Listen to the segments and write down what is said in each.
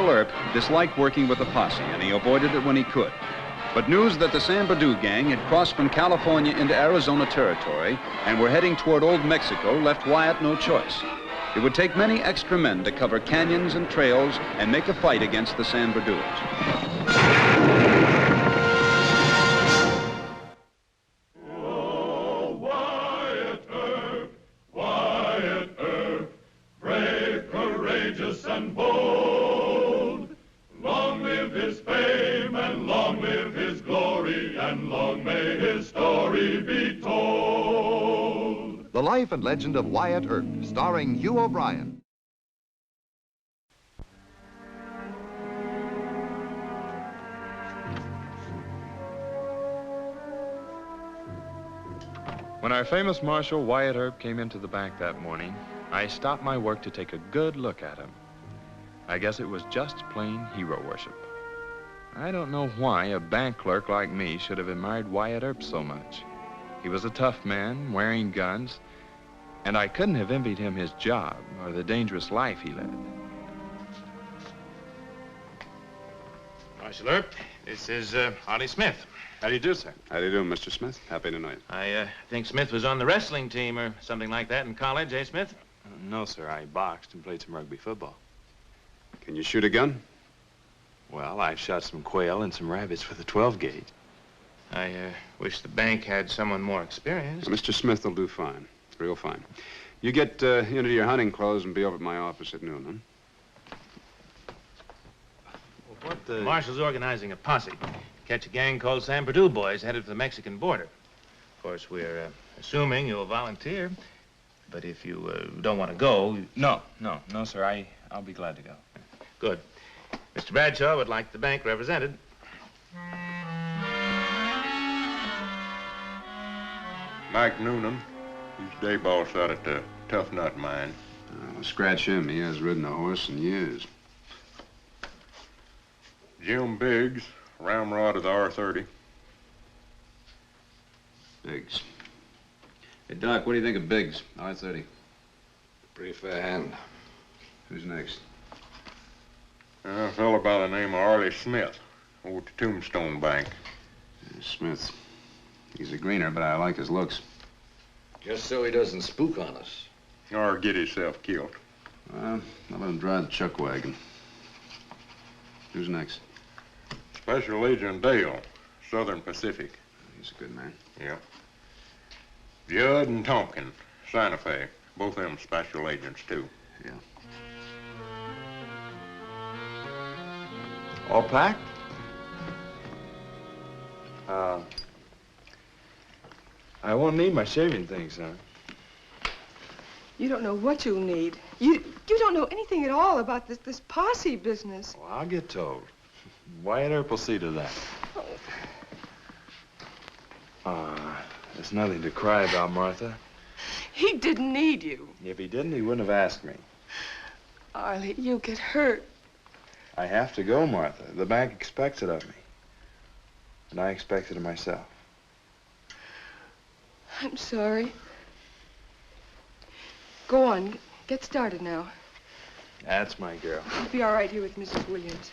Marshal Earp disliked working with the posse, and he avoided it when he could. But news that the San Bernardino gang had crossed from California into Arizona territory and were heading toward Old Mexico left Wyatt no choice. It would take many extra men to cover canyons and trails and make a fight against the San Bernardinos. And bold. Long live his fame and long live his glory, and long may his story be told. The Life and Legend of Wyatt Earp, starring Hugh O'Brien. When our famous Marshal Wyatt Earp came into the bank that morning, I stopped my work to take a good look at him. I guess it was just plain hero worship. I don't know why a bank clerk like me should have admired Wyatt Earp so much. He was a tough man, wearing guns, and I couldn't have envied him his job or the dangerous life he led. Marshal Earp, this is Arlie Smith. How do you do, sir? How do you do, Mr. Smith? Happy to know you. I think Smith was on the wrestling team or something like that in college, eh, Smith? No, sir. I boxed and played some rugby football. Can you shoot a gun? Well, I shot some quail and some rabbits with a 12-gauge. I wish the bank had someone more experienced. Mr. Smith will do fine. Real fine. You get into your hunting clothes and be over at my office at noon, huh? Well, what the... Marshal's organizing a posse. Catch a gang called San Bernardino boys headed for the Mexican border. Of course, we're assuming you'll volunteer. But if you don't want to go... No, sir. I'll be glad to go. Good. Mr. Bradshaw would like the bank represented. Mike Noonan. He's day boss out at the Tough Nut Mine. Scratch him. He hasn't ridden a horse in years. Jim Biggs, ramrod of the R-30. Biggs. Hey, Doc, what do you think of Biggs? R-30. Pretty fair hand. Who's next? A fellow by the name of Arlie Smith, over at the Tombstone Bank. Smith. He's a greener, but I like his looks. Just so he doesn't spook on us. Or get himself killed. I'll let him drive the chuck wagon. Who's next? Special Agent Dale, Southern Pacific. He's a good man. Yeah. Judd and Tompkins, Santa Fe. Both of them special agents, too. Yeah. All packed? I won't need my shaving things, son. You don't know what you'll need. You don't know anything at all about this posse business. Well, I'll get told. Wyatt Earp will see to that. There's nothing to cry about, Martha. He didn't need you. If he didn't, he wouldn't have asked me. Arlie, you'll get hurt. I have to go, Martha. The bank expects it of me. And I expect it of myself. I'm sorry. Go on. Get started now. That's my girl. You'll be all right here with Mrs. Williams.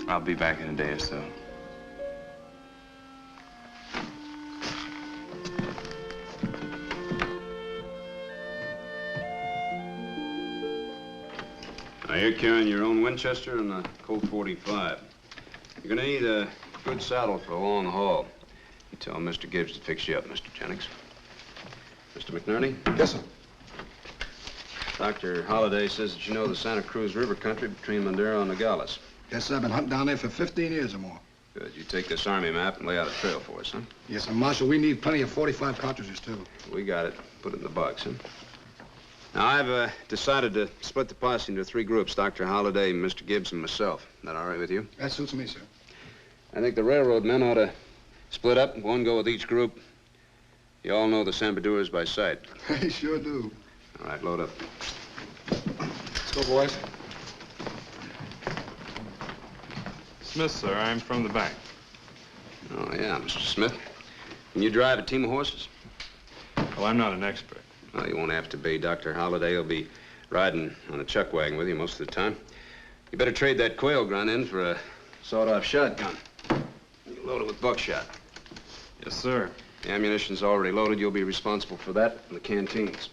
I'll be back in a day or so. Now, you're carrying your own Winchester and a Colt 45. You're gonna need a good saddle for a long haul. You tell Mr. Gibbs to fix you up, Mr. Jennings. Mr. McNerney? Yes, sir. Dr. Holliday says that you know the Santa Cruz River country between Madero and Nogales. Yes, sir. I've been hunting down there for 15 years or more. Good. You take this Army map and lay out a trail for us, huh? Yes, sir. Marshal, we need plenty of 45 cartridges, too. We got it. Put it in the box, huh? Now, I've decided to split the posse into 3 groups, Dr. Holliday, Mr. Gibbs, and myself. Is that all right with you? That suits me, sir. I think the railroad men ought to split up, one go with each group. You all know the San Bernardinos by sight. I sure do. All right, load up. Let's go, boys. Smith, sir. I'm from the bank. Oh, yeah, Mr. Smith. Can you drive a team of horses? Well, I'm not an expert. Well, you won't have to be. Dr. Holliday will be riding on a chuck wagon with you most of the time. You better trade that quail grunt in for a sawed-off shotgun. You load it with buckshot. Yes, sir. The ammunition's already loaded. You'll be responsible for that and the canteens.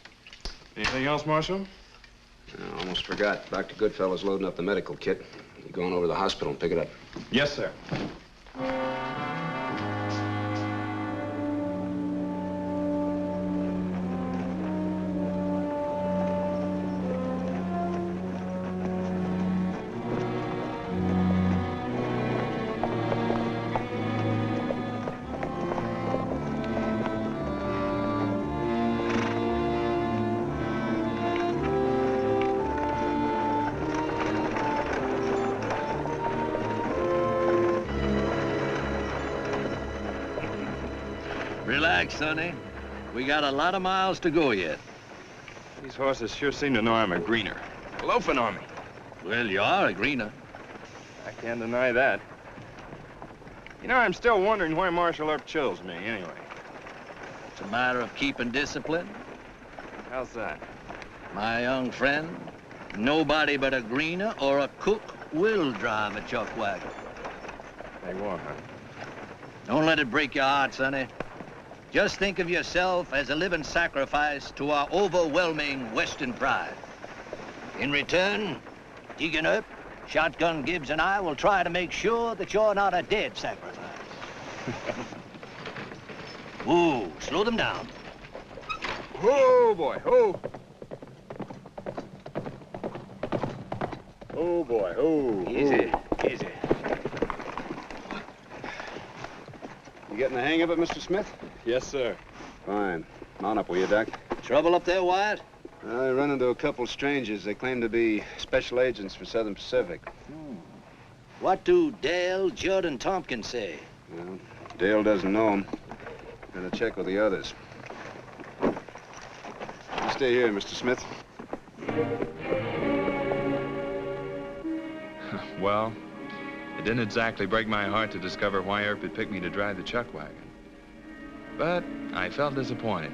Anything else, Marshal? I almost forgot. Dr. Goodfellow's loading up the medical kit. You go on over to the hospital and pick it up. Yes, sir. Relax, Sonny. We got a lot of miles to go yet. These horses sure seem to know I'm a greener. Loafing on me. Well, you are a greener. I can't deny that. You know, I'm still wondering why Marshal Earp chose me, anyway. It's a matter of keeping discipline. How's that? My young friend, nobody but a greener or a cook will drive a chuck wagon. They won't, huh? Don't let it break your heart, Sonny. Just think of yourself as a living sacrifice to our overwhelming Western pride. In return, Deacon Earp, Shotgun Gibbs, and I will try to make sure that you're not a dead sacrifice. Whoa, slow them down. Oh, boy, oh. Oh, boy, oh. Easy, easy. You getting the hang of it, Mr. Smith? Yes, sir. Fine. Come on up, will you, Doc? Trouble up there, Wyatt? I run into a couple strangers. They claim to be special agents for Southern Pacific. What do Dale, Judd, and Tompkins say? Well, Dale doesn't know them. Gonna check with the others. You stay here, Mr. Smith. Well, it didn't exactly break my heart to discover why Earp had picked me to drive the chuck wagon. But I felt disappointed.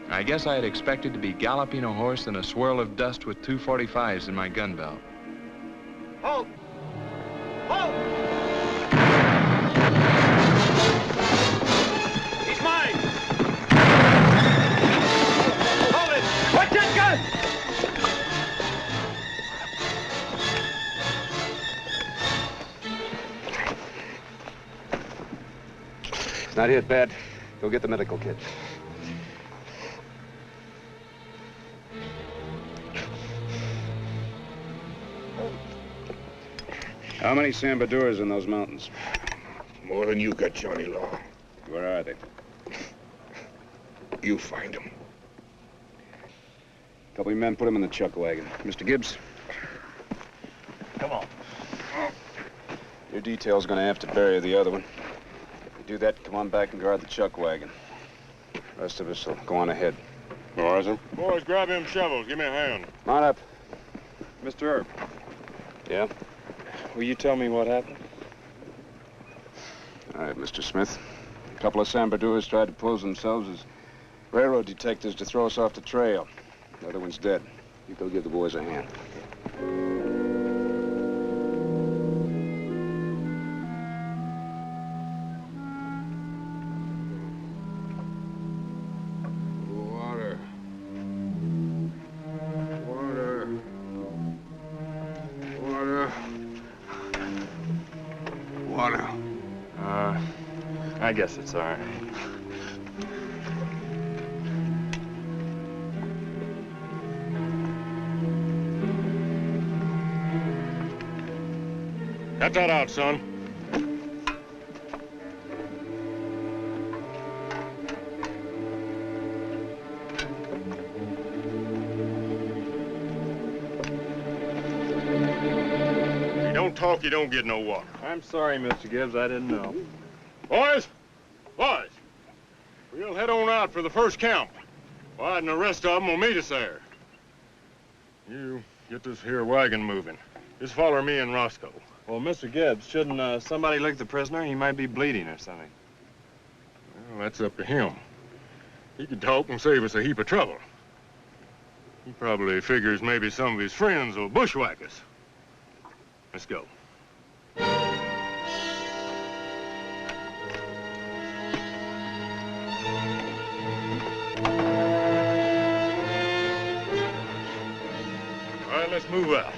I guess I had expected to be galloping a horse in a swirl of dust with 245s in my gun belt. Halt! Halt! He's mine! Hold it! Watch that gun! It's not hit bad. Go get the medical kit. How many Sambadors in those mountains? More than you got, Johnny Law. Where are they? You find them. A couple of men put them in the chuck wagon. Mr. Gibbs? Come on. Your detail's gonna have to bury the other one. If you do that, come on back and guard the chuck wagon. The rest of us will go on ahead. Morrison? Boys, grab him shovels. Give me a hand. Come on up. Mr. Earp, Yeah? will you tell me what happened? All right, Mr. Smith. A couple of Sambadors tried to pose themselves as railroad detectives to throw us off the trail. The other one's dead. You go give the boys a hand. Water. Water. Water. Water. I guess it's all right. Cut that out, son. If you don't talk, you don't get no water. I'm sorry, Mr. Gibbs. I didn't know. Boys! Boys! We'll head on out for the first camp. Wyatt and the rest of them will meet us there. You get this here wagon moving. Just follow me and Roscoe. Well, Mr. Gibbs, shouldn't somebody look at the prisoner? He might be bleeding or something. Well, that's up to him. He could talk and save us a heap of trouble. He probably figures maybe some of his friends will bushwhack us. Let's go. All right, let's move out.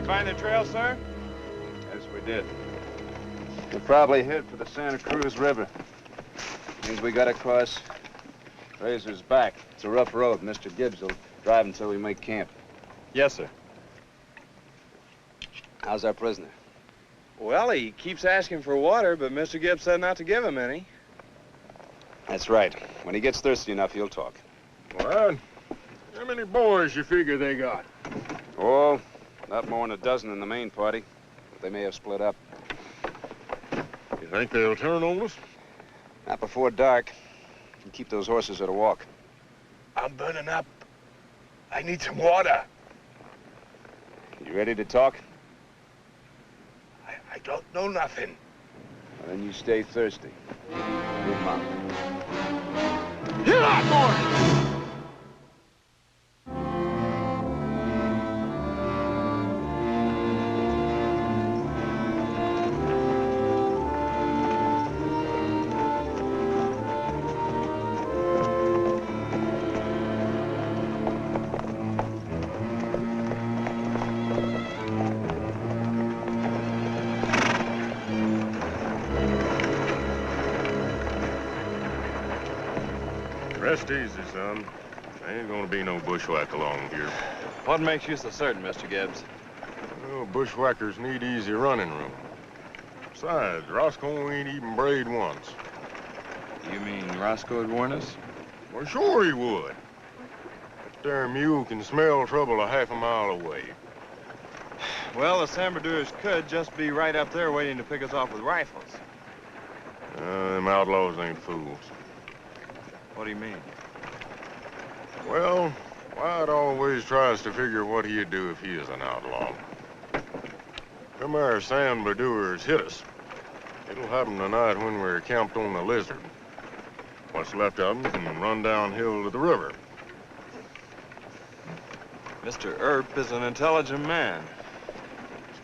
Find the trail, sir? Yes, we did. We'll probably head for the Santa Cruz River. Means we gotta cross Razor's Back. It's a rough road. Mr. Gibbs will drive until we make camp. Yes, sir. How's our prisoner? Well, he keeps asking for water, but Mr. Gibbs said not to give him any. That's right. When he gets thirsty enough, he'll talk. Well, how many boys you figure they got? Oh, not more than a dozen in the main party. But they may have split up. You think they'll turn on us? Not before dark. And keep those horses at a walk. I'm burning up. I need some water. You ready to talk? I don't know nothing. Well, then you stay thirsty. Move on. Here I, boy! Rest easy, son. There ain't gonna be no bushwhack along here. What makes you so certain, Mr. Gibbs? Well, bushwhackers need easy running room. Besides, Roscoe ain't even brayed once. You mean Roscoe would warn us? Well, sure he would. That there mule can smell trouble a half a mile away. Well, the Sambadures could just be right up there waiting to pick us off with rifles. Them outlaws ain't fools. What do you mean? Well, Wyatt always tries to figure what he'd do if he is an outlaw. Them there Sambadures hit us. It'll happen tonight when we're camped on the Lizard. What's left of them can run downhill to the river. Mr. Earp is an intelligent man.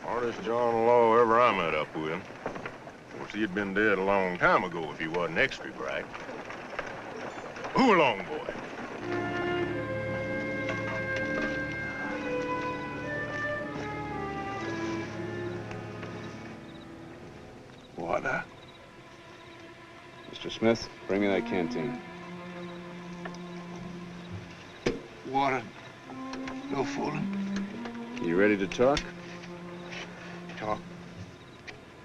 Smartest John Law ever I met up with. Of course, he'd been dead a long time ago if he wasn't extra bright. Move along, boy. Water. Mr. Smith, bring me that canteen. Water. No fooling. You ready to talk? Talk.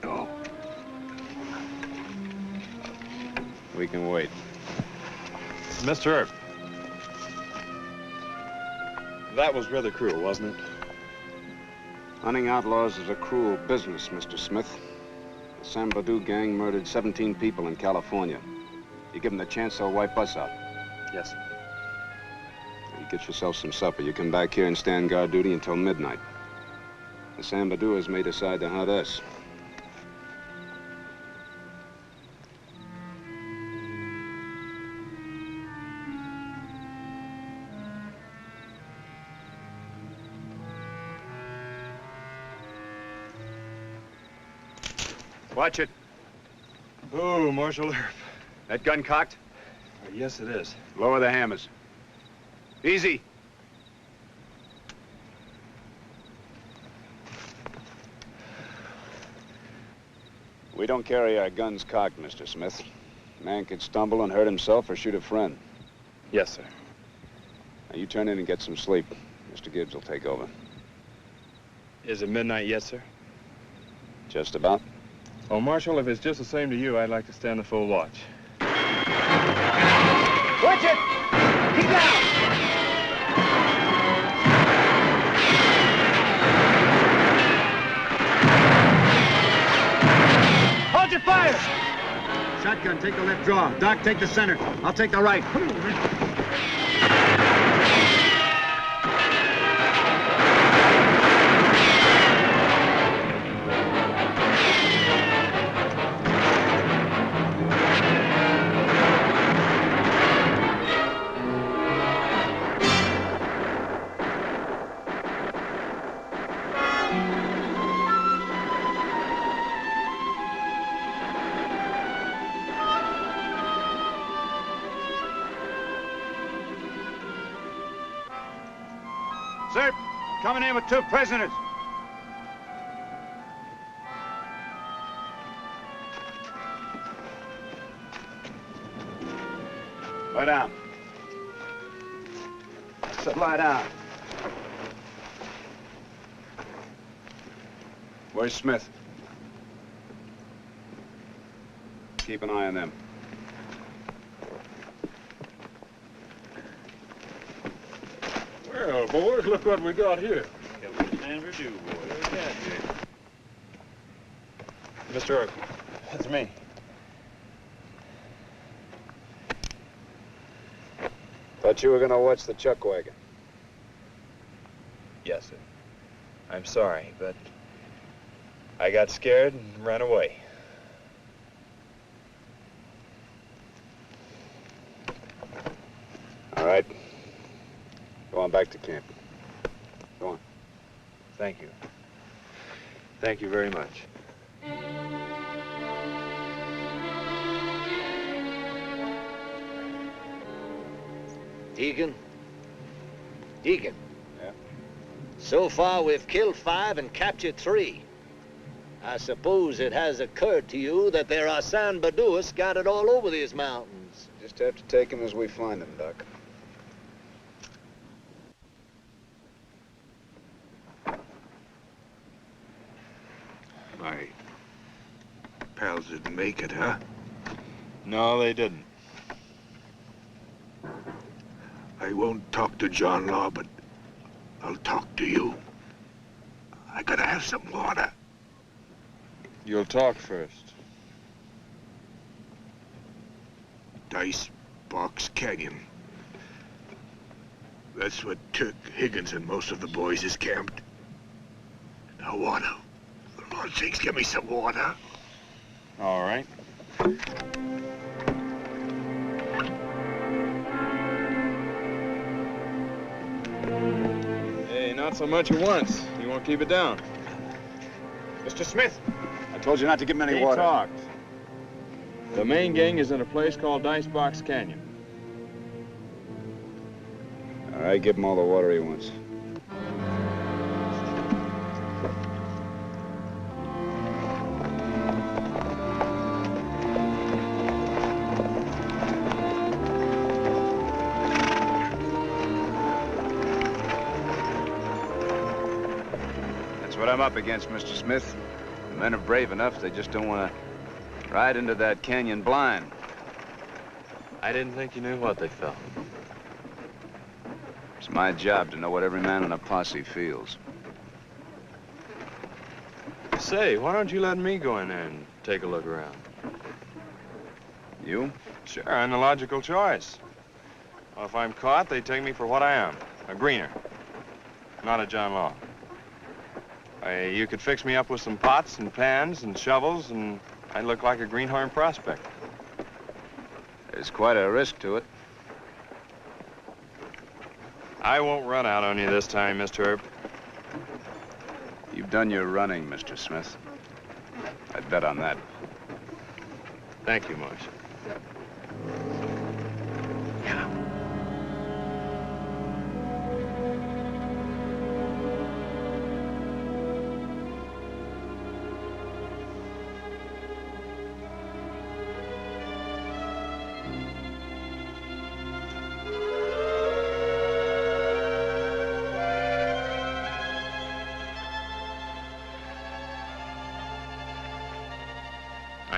No. We can wait. Mr. Earp. That was rather cruel, wasn't it? Hunting outlaws is a cruel business, Mr. Smith. The Sambadoo gang murdered 17 people in California. You give them the chance, they'll wipe us out. Yes. You get yourself some supper. You come back here and stand guard duty until midnight. The Sambadoers may decide to hunt us. Watch it. Oh, Marshal Earp. That gun cocked? Yes, it is. Lower the hammers. Easy. We don't carry our guns cocked, Mr. Smith. A man could stumble and hurt himself or shoot a friend. Yes, sir. Now, you turn in and get some sleep. Mr. Gibbs will take over. Is it midnight yet, sir? Just about. Oh, Marshal, if it's just the same to you, I'd like to stand the full watch. Watch it! Keep down! Hold your fire! Shotgun, take the left draw. Doc, take the center. I'll take the right. Sir, coming in with 2 prisoners. Lie down. I said lie down. Where's Smith? Keep an eye on them. Well, boys, look what we got here. Mr. Earp, it's me. Thought you were gonna watch the chuck wagon. Yes, sir. I'm sorry, but I got scared and ran away. All right. Go on back to camp. Go on. Thank you. Thank you very much. Deacon? Deacon? Yeah? So far, we've killed 5 and captured 3. I suppose it has occurred to you that there are San Badua scattered all over these mountains. Just have to take them as we find them, Doc. My pals didn't make it, huh? No, they didn't. I won't talk to John Law, but I'll talk to you. I gotta have some water. You'll talk first. Dice Box Canyon. That's what Turk Higgins and most of the boys is camped. Now, water. For Lord's sakes, give me some water. All right. Hey, not so much at once. You won't keep it down. Mr. Smith! I told you not to give him any He water. talked. The main gang is in a place called Dicebox Canyon. All right, give him all the water he wants. That's what I'm up against, Mr. Smith. The men are brave enough, they just don't want to ride into that canyon blind. I didn't think you knew what they felt. It's my job to know what every man in a posse feels. Say, why don't you let me go in there and take a look around? You? Sure, I'm the logical choice. Well, if I'm caught, they take me for what I am, a greener, not a John Law. You could fix me up with some pots and pans and shovels, and I'd look like a greenhorn prospect. There's quite a risk to it. I won't run out on you this time, Mr. Herb. You've done your running, Mr. Smith. I'd bet on that. Thank you, Marshal.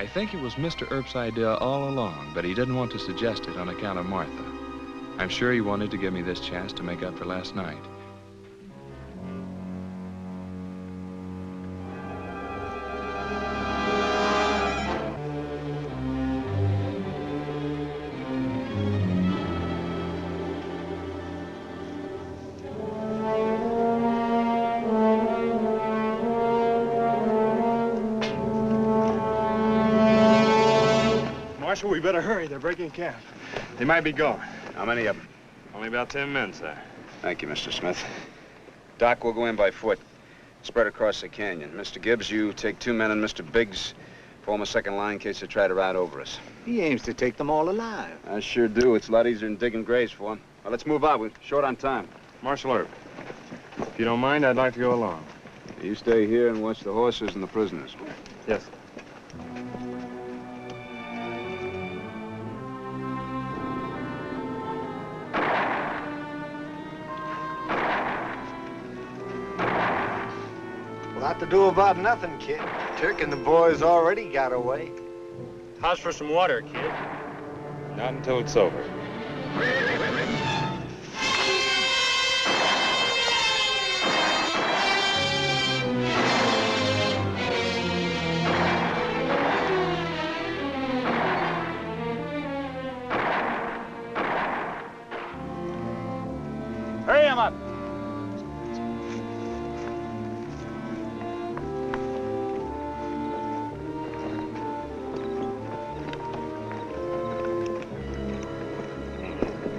I think it was Mr. Earp's idea all along, but he didn't want to suggest it on account of Martha. I'm sure he wanted to give me this chance to make up for last night. Marshal, we better hurry. They're breaking camp. They might be gone. How many of them? Only about 10 men, sir. Thank you, Mr. Smith. Doc, we'll go in by foot. Spread across the canyon. Mr. Gibbs, you take 2 men, and Mr. Biggs, form a second line in case they try to ride over us. He aims to take them all alive. I sure do. It's a lot easier than digging graves for them. Well, let's move on. We're short on time. Marshal Earp, if you don't mind, I'd like to go along. You stay here and watch the horses and the prisoners. Yes. Lot to do about nothing, kid. Turk and the boys already got away. How's for some water, kid? Not until it's over. Hurry him up.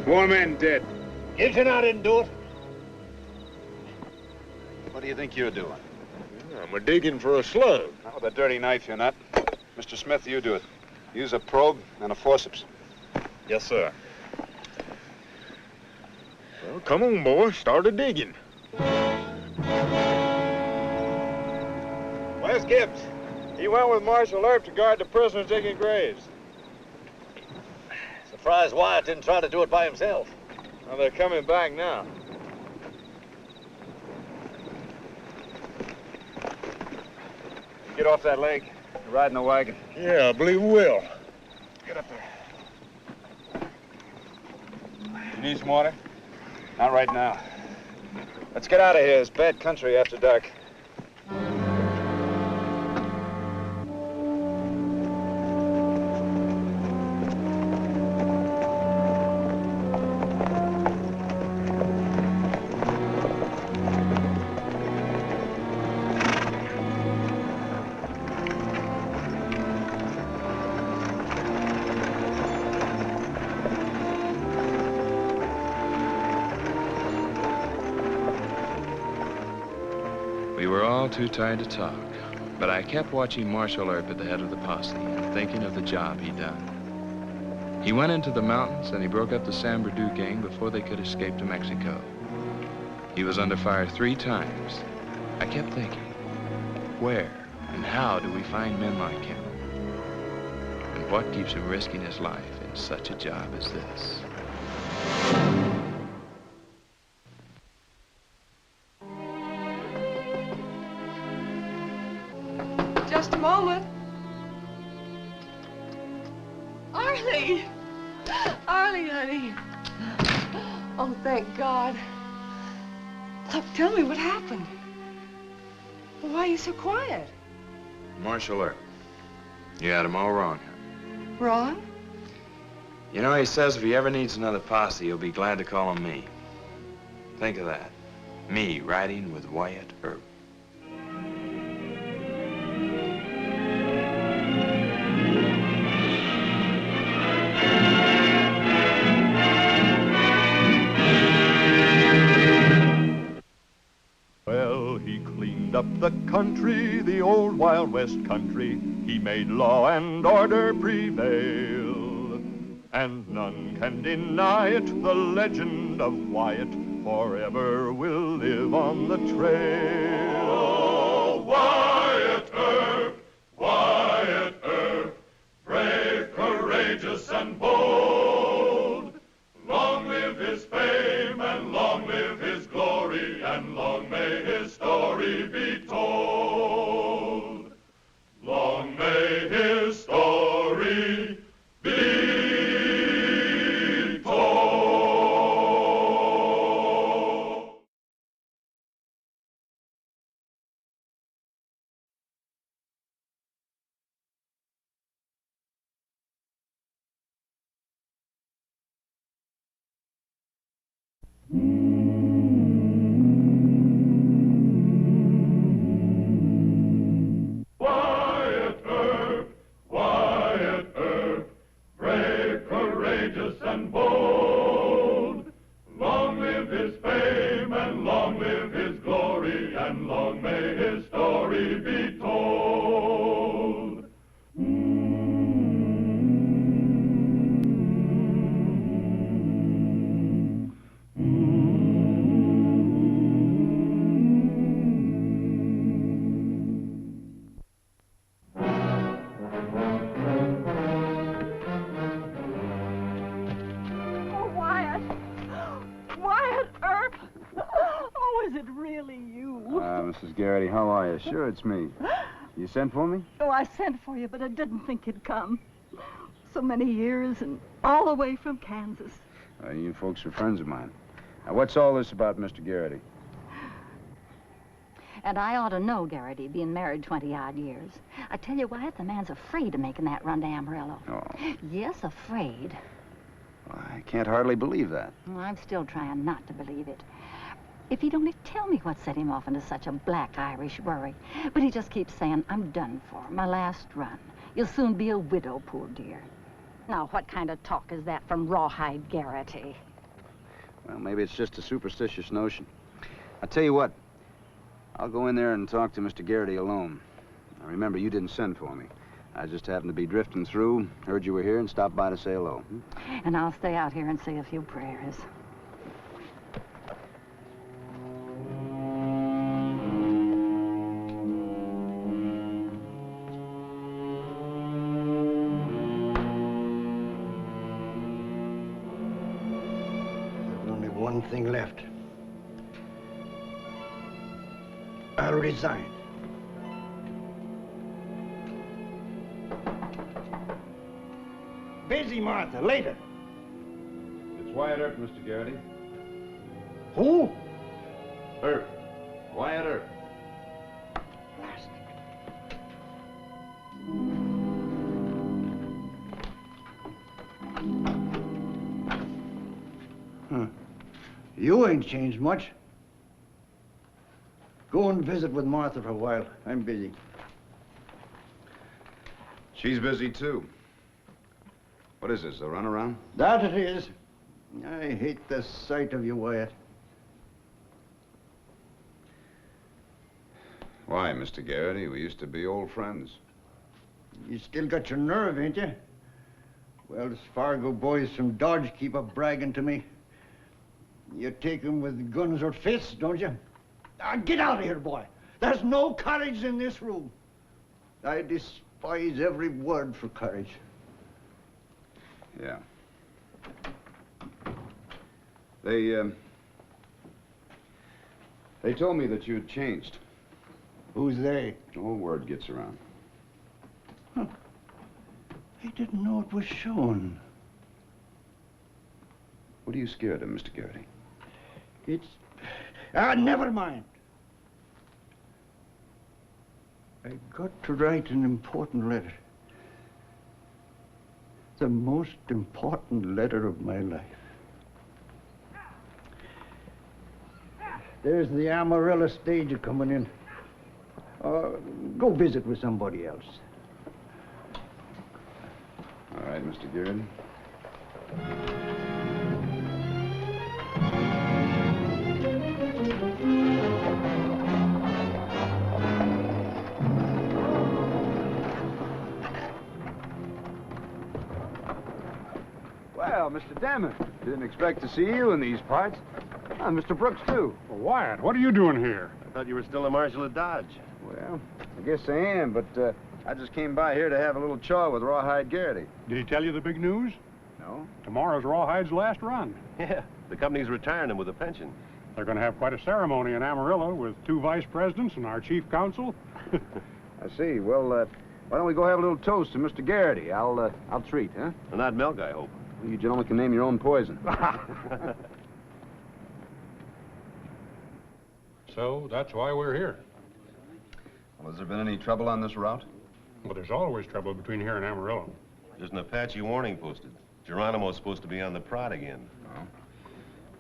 Four men dead. Gibbs and I didn't do it. What do you think you're doing? I'm digging for a slug. Not with a dirty knife, you're not. Mr. Smith, you do it. Use a probe and a forceps. Yes, sir. Well, come on, boy. Start a digging. Where's Gibbs? He went with Marshal Earp to guard the prisoners digging graves. Surprised Wyatt didn't try to do it by himself. Well, they're coming back now. Get off that leg. Ride in the wagon. Yeah, I believe we will. Get up there. You need some water? Not right now. Let's get out of here. It's bad country after dark. We were all too tired to talk, but I kept watching Marshal Earp at the head of the posse and thinking of the job he'd done. He went into the mountains and he broke up the San Bernardino gang before they could escape to Mexico. He was under fire 3 times. I kept thinking, where and how do we find men like him? And what keeps him risking his life in such a job as this? Just a moment. Arlie! Arlie, honey. Oh, thank God. Look, tell me what happened. Why are you so quiet? Marshal Earp, you had him all wrong. Wrong? You know, he says if he ever needs another posse, he'll be glad to call on me. Think of that. Me riding with Wyatt Earp. Well, he cleaned up the country, the old Wild West country. He made law and order prevail. And none can deny it, the legend of Wyatt forever will live on the trail. Oh, Wyatt Earp, brave, courageous, and bold. Long live his fame, and long live his glory, and long may his story be told. Long may his story Wyatt Earp, brave, courageous, and bold. Long live his fame, and long live his glory, and long may his story be told. Oh, Wyatt. Wyatt Earp. Oh, is it really you? Mrs. Garrity, how are you? Sure, it's me. You sent for me? Oh, I sent for you, but I didn't think you'd come. So many years and all the way from Kansas. You folks are friends of mine. Now, what's all this about Mr. Garrity? And I ought to know Garrity, being married 20-odd years. I tell you, Wyatt, the man's afraid of making that run to Amarillo. Oh, Yes, afraid. I can't hardly believe that. Well, I'm still trying not to believe it. If he'd only tell me what set him off into such a black Irish worry. But he just keeps saying, I'm done for, my last run. You'll soon be a widow, poor dear. Now, what kind of talk is that from Rawhide Garrity? Well, maybe it's just a superstitious notion. I'll tell you what. I'll go in there and talk to Mr. Garrity alone. Now, remember, you didn't send for me. I just happened to be drifting through, heard you were here, and stopped by to say hello. And I'll stay out here and say a few prayers. There's only one thing left. I'll resign. Busy, Martha. Later. It's Wyatt Earp, Mr. Garrity. Who? Earp. Wyatt Earp. Huh. You ain't changed much. Go and visit with Martha for a while. I'm busy. She's busy, too. What is this, a runaround? That it is. I hate the sight of you, Wyatt. Why, Mr. Garrity? We used to be old friends. You still got your nerve, ain't you? Well, the Fargo boys from Dodge keep up bragging to me. You take them with guns or fists, don't you? Now, get out of here, boy. There's no courage in this room. I despise every word for courage. Yeah. They told me that you'd changed. Who's they? The whole word gets around. Huh. I didn't know it was shown. What are you scared of, Mr. Garrity? It's... never mind. I got to write an important letter. The most important letter of my life. There's the Amarillo stage coming in. Go visit with somebody else. All right, Mr. Garrity. Well, Mr. Damon, didn't expect to see you in these parts. Mr. Brooks, too. Well, Wyatt, what are you doing here? I thought you were still a marshal at Dodge. Well, I guess I am, but I just came by here to have a little chaw with Rawhide Garrity. Did he tell you the big news? No. Tomorrow's Rawhide's last run. Yeah, the company's retiring him with a pension. They're going to have quite a ceremony in Amarillo with 2 vice presidents and our chief counsel. I see. Well, why don't we go have a little toast to Mr. Garrity? I'll treat, huh? And not milk, I hope. Well, you gentlemen can name your own poison. So that's why we're here. Well, has there been any trouble on this route? Well, there's always trouble between here and Amarillo. There's an Apache warning posted. Geronimo's supposed to be on the prod again. Oh.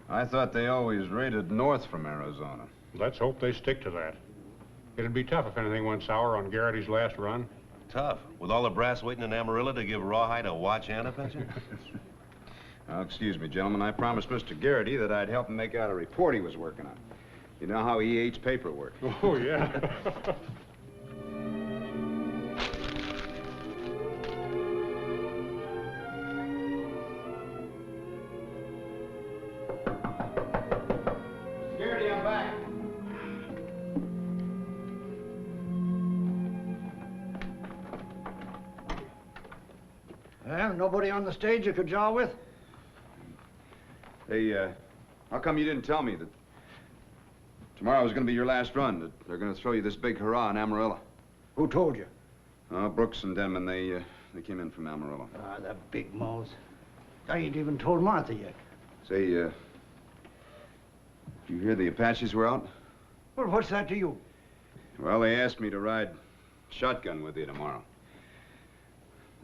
I thought they always raided north from Arizona. Let's hope they stick to that. It'd be tough if anything went sour on Garrity's last run. Tough, with all the brass waiting in Amarillo to give Rawhide a watch and a pension? Now, excuse me, gentlemen. I promised Mr. Garrity that I'd help him make out a report he was working on. You know how he hates paperwork. Oh, yeah. Garrity, I'm back. Well, nobody on the stage you could jaw with? Hey, how come you didn't tell me that tomorrow was going to be your last run, that they're going to throw you this big hurrah in Amarillo? Who told you? Brooks and Denman, they came in from Amarillo. Ah, the big mouths. I ain't even told Martha yet. Say, did you hear the Apaches were out? Well, what's that to you? Well, they asked me to ride shotgun with you tomorrow.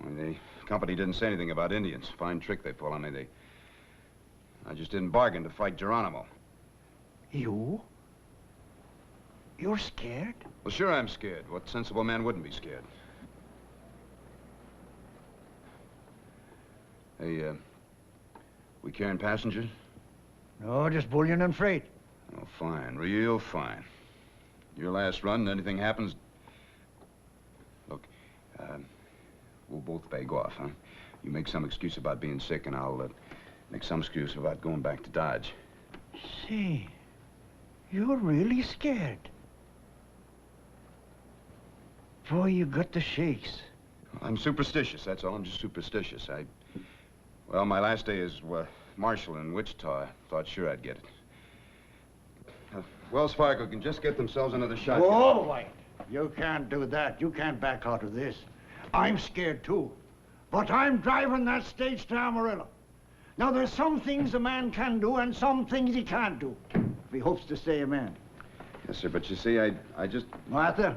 Well, the company didn't say anything about Indians. Fine trick they pull on me. I just didn't bargain to fight Geronimo. You? You're scared? Well, sure I'm scared. What sensible man wouldn't be scared? Hey, we carrying passengers? No, just bullion and freight. Oh, fine. Real fine. Your last run, anything happens... Look, we'll both beg off, huh? You make some excuse about being sick, and I'll make some excuse about going back to Dodge. Say, you're really scared. Boy, you got the shakes. Well, I'm superstitious, that's all. I'm just superstitious. Well, my last day as marshal in Wichita, I thought sure I'd get it. Wells Fargo can just get themselves another shotgun. Oh, White, you can't do that. You can't back out of this. I'm scared, too. But I'm driving that stage to Amarillo. Now, there's some things a man can do and some things he can't do, if he hopes to stay a man. Yes, sir, but you see, I just... Martha,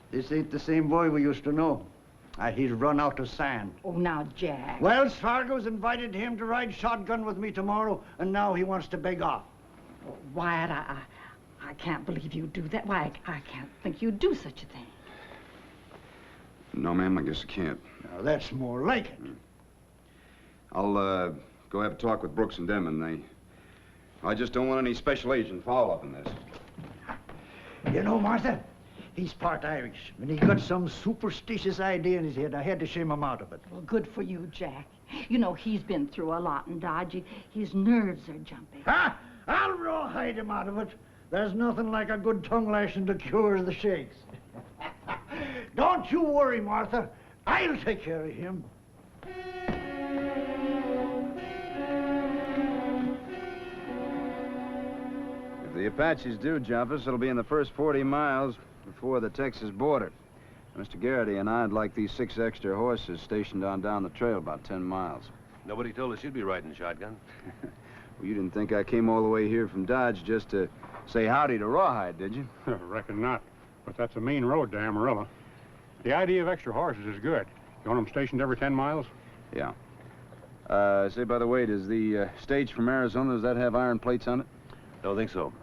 this ain't the same boy we used to know. He's run out of sand. Oh, now, Jack. Wells Fargo's invited him to ride shotgun with me tomorrow, and now he wants to beg off. Oh, Wyatt, I can't believe you do that. Why, I can't think you'd do such a thing. No, ma'am, I guess I can't. Now, that's more like it. I'll, go have a talk with Brooks and Denman. I just don't want any special agent follow-up in this. You know, Martha, he's part Irish, and he got some superstitious idea in his head. I had to shame him out of it. Well, good for you, Jack. You know, he's been through a lot in Dodge. His nerves are jumping. Ha! I'll rawhide him out of it. There's nothing like a good tongue lashing to cure the shakes. Don't you worry, Martha. I'll take care of him. If the Apaches do jump us, it'll be in the first 40 miles before the Texas border. Mr. Garrity and I'd like these 6 extra horses stationed on down the trail about 10 miles. Nobody told us you'd be riding shotgun. Well, you didn't think I came all the way here from Dodge just to say howdy to Rawhide, did you? Reckon not. But that's a mean road to Amarillo. The idea of extra horses is good. You want them stationed every 10 miles? Yeah. Say, by the way, does the stage from Arizona, does that have iron plates on it? Don't think so.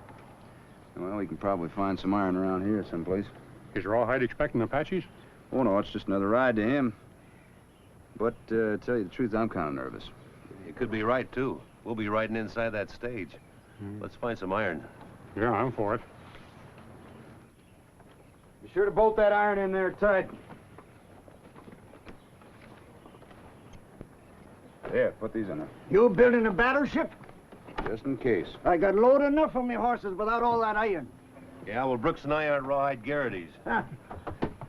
Well, we can probably find some iron around here someplace. Is Rawhide expecting Apaches? Oh, no, it's just another ride to him. But, to tell you the truth, I'm kind of nervous. You could be right, too. We'll be riding inside that stage. Let's find some iron. Yeah, I'm for it. Be sure to bolt that iron in there tight. There, put these in there. You building a battleship? Just in case. I got load enough for me horses without all that iron. Yeah, well, Brooks and I aren't Rawhide Garrity's. Huh.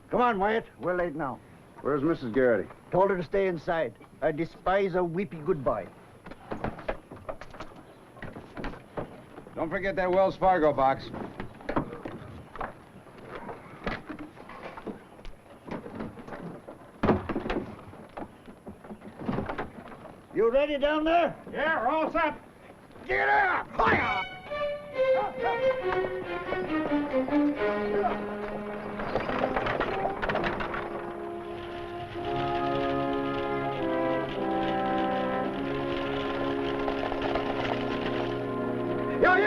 Come on, Wyatt. We're late now. Where's Mrs. Garrity? Told her to stay inside. I despise a weepy goodbye. Don't forget that Wells Fargo box. You ready down there? Yeah, we're all set. Get up! Fire!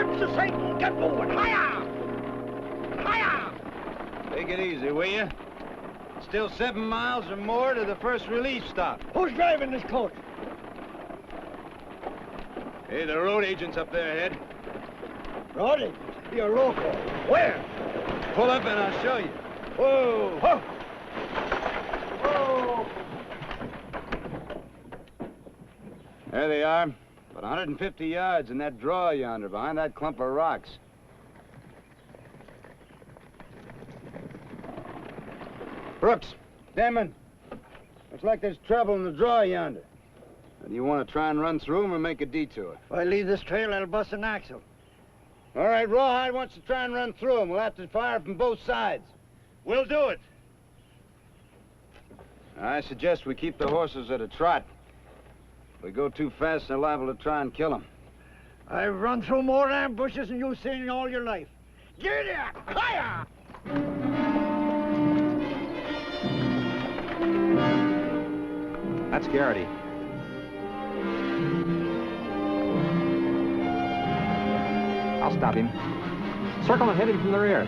That's the signal. Get moving. Higher! Higher! Take it easy, will you? Still 7 miles or more to the first relief stop. Who's driving this coach? Hey, the road agent's up there ahead. Road agent? You're local. Where? Pull up and I'll show you. Whoa! Whoa! Whoa! There they are. About 150 yards in that draw yonder, behind that clump of rocks. Brooks, Denman. Looks like there's trouble in the draw yonder. Do you want to try and run through them or make a detour? If I leave this trail, I'll bust an axle. All right, Rawhide wants to try and run through them. We'll have to fire from both sides. We'll do it. I suggest we keep the horses at a trot. If we go too fast, they're liable to try and kill them. I've run through more ambushes than you've seen in all your life. Get up! Higher! That's Garrity. I'll stop him. Circle and hit him from the rear.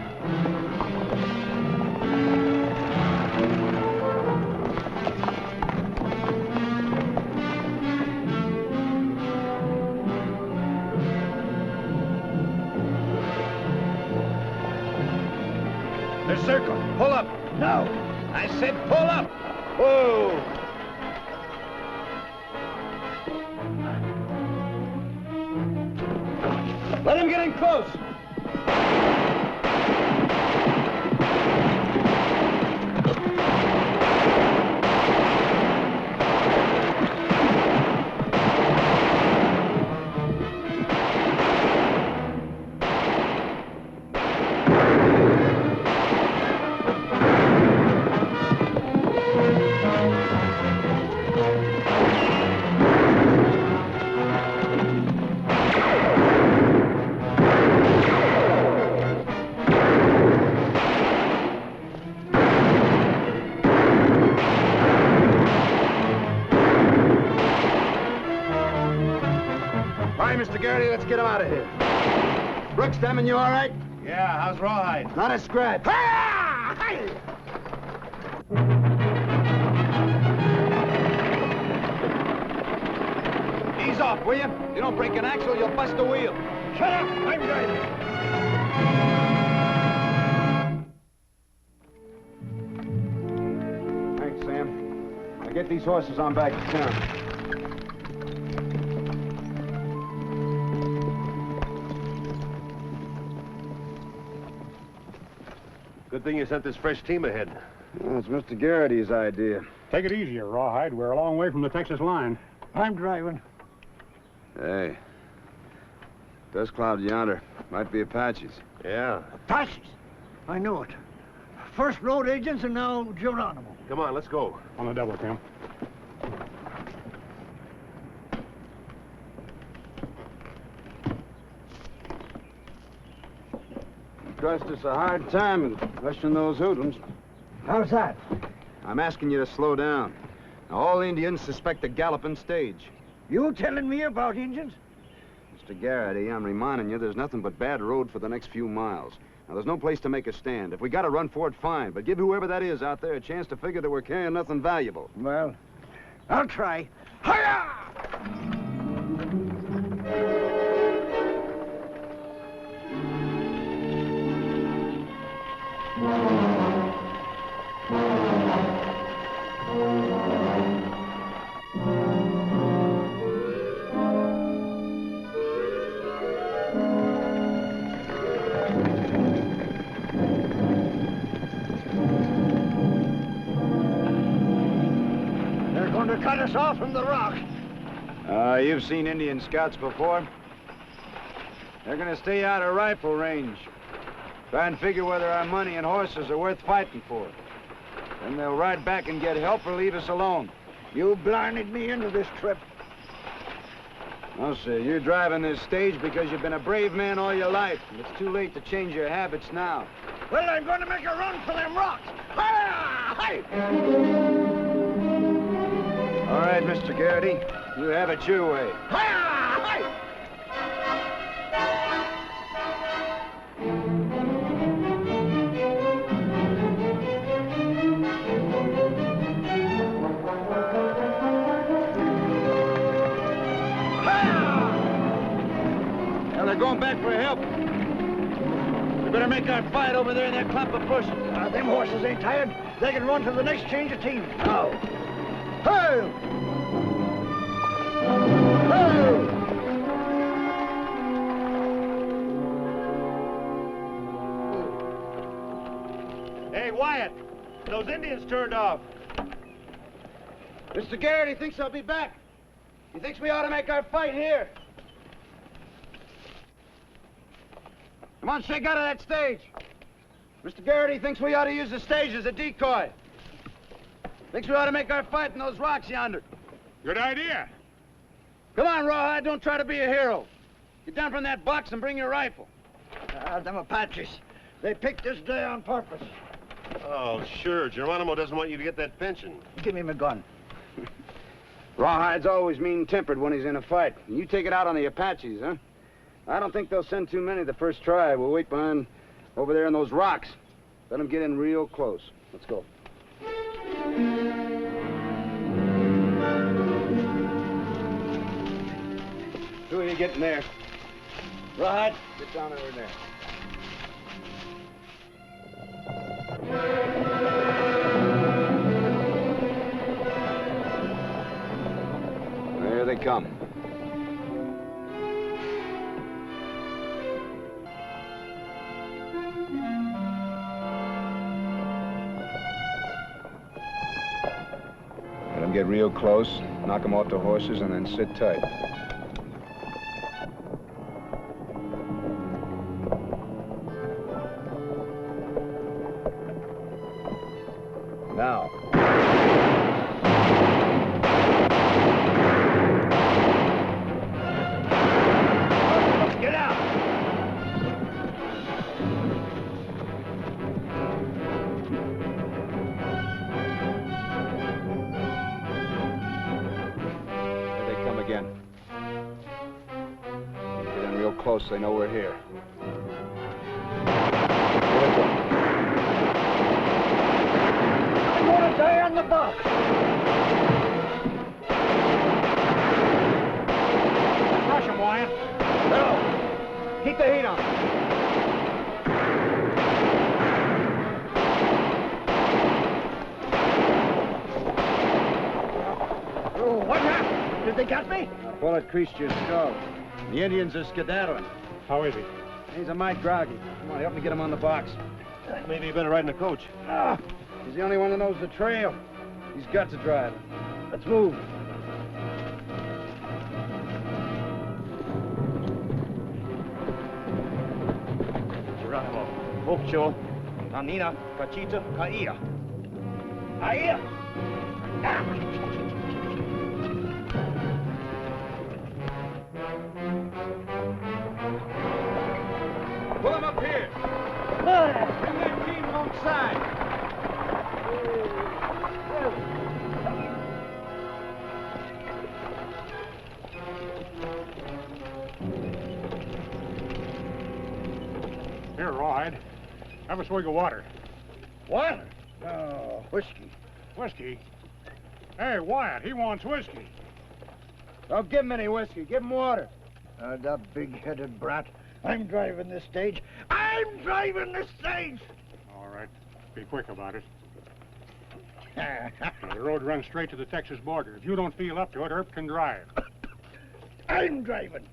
They're circling. Pull up. No. I said pull up. Whoa. Let him get in close. Mr. Garrity, let's get him out of here. Brooks, Denman, you all right? Yeah, how's Rawhide? Not a scratch. Ease off, will you? If you don't break an axle, you'll bust a wheel. Shut up! I'm driving. Thanks, Sam. Now get these horses on back to town. Good thing you sent this fresh team ahead. Well, it's Mr. Garrity's idea. Take it easier, Rawhide. We're a long way from the Texas line. I'm driving. Hey. Dust clouds yonder. Might be Apaches. Yeah. Apaches? I knew it. First road agents and now Geronimo. Come on, let's go. On the double, Tim. Cost us a hard time in rushing those hoodlums. How's that? I'm asking you to slow down. Now, all Indians suspect a galloping stage. You telling me about Indians? Mr. Garrity, I'm reminding you there's nothing but bad road for the next few miles. Now, there's no place to make a stand. If we got to run for it, fine. But give whoever that is out there a chance to figure that we're carrying nothing valuable. Well, I'll try. Hi-ya! They're going to cut us off from the rock. You've seen Indian scouts before. They're going to stay out of rifle range. Try and figure whether our money and horses are worth fighting for. Then they'll ride back and get help or leave us alone. You blinded me into this trip. No, sir. You're driving this stage because you've been a brave man all your life. And it's too late to change your habits now. Well, I'm going to make a run for them rocks. Hi-ya! All right, Mr. Garrity. You have it your way. Hi-ya! they're going back for help. We better make our fight over there in that clump of bushes. Them horses ain't tired. They can run to the next change of team. Now. Hey! Hey! Hey, Wyatt, those Indians turned off. Mr. Garrett, he thinks I'll be back. He thinks we ought to make our fight here. Come on, shake out of that stage. Mr. Garrett, he thinks we ought to use the stage as a decoy. Thinks we ought to make our fight in those rocks yonder. Good idea. Come on, Rawhide, don't try to be a hero. Get down from that box and bring your rifle. Them Apaches. They picked this day on purpose. Oh, sure. Geronimo doesn't want you to get that pension. Give me my gun. Rawhide's always mean-tempered when he's in a fight. You take it out on the Apaches, huh? I don't think they'll send too many the first try. We'll wait behind over there in those rocks. Let them get in real close. Let's go. Who are you getting there? Rawhide, get down over there. There they come. Let them get real close, knock them off the horses, and then sit tight. Now. Get out! Here they come again. Get in real close, they know we're here. I'm gonna die on the box. Crush him, Wyatt. No! Keep the heat on. Oh, what happened? Did they get me? A bullet creased your skull. The Indians are skedaddling. How is he? He's a mite groggy. Come on, help me get him on the box. Maybe you better ride in the coach. Ah, he's the only one that knows the trail. He's got to drive. Let's move. Geronimo, Ocho, Nanina, Cachita, Caia. Caia! Pull him up here. Bring that team alongside. Here, Rawhide. Have a swig of water. Water? Oh, whiskey. Whiskey? Hey, Wyatt, he wants whiskey. Don't give him any whiskey. Give him water. That big-headed brat. I'm driving this stage. I'm driving this stage! All right. Be quick about it. The road runs straight to the Texas border. If you don't feel up to it, Earp can drive. I'm driving.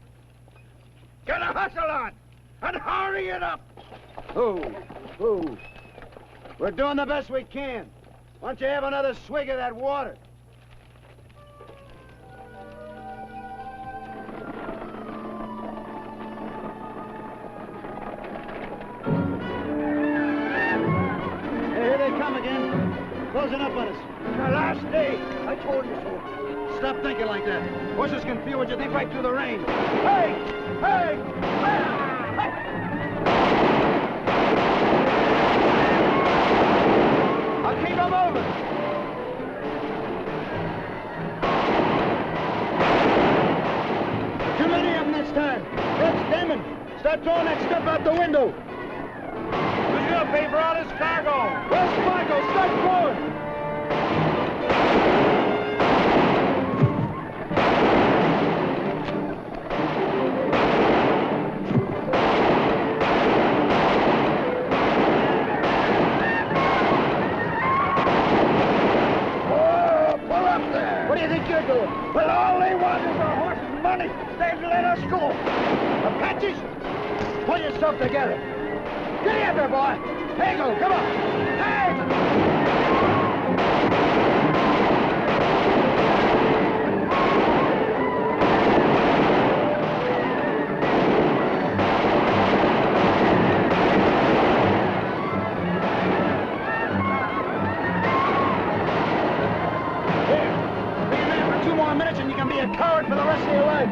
Get a hustle on and hurry it up. Who? We're doing the best we can. Why don't you have another swig of that water? Here they come again. Closing up on us. The last day. I told you so. Stop thinking like that. Horses can feel what you think right through the rain. Hey! Hey! I'll keep them moving. Too many of them this time. That's Damon. Start throwing that stuff out the window. Who's gonna pay for all this cargo? Where's Michael? Start throwing. Pull yourself together. Get in there, boy. Hagel, come on. Hey! A coward for the rest of your life.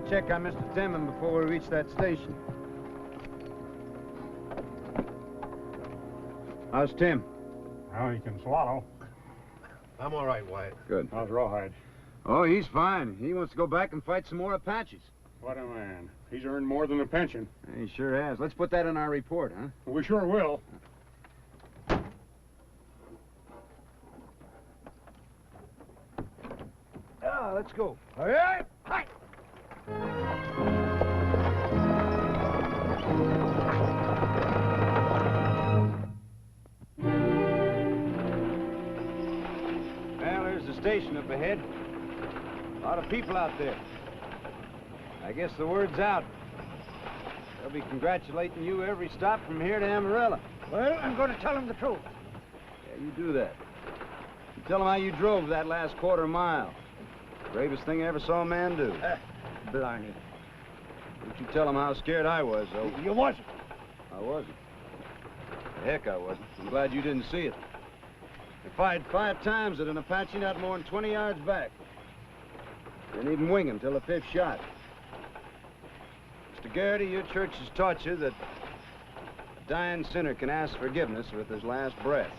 Check on Mr. Timmon before we reach that station. How's Tim? Well, he can swallow. I'm all right, Wyatt. Good. How's Rawhide? Oh, he's fine. He wants to go back and fight some more Apaches. What a man. He's earned more than a pension. He sure has. Let's put that in our report, huh? We sure will. Let's go. All right. Hi. Well, there's the station up ahead. A lot of people out there. I guess the word's out. They'll be congratulating you every stop from here to Amarillo. Well, I'm going to tell them the truth. Yeah, you do that. You tell them how you drove that last quarter mile. Bravest thing I ever saw a man do. Blarney. Don't you tell them how scared I was, though. You wasn't. I wasn't. Heck, I wasn't. I'm glad you didn't see it. I fired 5 times at an Apache not more than 20 yards back. Didn't even wing him till the 5th shot. Mr. Garrity, your church has taught you that a dying sinner can ask forgiveness with his last breath.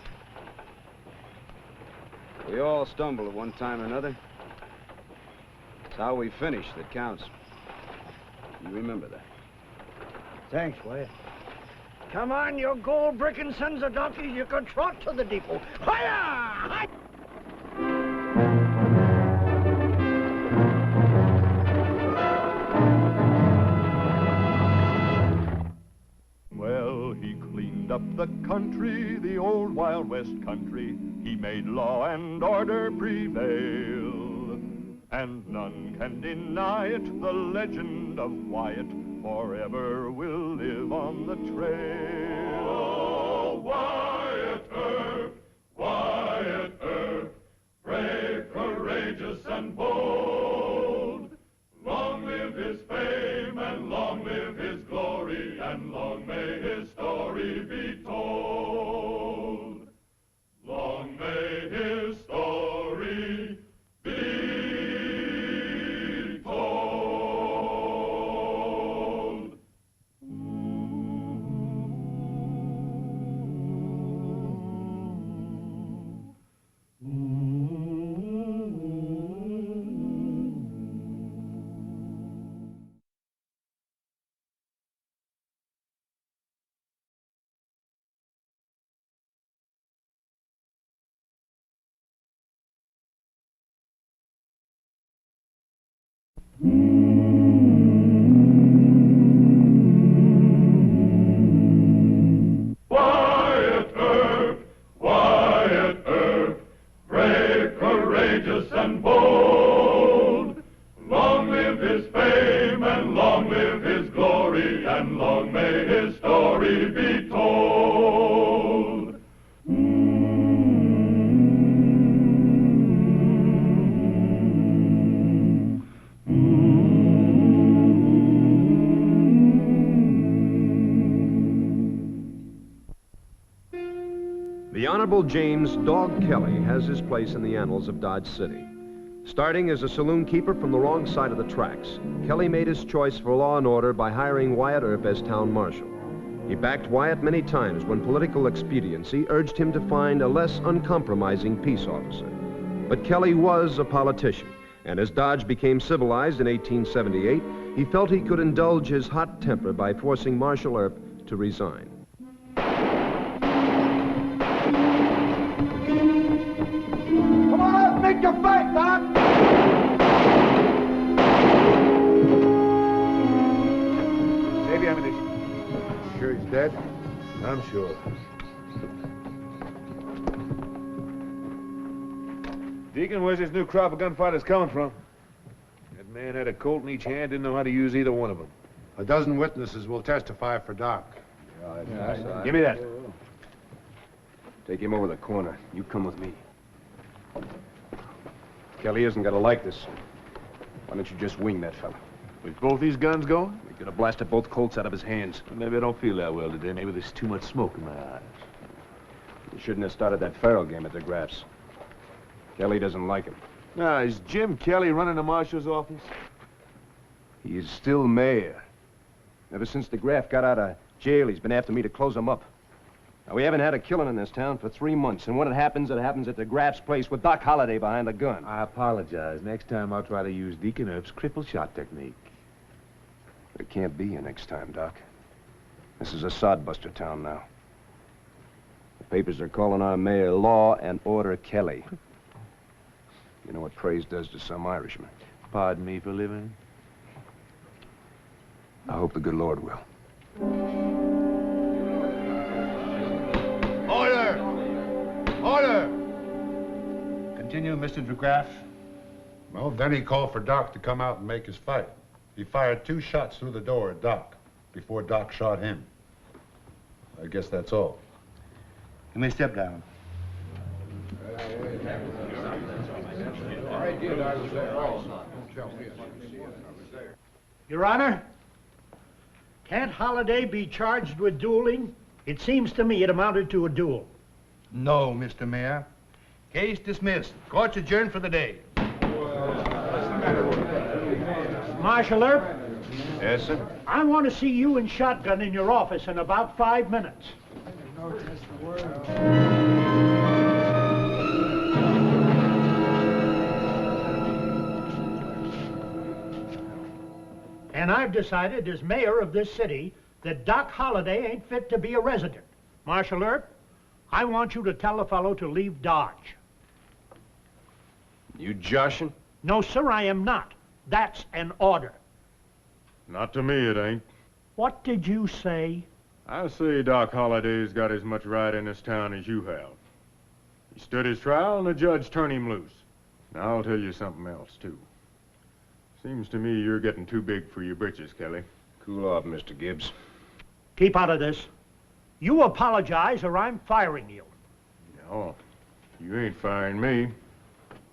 We all stumble at one time or another. It's how we finish that counts. You remember that. Thanks, Wyatt. Come on, you gold-bricking sons of donkeys. You can trot to the depot. Hi-ya! Well, he cleaned up the country, the old Wild West country. He made law and order prevail. And none can deny it, the legend of Wyatt forever will live on the trail. Oh, Wyatt Earp, brave, courageous, and bold. Long live his fame, and long live his glory, and long may his story be told. Long may his story be Wyatt Earp, brave, courageous, and bold. Long live his fame, and long live his glory, and long may his story be told. Colonel James Dog Kelly has his place in the annals of Dodge City. Starting as a saloon keeper from the wrong side of the tracks, Kelly made his choice for law and order by hiring Wyatt Earp as town marshal. He backed Wyatt many times when political expediency urged him to find a less uncompromising peace officer. But Kelly was a politician, and as Dodge became civilized in 1878, he felt he could indulge his hot temper by forcing Marshal Earp to resign. Come on, make your fight, Doc! Save your ammunition. Sure he's dead? I'm sure. Deacon, where's this new crop of gunfighters coming from? That man had a Colt in each hand, didn't know how to use either one of them. A dozen witnesses will testify for Doc. Give me that. Take him over the corner. You come with me. Kelly isn't gonna like this. Why don't you just wing that fella? With both these guns going? We could have blasted both Colts out of his hands. Well, maybe I don't feel that well today. Maybe there's too much smoke in my eyes. You shouldn't have started that Farrell game at the Graffs. Kelly doesn't like him. Now, is Jim Kelly running the marshal's office? He is still mayor. Ever since the Graff got out of jail, he's been after me to close him up. Now, we haven't had a killing in this town for 3 months, and when it happens at the Graff's place with Doc Holliday behind the gun. I apologize. Next time I'll try to use Deacon Earp's cripple shot technique. But it can't be a next time, Doc. This is a sodbuster town now. The papers are calling our mayor Law and Order Kelly. You know what praise does to some Irishmen. Pardon me for living. I hope the good Lord will. Order! Order! Continue, Mr. DeGraff. Well, then he called for Doc to come out and make his fight. He fired 2 shots through the door at Doc before Doc shot him. I guess that's all. You may step down. Your Honor, can't Holliday be charged with dueling? It seems to me it amounted to a duel. No, Mr. Mayor. Case dismissed. Court's adjourned for the day. Marshal Earp? Yes, sir? I want to see you and Shotgun in your office in about 5 minutes. And I've decided as mayor of this city that Doc Holliday ain't fit to be a resident. Marshal Earp, I want you to tell the fellow to leave Dodge. You joshing? No, sir, I am not. That's an order. Not to me, it ain't. What did you say? I say Doc Holliday's got as much right in this town as you have. He stood his trial and the judge turned him loose. Now I'll tell you something else, too. Seems to me you're getting too big for your britches, Kelly. Cool off, Mr. Gibbs. Keep out of this. You apologize or I'm firing you. No, you ain't firing me.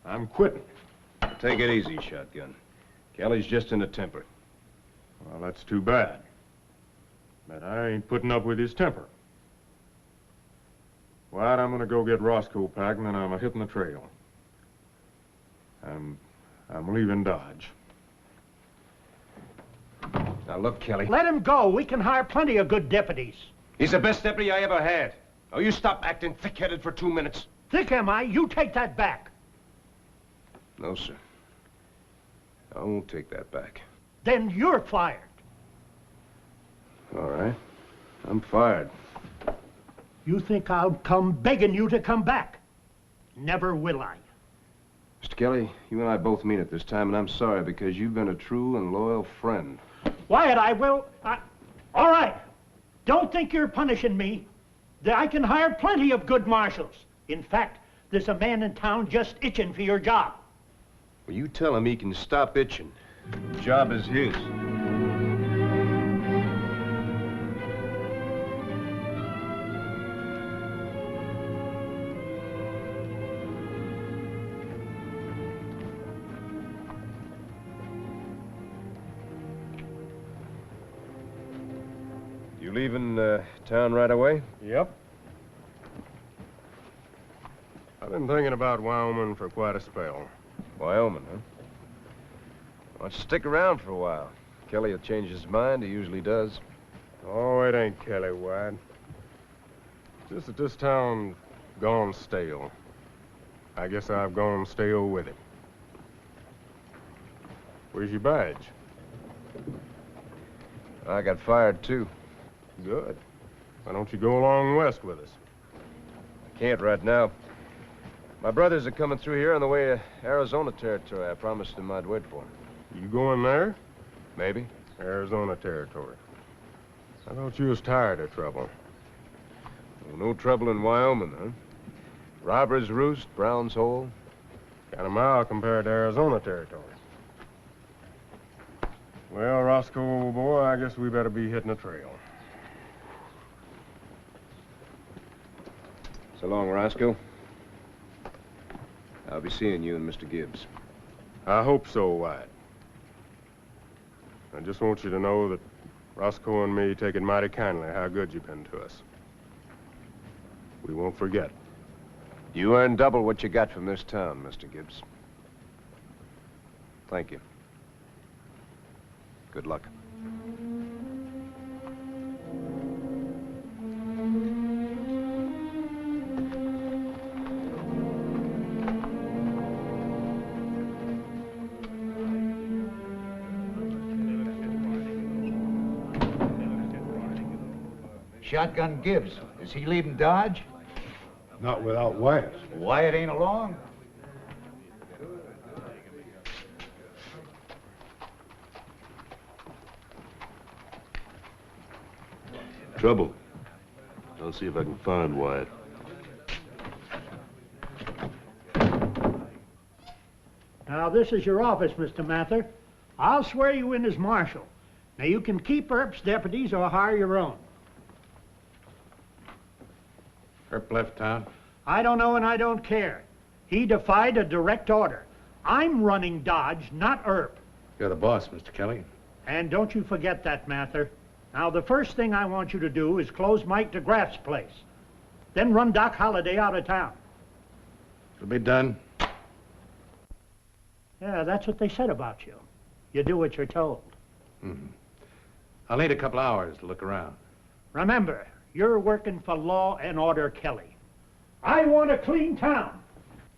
I'm quitting. Take it easy, Shotgun. Kelly's just in a temper. Well, that's too bad. But I ain't putting up with his temper. Wyatt, I'm gonna go get Roscoe packed, and then I'm hitting the trail. I'm leaving Dodge. Now, look, Kelly. Let him go. We can hire plenty of good deputies. He's the best deputy I ever had. Now, you stop acting thick-headed for 2 minutes. Thick am I? You take that back. No, sir. I won't take that back. Then you're fired. All right. I'm fired. You think I'll come begging you to come back? Never will I. Mr. Kelly, you and I both mean it this time, and I'm sorry because you've been a true and loyal friend. Wyatt, I will... All right. Don't think you're punishing me. I can hire plenty of good marshals. In fact, there's a man in town just itching for your job. Well, you tell him he can stop itching. The job is his. You leaving town right away? Yep. been thinking about Wyoming for quite a spell. Wyoming, huh? Why don't you stick around for a while? Kelly will change his mind. He usually does. Oh, it ain't Kelly, Wyatt. Just that this town gone stale. I guess I've gone stale with it. Where's your badge? I got fired, too. Good. Why don't you go along west with us? I can't right now. My brothers are coming through here on the way to Arizona territory. I promised them I'd wait for them. You going there? Maybe. Arizona territory. I thought you was tired of trouble. Well, no trouble in Wyoming, huh? Robber's Roost, Brown's Hole. Kind of mild compared to Arizona territory. Well, Roscoe, old boy, I guess we better be hitting the trail. So long, Roscoe. I'll be seeing you and Mr. Gibbs. I hope so, Wyatt. I just want you to know that Roscoe and me take it mighty kindly how good you've been to us. We won't forget. You earned double what you got from this town, Mr. Gibbs. Thank you. Good luck. Shotgun Gibbs. Is he leaving Dodge? Not without Wyatt. Wyatt ain't along? Trouble. I'll see if I can find Wyatt. Now, this is your office, Mr. Mather. I'll swear you in as marshal. Now, you can keep Earp's deputies or hire your own. Earp left town? I don't know and I don't care. He defied a direct order. I'm running Dodge, not Earp. You're the boss, Mr. Kelly. And don't you forget that, Mather. Now, the first thing I want you to do is close Mike DeGraff's place. Then run Doc Holliday out of town. It'll be done. Yeah, that's what they said about you. You do what you're told. Mm-hmm. I'll need a couple hours to look around. Remember, you're working for Law and Order Kelly. I want a clean town.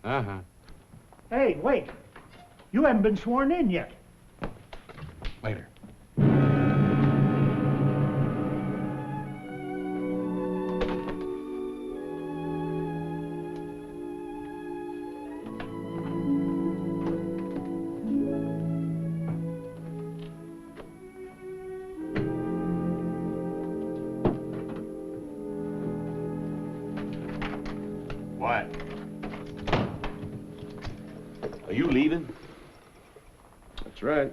Uh-huh. Hey, wait. You haven't been sworn in yet. Later. Wyatt. Are you leaving? That's right.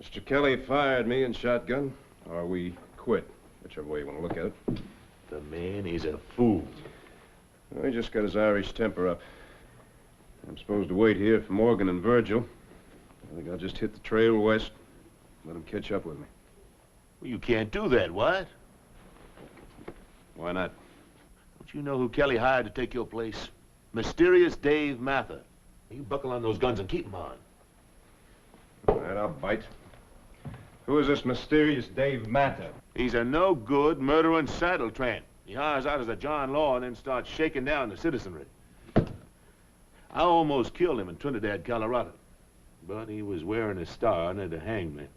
Mr. Kelly fired me in shotgun, or we quit, whichever way you want to look at it. The man is a fool. Well, he just got his Irish temper up. I'm supposed to wait here for Morgan and Virgil. I think I'll just hit the trail west, let them catch up with me. Well, you can't do that, Wyatt. Why not? Don't you know who Kelly hired to take your place? Mysterious Dave Mather. You buckle on those guns and keep them on. All right, I'll bite. Who is this mysterious Dave Mather? He's a no-good murdering saddle tramp. He hires out as a John Law and then starts shaking down the citizenry. I almost killed him in Trinidad, Colorado. But he was wearing a star under the hangman.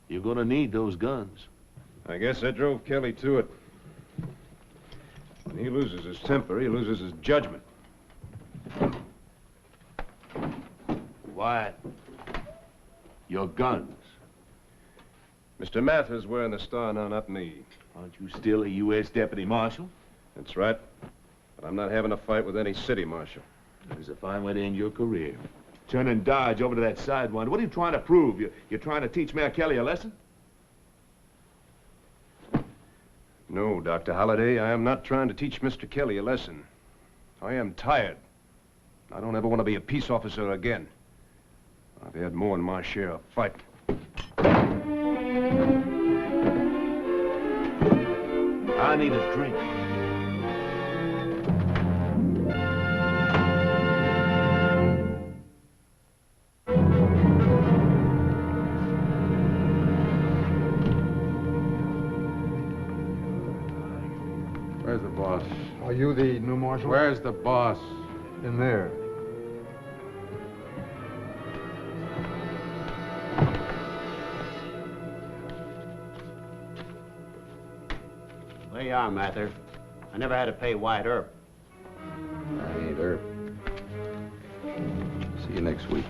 You're gonna need those guns. I guess that drove Kelly to it. When he loses his temper, he loses his judgment. Wyatt, your guns. Mr. Mather's wearing the star now, not me. Aren't you still a U.S. Deputy Marshal? That's right. But I'm not having a fight with any city marshal. That is a fine way to end your career. Turning Dodge over to that sidewinder. What are you trying to prove? You're trying to teach Mayor Kelly a lesson? No, Dr. Holliday, I am not trying to teach Mr. Kelly a lesson. I am tired. I don't ever want to be a peace officer again. I've had more than my share of fighting. I need a drink. Are you the new marshal? Where's the boss? In there. There you are, Mather. I never had to pay Wyatt Earp. I ain't Earp. See you next week.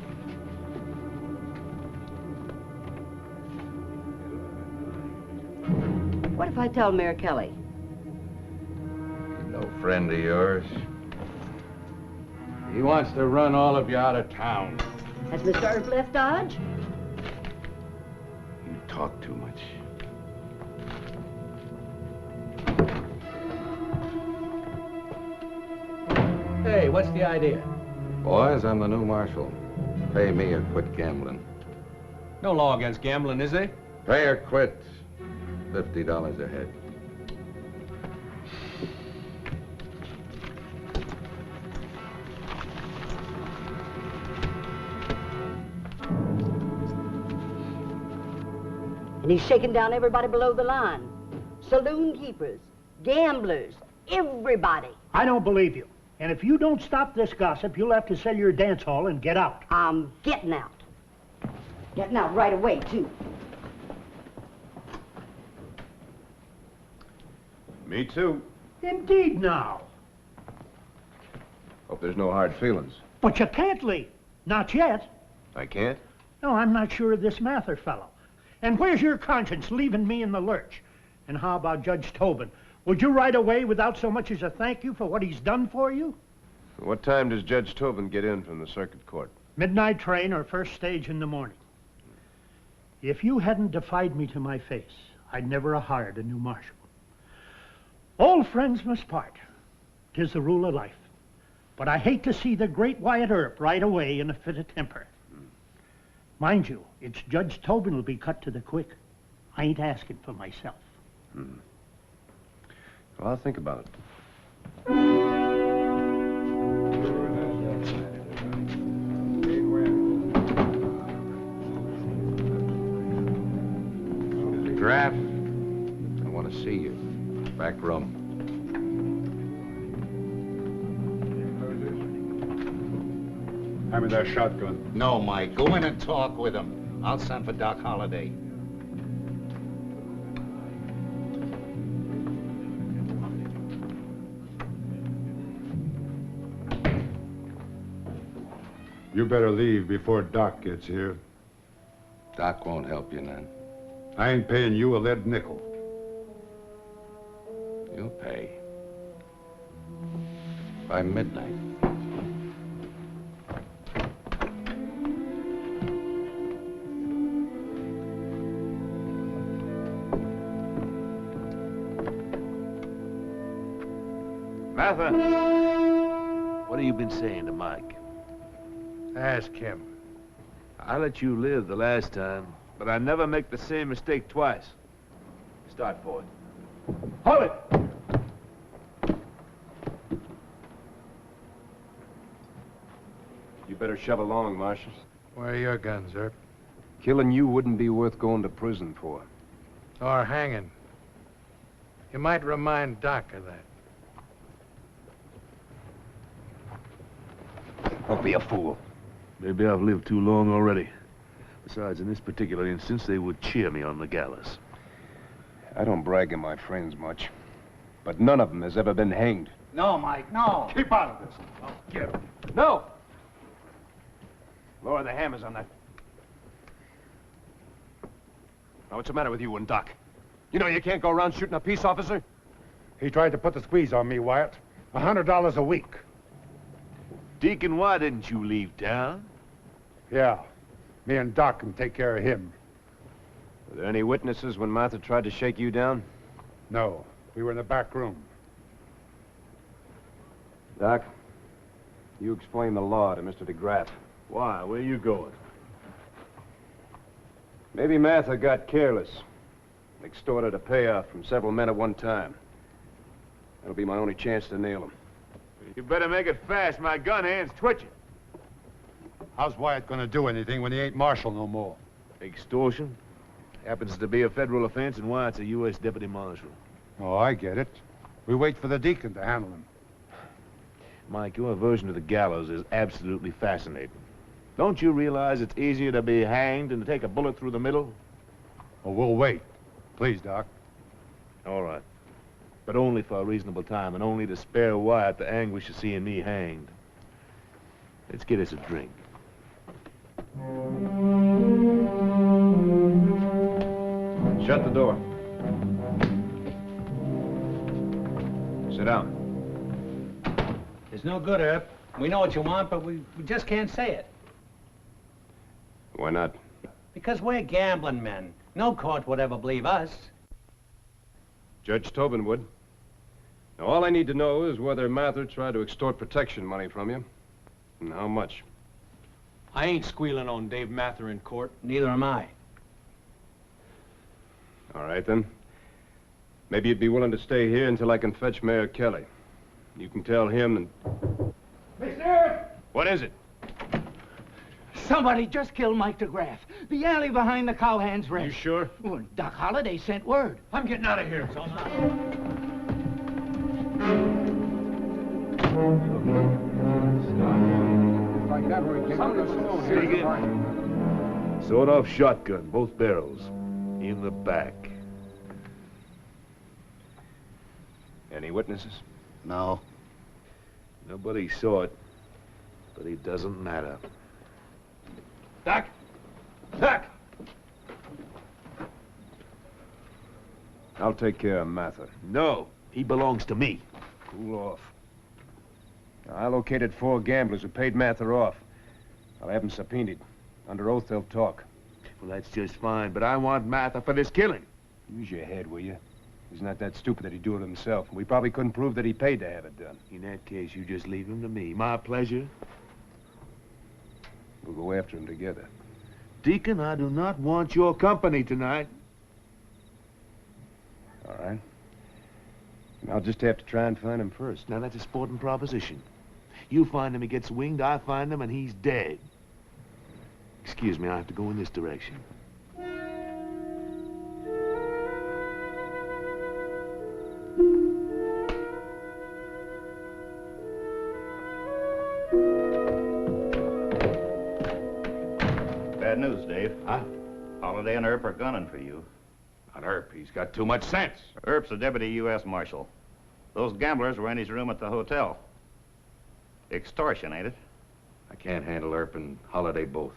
What if I tell Mayor Kelly? No friend of yours. He wants to run all of you out of town. Has Mr. Earp left Dodge? You talk too much. Hey, what's the idea? Boys, I'm the new marshal. Pay me or quit gambling. No law against gambling, is there? Pay or quit. $50 a head. And he's shaking down everybody below the line. Saloon keepers, gamblers, everybody. I don't believe you. And if you don't stop this gossip, you'll have to sell your dance hall and get out. I'm getting out. Getting out right away, too. Me too. Indeed now. Hope there's no hard feelings. But you can't leave. Not yet. I can't? No, I'm not sure of this Mather fellow. And where's your conscience leaving me in the lurch? And how about Judge Tobin? Would you ride away without so much as a thank you for what he's done for you? What time does Judge Tobin get in from the circuit court? Midnight train or first stage in the morning. If you hadn't defied me to my face, I'd never have hired a new marshal. Old friends must part. 'Tis the rule of life. But I hate to see the great Wyatt Earp ride away in a fit of temper. Mind you, it's Judge Tobin will be cut to the quick. I ain't asking for myself. Well, I'll think about it. Graff, I want to see you. Back room. Hand me that shotgun. No, Mike. Go in and talk with him. I'll send for Doc Holliday. You better leave before Doc gets here. Doc won't help you none. I ain't paying you a lead nickel. You'll pay. By midnight. Martha, what have you been saying to Mike? Ask him. I let you live the last time, but I never make the same mistake twice. Start, boy. Hold it! You better shove along, Marshal. Where are your guns, Earp? Killing you wouldn't be worth going to prison for. Or hanging. You might remind Doc of that. Don't be a fool. Maybe I've lived too long already. Besides, in this particular instance, they would cheer me on the gallows. I don't brag on my friends much, but none of them has ever been hanged. No, Mike, no. Keep out of this. I'll get him. No! Lower the hammers on that. Now, what's the matter with you and Doc? You know you can't go around shooting a peace officer? He tried to put the squeeze on me, Wyatt. $100 a week. Deacon, why didn't you leave town? Yeah. Me and Doc can take care of him. Were there any witnesses when Martha tried to shake you down? No. We were in the back room. Doc, you explain the law to Mr. DeGraff. Why? Where you going? Maybe Martha got careless. Extorted a payoff from several men at one time. That'll be my only chance to nail him. You better make it fast. My gun hand's twitching. How's Wyatt gonna do anything when he ain't marshal no more? Extortion? Happens to be a federal offense, and Wyatt's a U.S. deputy marshal. Oh, I get it. We wait for the deacon to handle him. Mike, your version of the gallows is absolutely fascinating. Don't you realize it's easier to be hanged than to take a bullet through the middle? Oh, we'll wait. Please, Doc. All right. But only for a reasonable time, and only to spare Wyatt the anguish of seeing me hanged. Let's get us a drink. Shut the door. Sit down. It's no good, Earp. We know what you want, but we just can't say it. Why not? Because we're gambling men. No court would ever believe us. Judge Tobin would. Now, all I need to know is whether Mather tried to extort protection money from you, and how much. I ain't squealing on Dave Mather in court. Neither am I. All right, then. Maybe you'd be willing to stay here until I can fetch Mayor Kelly. You can tell him and... Mister! What is it? Somebody just killed Mike DeGraff. The alley behind the cowhands ranch. You sure? Well, Doc Holliday sent word. I'm getting out of here. Sawed-off shotgun, both barrels. In the back. Any witnesses? No. Nobody saw it, but it doesn't matter. Doc! Doc! I'll take care of Mather. No, he belongs to me. Cool off. Now, I located 4 gamblers who paid Mather off. I'll have them subpoenaed. Under oath, they'll talk. Well, that's just fine, but I want Mather for this killing. Use your head, will you? He's not that stupid that he'd do it himself. We probably couldn't prove that he paid to have it done. In that case, you just leave him to me. My pleasure. We'll go after him together. Deacon, I do not want your company tonight. All right. And I'll just have to try and find him first. Now, that's a sporting proposition. You find him, he gets winged. I find him, and he's dead. Excuse me, I have to go in this direction. Bad news, Dave. Huh? Holiday and Earp are gunning for you. Not Earp. He's got too much sense. Earp's a deputy U.S. Marshal. Those gamblers were in his room at the hotel. Extortion, ain't it? I can't handle Earp and Holiday both.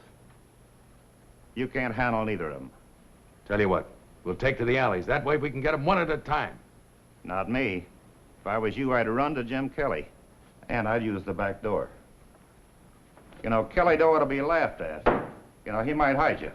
You can't handle neither of them. Tell you what, we'll take to the alleys. That way we can get them one at a time. Not me. If I was you, I'd run to Jim Kelly. And I'd use the back door. You know, Kelly don't want to be laughed at. You know, he might hide you.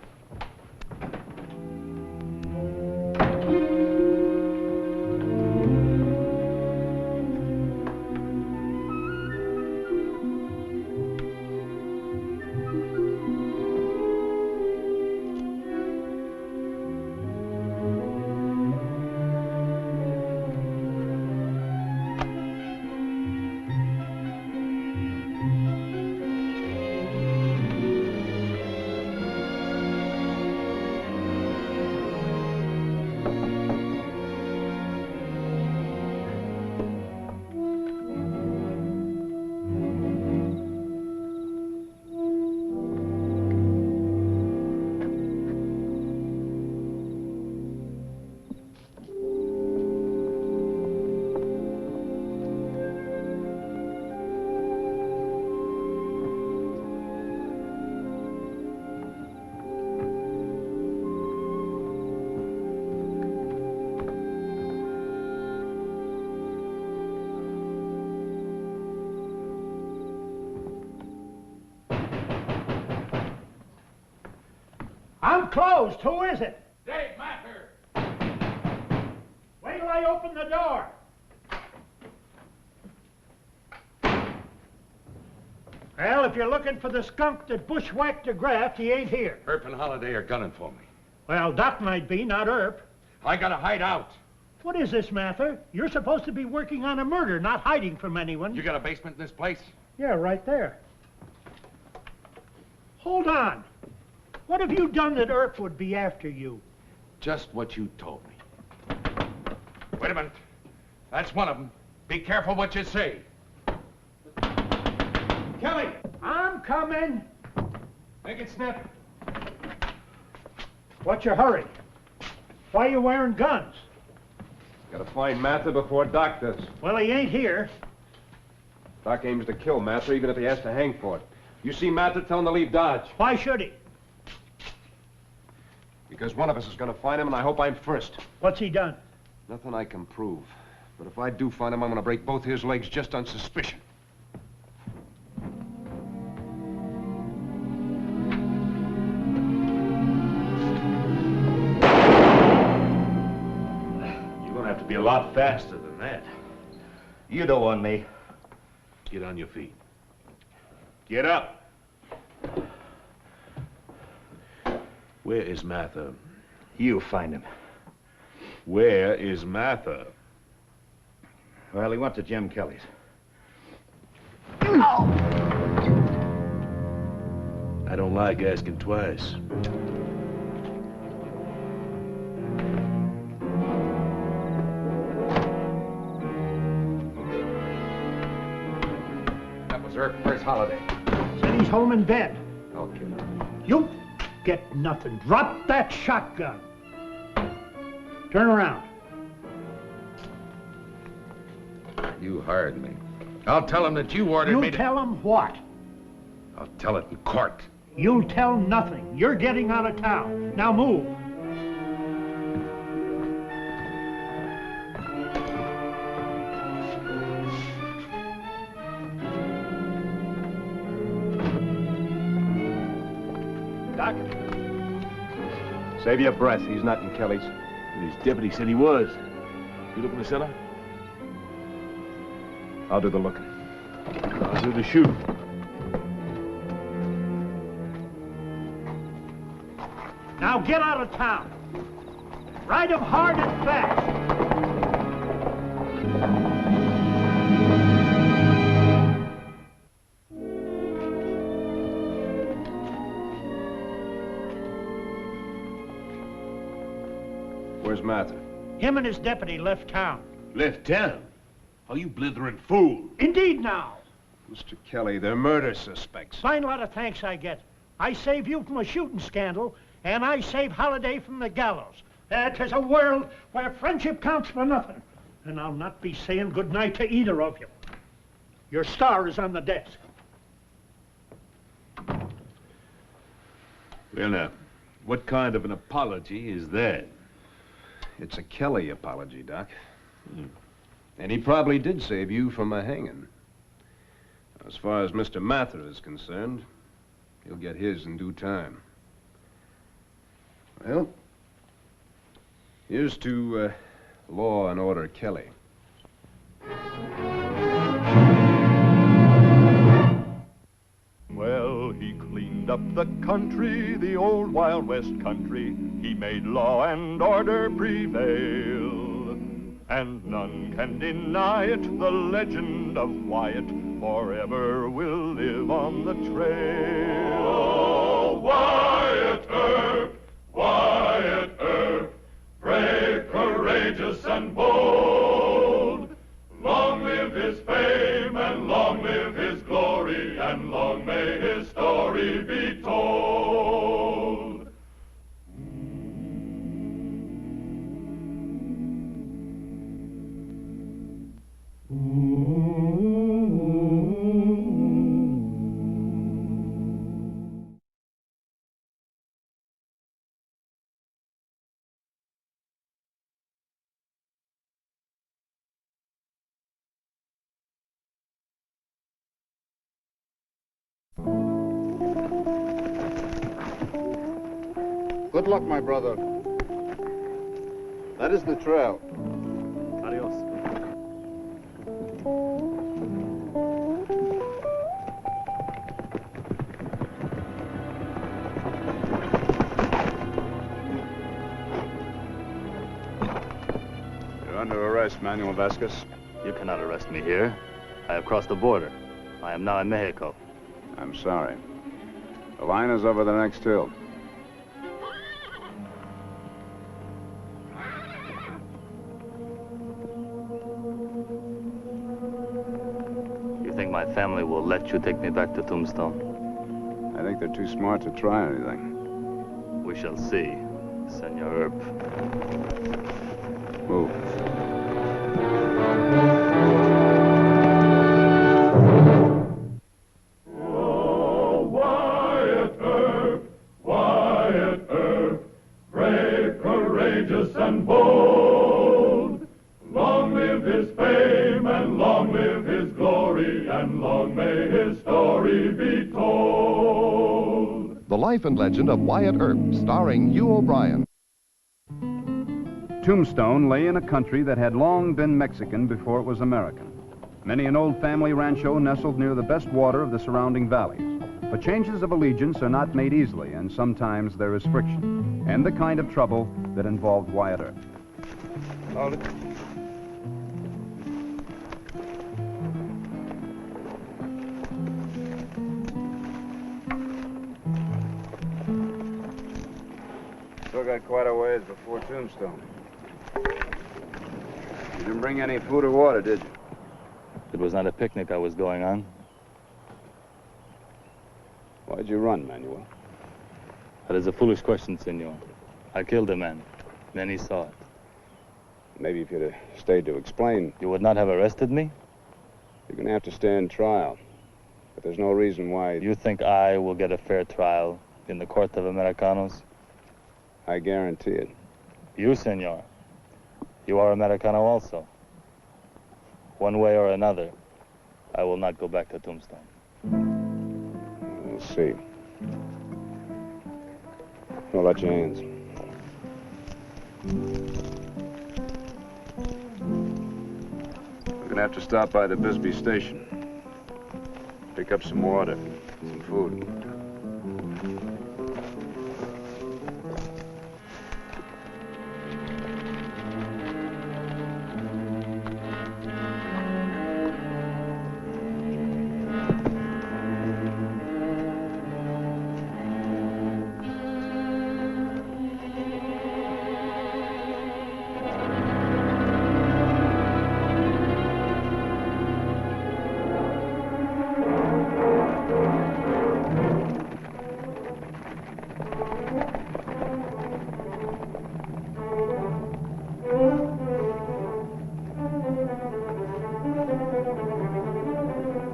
I'm closed. Who is it? Dave Mather. Wait till I open the door. Well, if you're looking for the skunk that bushwhacked DeGraff, he ain't here. Earp and Holiday are gunning for me. Well, Doc might be, not Earp. I gotta hide out. What is this, Mather? You're supposed to be working on a murder, not hiding from anyone. You got a basement in this place? Yeah, right there. Hold on. What have you done that Earp would be after you? Just what you told me. Wait a minute. That's one of them. Be careful what you say. Kelly! I'm coming. Make it snap. What's your hurry? Why you wearing guns? Gotta find Mather before Doc does. Well, he ain't here. Doc aims to kill Mather, even if he has to hang for it. You see Mather, tell him to leave Dodge. Why should he? Because one of us is gonna find him, and I hope I'm first. What's he done? Nothing I can prove. But if I do find him, I'm gonna break both his legs just on suspicion. You're gonna have to be a lot faster than that. You don't want me. Get on your feet. Get up. Where is Mather? You find him. Where is Mather? Well, he went to Jim Kelly's. I don't like asking twice. That was Earp. Where's Holiday? Said he's home in bed. I'll kill him. You get nothing. Drop that shotgun. Turn around. You hired me. I'll tell him that you ordered me You to... tell him what? I'll tell it in court. You'll tell nothing. You're getting out of town. Now move. Doc. Save your breath. He's not in Kelly's. His deputy said he was. You look in the cellar? I'll do the looking. I'll do the shooting. Now get out of town. Ride him hard and fast. Where's Mather? Him and his deputy left town. Left town? Oh, you blithering fool. Indeed now. Mr. Kelly, they're murder suspects. Fine lot of thanks I get. I save you from a shooting scandal, and I save Holiday from the gallows. Tis a world where friendship counts for nothing. And I'll not be saying good night to either of you. Your star is on the desk. Well, now, what kind of an apology is that? It's a Kelly apology, Doc. And he probably did save you from a hanging. As far as Mr. Mather is concerned, he'll get his in due time. Well, here's to Law and Order Kelly. Well, he cleaned up the country, the old Wild West country. He made law and order prevail. And none can deny it, the legend of Wyatt forever will live on the trail. Oh, Wyatt Earp, brave, courageous, and bold. Long live his fame, and long live his glory, and long may his story be told. Good luck, my brother. That is the trail. Adios. You're under arrest, Manuel Vasquez. You cannot arrest me here. I have crossed the border. I am now in Mexico. I'm sorry. The line is over the next hill. You think my family will let you take me back to Tombstone. I think they're too smart to try anything. We shall see, Senor Earp. Move. Oh, Wyatt Earp, brave, courageous, and bold. Long live his fame, and long live his glory, and long may his story be told. The Life and Legend of Wyatt Earp, starring Hugh O'Brien. Tombstone lay in a country that had long been Mexican before it was American. Many an old family rancho nestled near the best water of the surrounding valleys. But changes of allegiance are not made easily, and sometimes there is friction, and the kind of trouble that involved Wyatt Earp. Hold it. Still got quite a ways before Tombstone. You didn't bring any food or water, did you? It was not a picnic I was going on. Why'd you run, Manuel? That is a foolish question, senor. I killed a man. Many saw it. Maybe if you'd have stayed to explain. You would not have arrested me? You're gonna have to stand trial. But there's no reason why... You think I will get a fair trial in the court of Americanos? I guarantee it. You, senor. You are Americano also. One way or another, I will not go back to Tombstone. We'll see. Roll out your hands. We're gonna have to stop by the Bisbee station. Pick up some water, some food.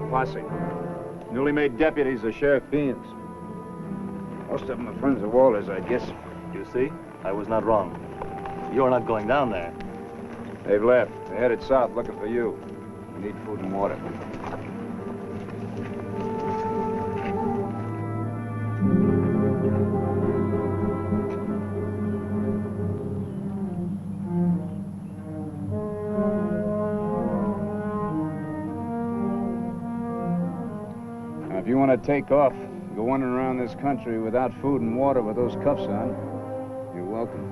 Posse. Newly made deputies of Sheriff Beans. Most of them are friends of Walter's, I guess. You see? I was not wrong. You're not going down there. They've left. They're headed south looking for you. We need food and water. Now, if you want to take off, go wandering around this country without food and water with those cuffs on, you're welcome.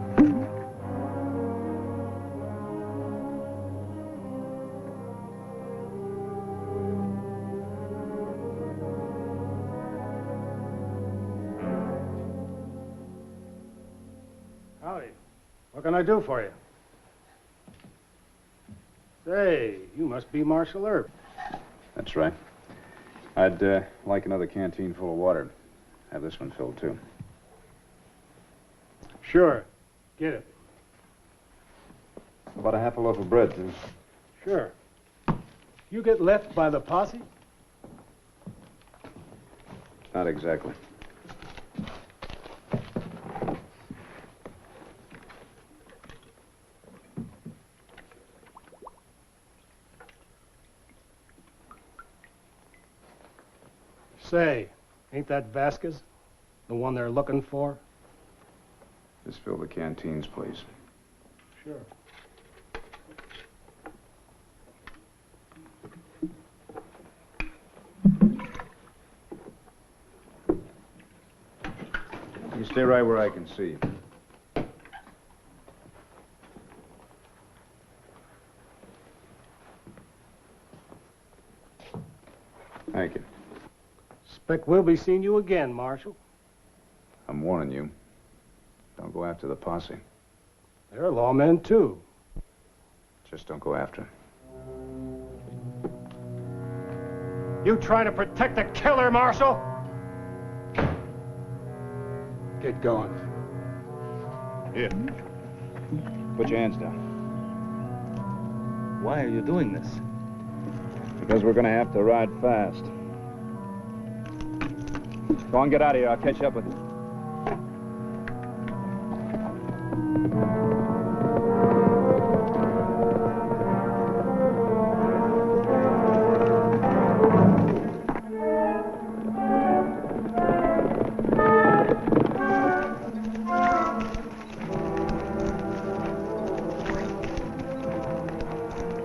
Howdy. What can I do for you? Say, you must be Marshal Earp. That's right. I'd like another canteen full of water. Have this one filled, too. Sure. Get it. About a half a loaf of bread, too. Sure. You get left by the posse? Not exactly. Say, ain't that Vasquez? The one they're looking for? Just fill the canteens, please. Sure. You stay right where I can see you. Thank you. Expect we'll be seeing you again, Marshal. I'm warning you. Don't go after the posse. They're lawmen, too. Just don't go after 'em. You trying to protect the killer, Marshal? Get going. Here. Put your hands down. Why are you doing this? Because we're gonna have to ride fast. Go on, get out of here. I'll catch up with you.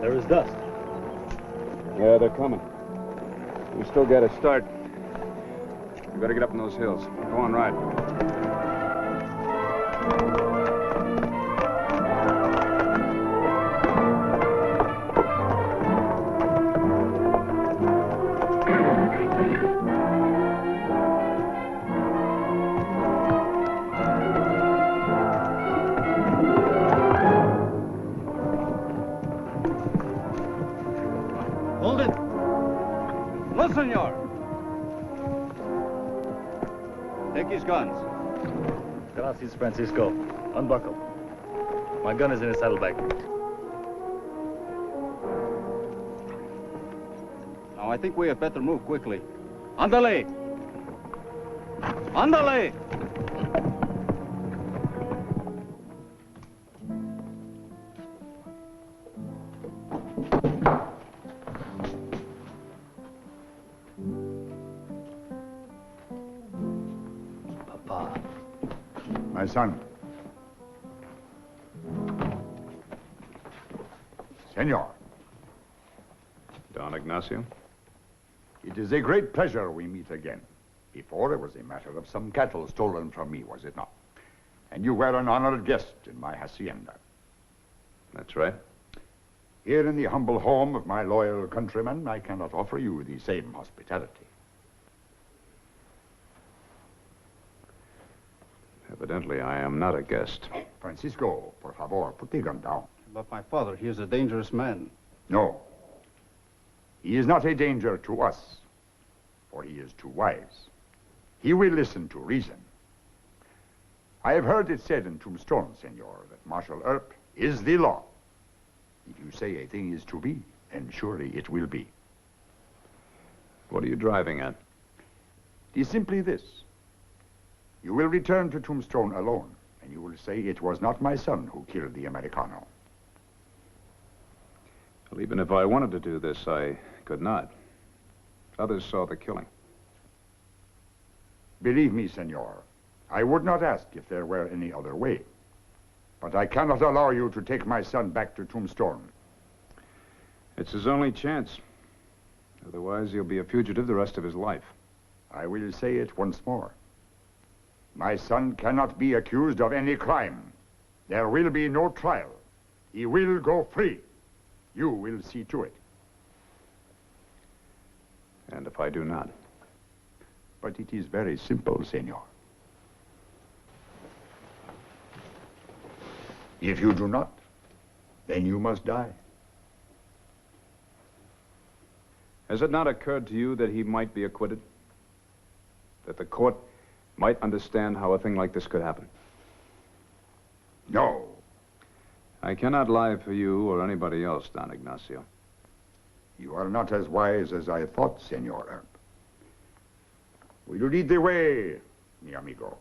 There is dust. Yeah, they're coming. We still got to start. We better get up in those hills. Go on, ride. Hold it. No, senor. Take his guns. Gracias, Francisco. Unbuckle. My gun is in his saddlebag. Now, I think we had better move quickly. Andale! Andale! My son. Senor. Don Ignacio? It is a great pleasure we meet again. Before, it was a matter of some cattle stolen from me, was it not? And you were an honored guest in my hacienda. That's right. Here in the humble home of my loyal countrymen, I cannot offer you the same hospitality. Evidently, I am not a guest. Francisco, por favor, put the gun down. But my father, he is a dangerous man. No. He is not a danger to us, for he is too wise. He will listen to reason. I have heard it said in Tombstone, senor, that martial Earp is the law. If you say a thing is to be, then surely it will be. What are you driving at? It is simply this. You will return to Tombstone alone, and you will say it was not my son who killed the Americano. Well, even if I wanted to do this, I could not. Others saw the killing. Believe me, senor, I would not ask if there were any other way. But I cannot allow you to take my son back to Tombstone. It's his only chance. Otherwise, he'll be a fugitive the rest of his life. I will say it once more. My son cannot be accused of any crime. There will be no trial. He will go free. You will see to it. And if I do not? But it is very simple, senor. If you do not, then you must die. Has it not occurred to you that he might be acquitted? That the court might understand how a thing like this could happen? No. I cannot lie for you or anybody else, Don Ignacio. You are not as wise as I thought, Senor Earp. Will you lead the way, mi amigo?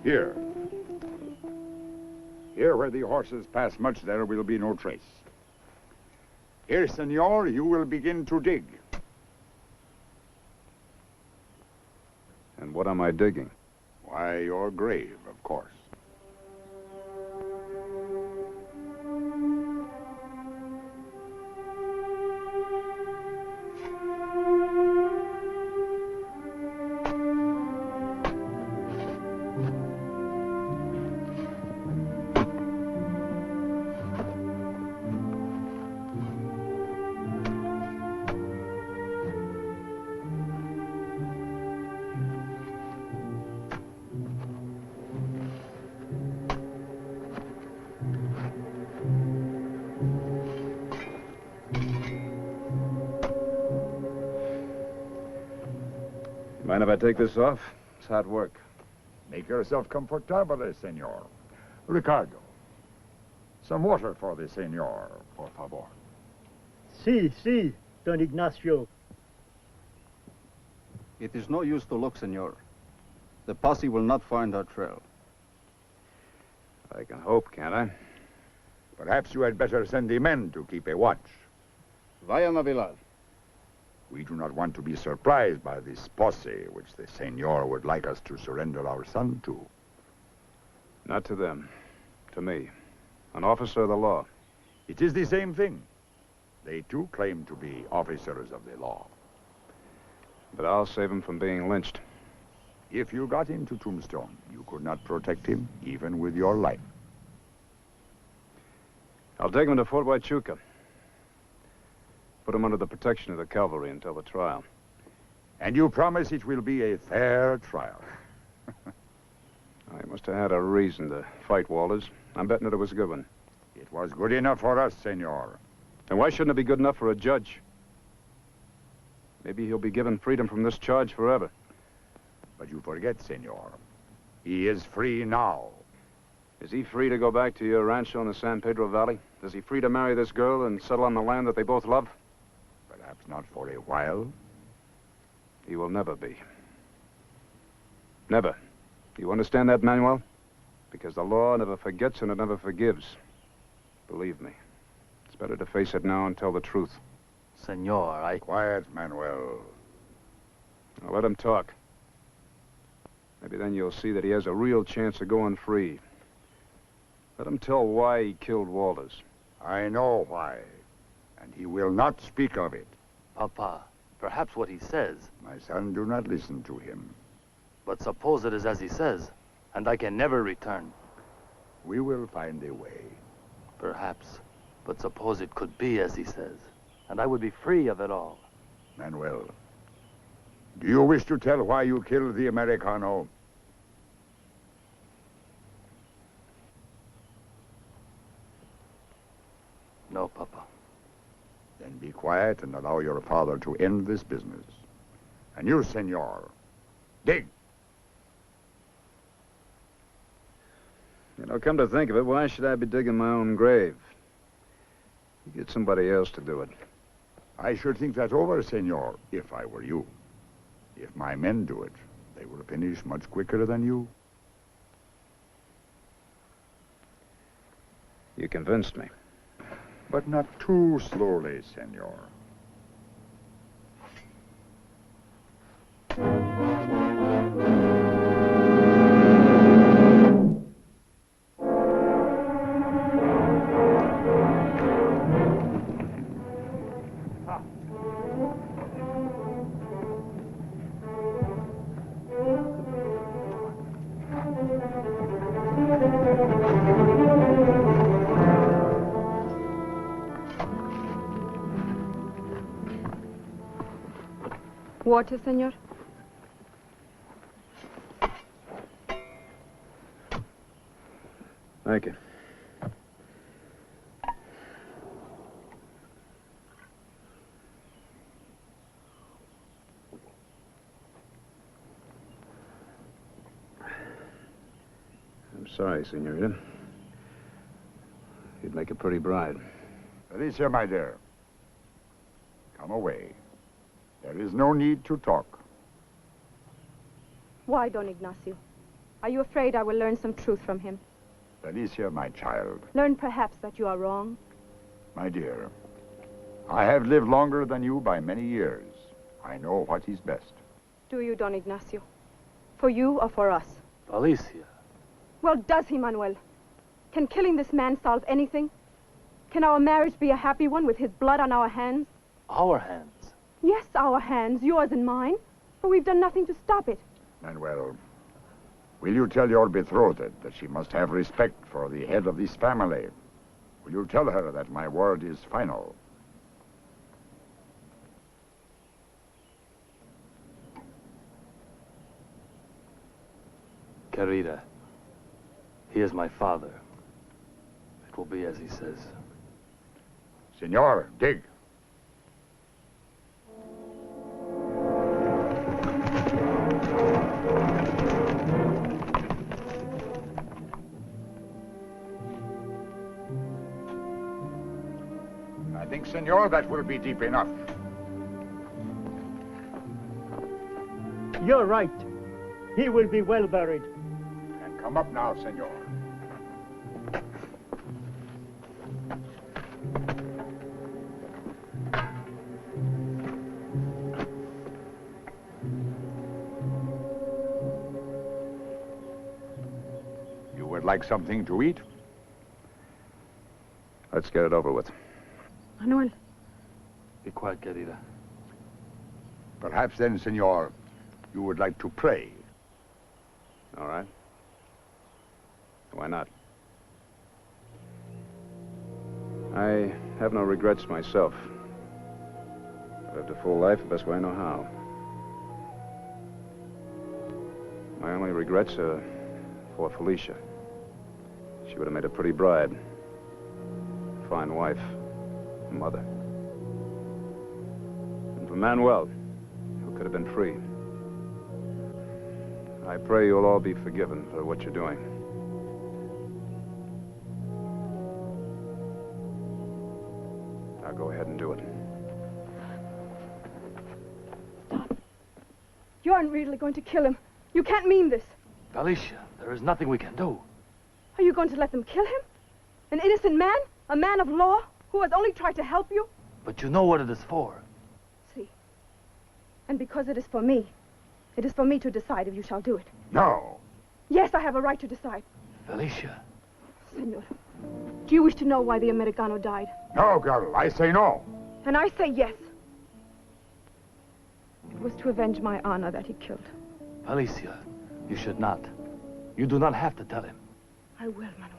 Here. Here, where the horses pass much, there will be no trace. Here, senor, you will begin to dig. And what am I digging? Why, your grave, of course. Mind if I take this off? It's hot work. Make yourself comfortable, senor. Ricardo, some water for the senor, por favor. Si, Don Ignacio. It is no use to look, senor. The posse will not find our trail. I can hope, can't I? Perhaps you had better send the men to keep a watch. Vaya Navidad. We do not want to be surprised by this posse, which the senor would like us to surrender our son to. Not to them. To me. An officer of the law. It is the same thing. They too claim to be officers of the law. But I'll save him from being lynched. If you got him to Tombstone, you could not protect him, even with your life. I'll take him to Fort Huachuca. Put him under the protection of the cavalry until the trial. And you promise it will be a fair trial? I must have had a reason to fight Walters. I'm betting that it was a good one. It was good enough for us, senor. And why shouldn't it be good enough for a judge? Maybe he'll be given freedom from this charge forever. But you forget, senor. He is free now. Is he free to go back to your rancho in the San Pedro Valley? Is he free to marry this girl and settle on the land that they both love? Perhaps not for a while. He will never be. Never. You understand that, Manuel? Because the law never forgets and it never forgives. Believe me. It's better to face it now and tell the truth. Senor, Quiet, Manuel. Now let him talk. Maybe then you'll see that he has a real chance of going free. Let him tell why he killed Walters. I know why. And he will not speak of it. Papa, perhaps what he says. My son, do not listen to him. But suppose it is as he says, and I can never return. We will find a way. Perhaps. But suppose it could be as he says, and I would be free of it all. Manuel, do you wish to tell why you killed the Americano? No, Papa. Then be quiet and allow your father to end this business. And you, senor, dig. You know, come to think of it, why should I be digging my own grave? You get somebody else to do it. I should think that over, senor, if I were you. If my men do it, they will finish much quicker than you. You convinced me. But not too slowly, senor. Water, senor? Thank you. I'm sorry, senorita. You'd make a pretty bride. Alicia, my dear, come away. There is no need to talk. Why, Don Ignacio? Are you afraid I will learn some truth from him? Alicia, my child. Learn perhaps that you are wrong? My dear, I have lived longer than you by many years. I know what is best. Do you, Don Ignacio? For you or for us? Alicia. Well, does he, Manuel? Can killing this man solve anything? Can our marriage be a happy one with his blood on our hands? Our hands? Yes, our hands, yours and mine. For we've done nothing to stop it. Manuel, will you tell your betrothed that she must have respect for the head of this family? Will you tell her that my word is final? Querida, he is my father. It will be as he says. Senor, dig. senor, that will be deep enough. You're right. He will be well buried. And come up now, senor. You would like something to eat? Let's get it over with. Manuel. Be quiet, querida. Perhaps then, senor, you would like to pray. All right. Why not? I have no regrets myself. I lived a full life the best way I know how. My only regrets are for Felicia. She would have made a pretty bride. Fine wife. Mother. And for Manuel, who could have been free. I pray you'll all be forgiven for what you're doing. Now go ahead and do it. You aren't really going to kill him. You can't mean this. Felicia, there is nothing we can do. Are you going to let them kill him? An innocent man? A man of law? Who has only tried to help you? But you know what it is for. See. And because it is for me, it is for me to decide if you shall do it. No. Yes, I have a right to decide. Felicia. Senor, do you wish to know why the Americano died? No, girl, I say no. And I say yes. It was to avenge my honor that he killed. Felicia, you should not. You do not have to tell him. I will, Manuel.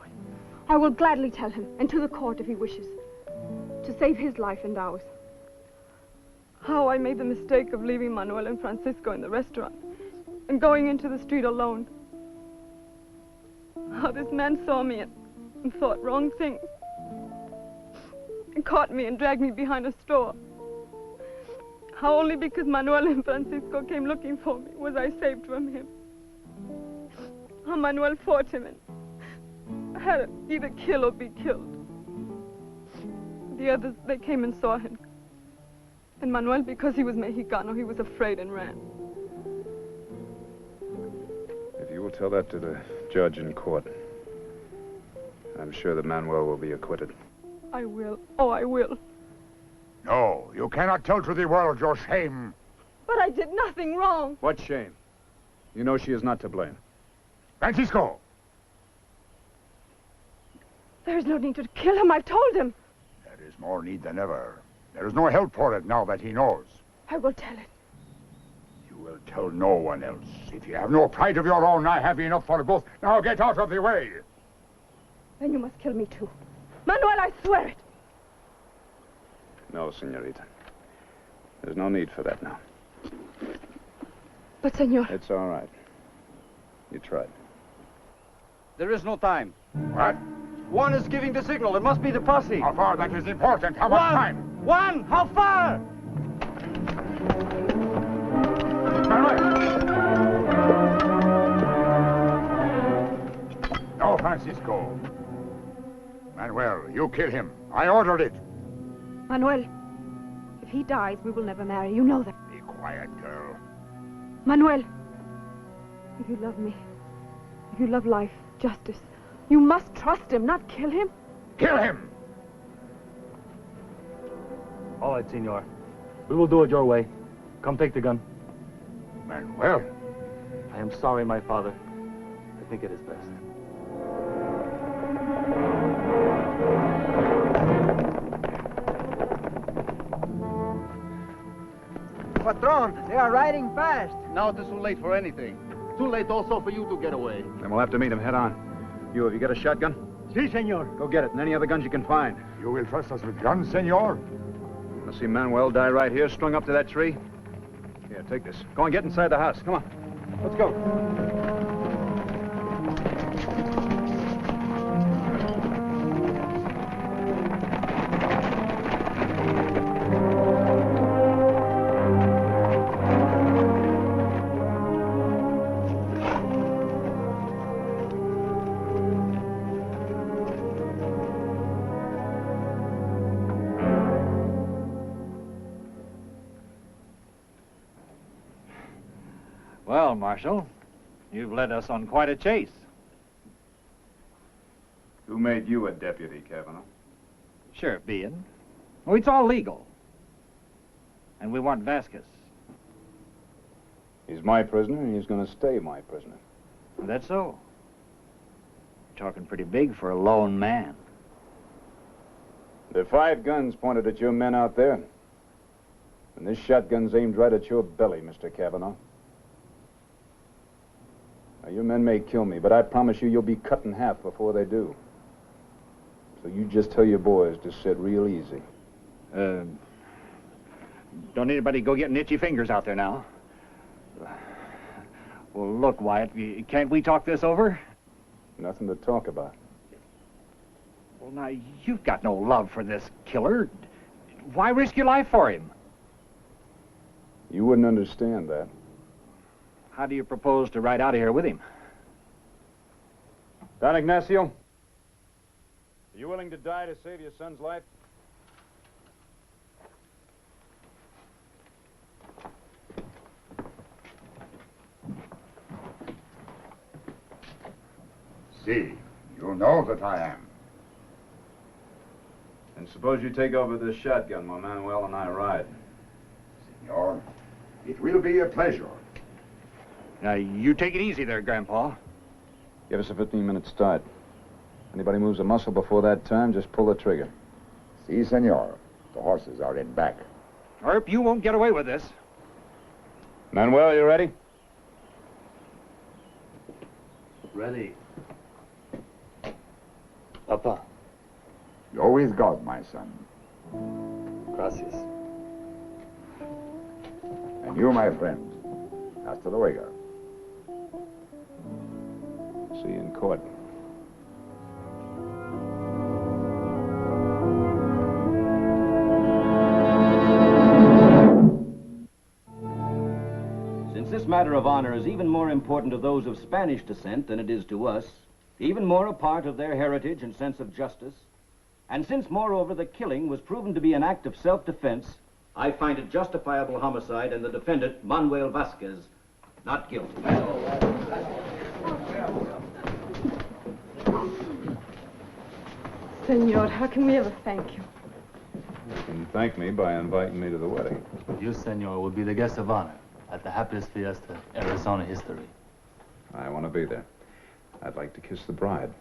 I will gladly tell him, and to the court if he wishes, to save his life and ours. How I made the mistake of leaving Manuel and Francisco in the restaurant and going into the street alone. How this man saw me and thought wrong things and caught me and dragged me behind a store. How only because Manuel and Francisco came looking for me was I saved from him. How Manuel fought him and had to either kill or be killed. The others, they came and saw him. And Manuel, because he was Mexicano, he was afraid and ran. If you will tell that to the judge in court, I'm sure that Manuel will be acquitted. I will. Oh, I will. No, you cannot tell to the world your shame. But I did nothing wrong. What shame? You know she is not to blame. Francisco! There is no need to kill him, I've told him. There is more need than ever. There is no help for it now that he knows. I will tell it. You will tell no one else. If you have no pride of your own, I have enough for both. Now get out of the way. Then you must kill me too. Manuel, I swear it. No, senorita. There's no need for that now. But, senor... It's all right. You tried. There is no time. What? One is giving the signal. It must be the posse. How far? That is important. How much time? One! How far? No, Francisco. Manuel, you kill him. I ordered it. Manuel, if he dies, we will never marry. You know that. Be quiet, girl. Manuel, if you love me, if you love life, justice, you must trust him, not kill him. Kill him! All right, senor. We will do it your way. Come take the gun. Manuel. I am sorry, my father. I think it is best. Patron, they are riding fast. Now it is too late for anything. Too late also for you to get away. Then we'll have to meet him head on. You, have you got a shotgun? Si, senor. Go get it, and any other guns you can find. You will trust us with guns, senor? Want to see Manuel die right here, strung up to that tree? Here, take this. Go and get inside the house. Come on. Let's go. Well, Marshal, you've led us on quite a chase. Who made you a deputy, Kavanaugh? Sheriff being. Oh, it's all legal. And we want Vasquez. He's my prisoner, and he's going to stay my prisoner. That's so. You're talking pretty big for a lone man. There are 5 guns pointed at your men out there. And this shotgun's aimed right at your belly, Mr. Kavanaugh. Now, your men may kill me, but I promise you'll be cut in half before they do. So you just tell your boys to sit real easy. Don't anybody go getting itchy fingers out there now. Well, look, Wyatt, can't we talk this over? Nothing to talk about. Well, now, you've got no love for this killer. Why risk your life for him? You wouldn't understand that. How do you propose to ride out of here with him? Don Ignacio, are you willing to die to save your son's life? See, you know that I am. And suppose you take over this shotgun while Manuel and I ride. Senor, it will be a pleasure. Now, you take it easy there, Grandpa. Give us a 15-minute start. Anybody moves a muscle before that time, just pull the trigger. Si, senor. The horses are in back. Earp, you won't get away with this. Manuel, you ready? Ready. Papa. Go with God, my son. Gracias. And you, my friend. Hasta luego. See you in court. Since this matter of honor is even more important to those of Spanish descent than it is to us, even more a part of their heritage and sense of justice, and since, moreover, the killing was proven to be an act of self-defense, I find it justifiable homicide and the defendant, Manuel Vasquez, not guilty. Senor, how can we ever thank you? You can thank me by inviting me to the wedding. You, senor, will be the guest of honor at the happiest fiesta in Arizona history. I want to be there. I'd like to kiss the bride.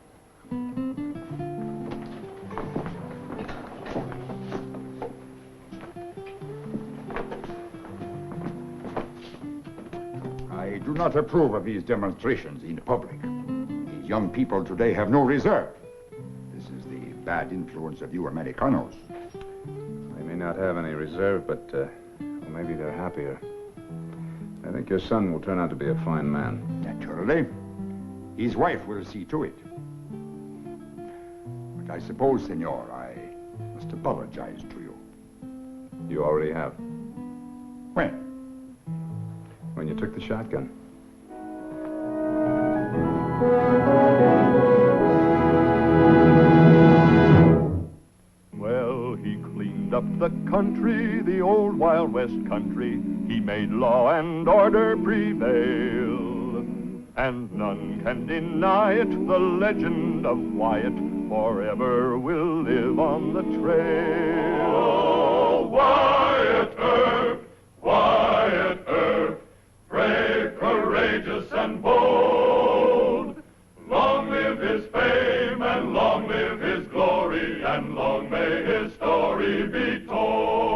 I do not approve of these demonstrations in public. These young people today have no reserve. This is the bad influence of you Americanos. They may not have any reserve, but well, maybe they're happier. I think your son will turn out to be a fine man. Naturally. His wife will see to it. But I suppose, senor, I must apologize to you. You already have. When? When you took the shotgun. Well, he cleaned up the country, the old Wild West country. He made law and order prevail. And none can deny it, the legend of Wyatt forever will live on the trail. Oh, Wyatt Earp, brave, courageous, and bold. Long live his fame, and long live his glory, and long may his story be told.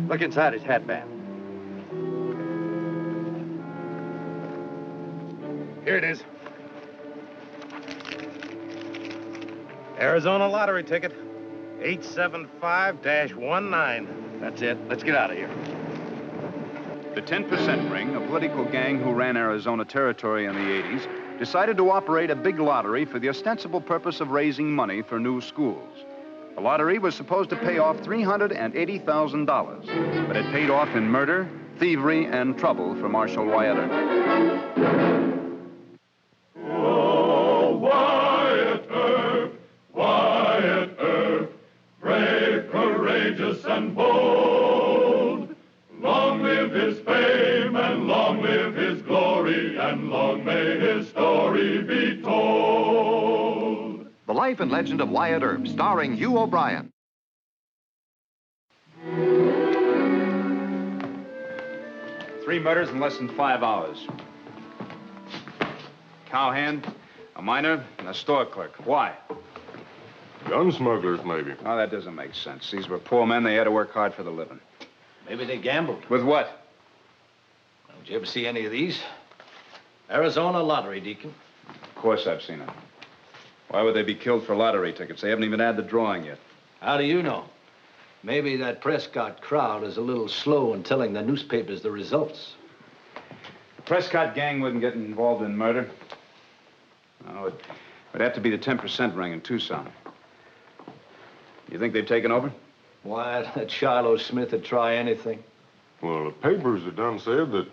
Look inside his hatband. Here it is. Arizona lottery ticket. 875-19. That's it. Let's get out of here. The 10% Ring, a political gang who ran Arizona territory in the 80s, decided to operate a big lottery for the ostensible purpose of raising money for new schools. The lottery was supposed to pay off $380,000, but it paid off in murder, thievery, and trouble for Marshal Wyatt Earp. Oh, Wyatt Earp, brave, courageous, and bold. Long live his fame, and long live his glory, and long may his story be told. The Life and Legend of Wyatt Earp, starring Hugh O'Brien. Three murders in less than 5 hours. Cowhand, a miner, and a store clerk. Why? Gun smugglers, maybe. Oh, that doesn't make sense. These were poor men. They had to work hard for the living. Maybe they gambled. With what? Did you ever see any of these? Arizona lottery, Deacon. Of course I've seen it. Why would they be killed for lottery tickets? They haven't even had the drawing yet. How do you know? Maybe that Prescott crowd is a little slow in telling the newspapers the results. The Prescott gang wouldn't get involved in murder. No, it would have to be the 10% Ring in Tucson. You think they've taken over? Why, that Shiloh Smith would try anything. Well, the papers have done said that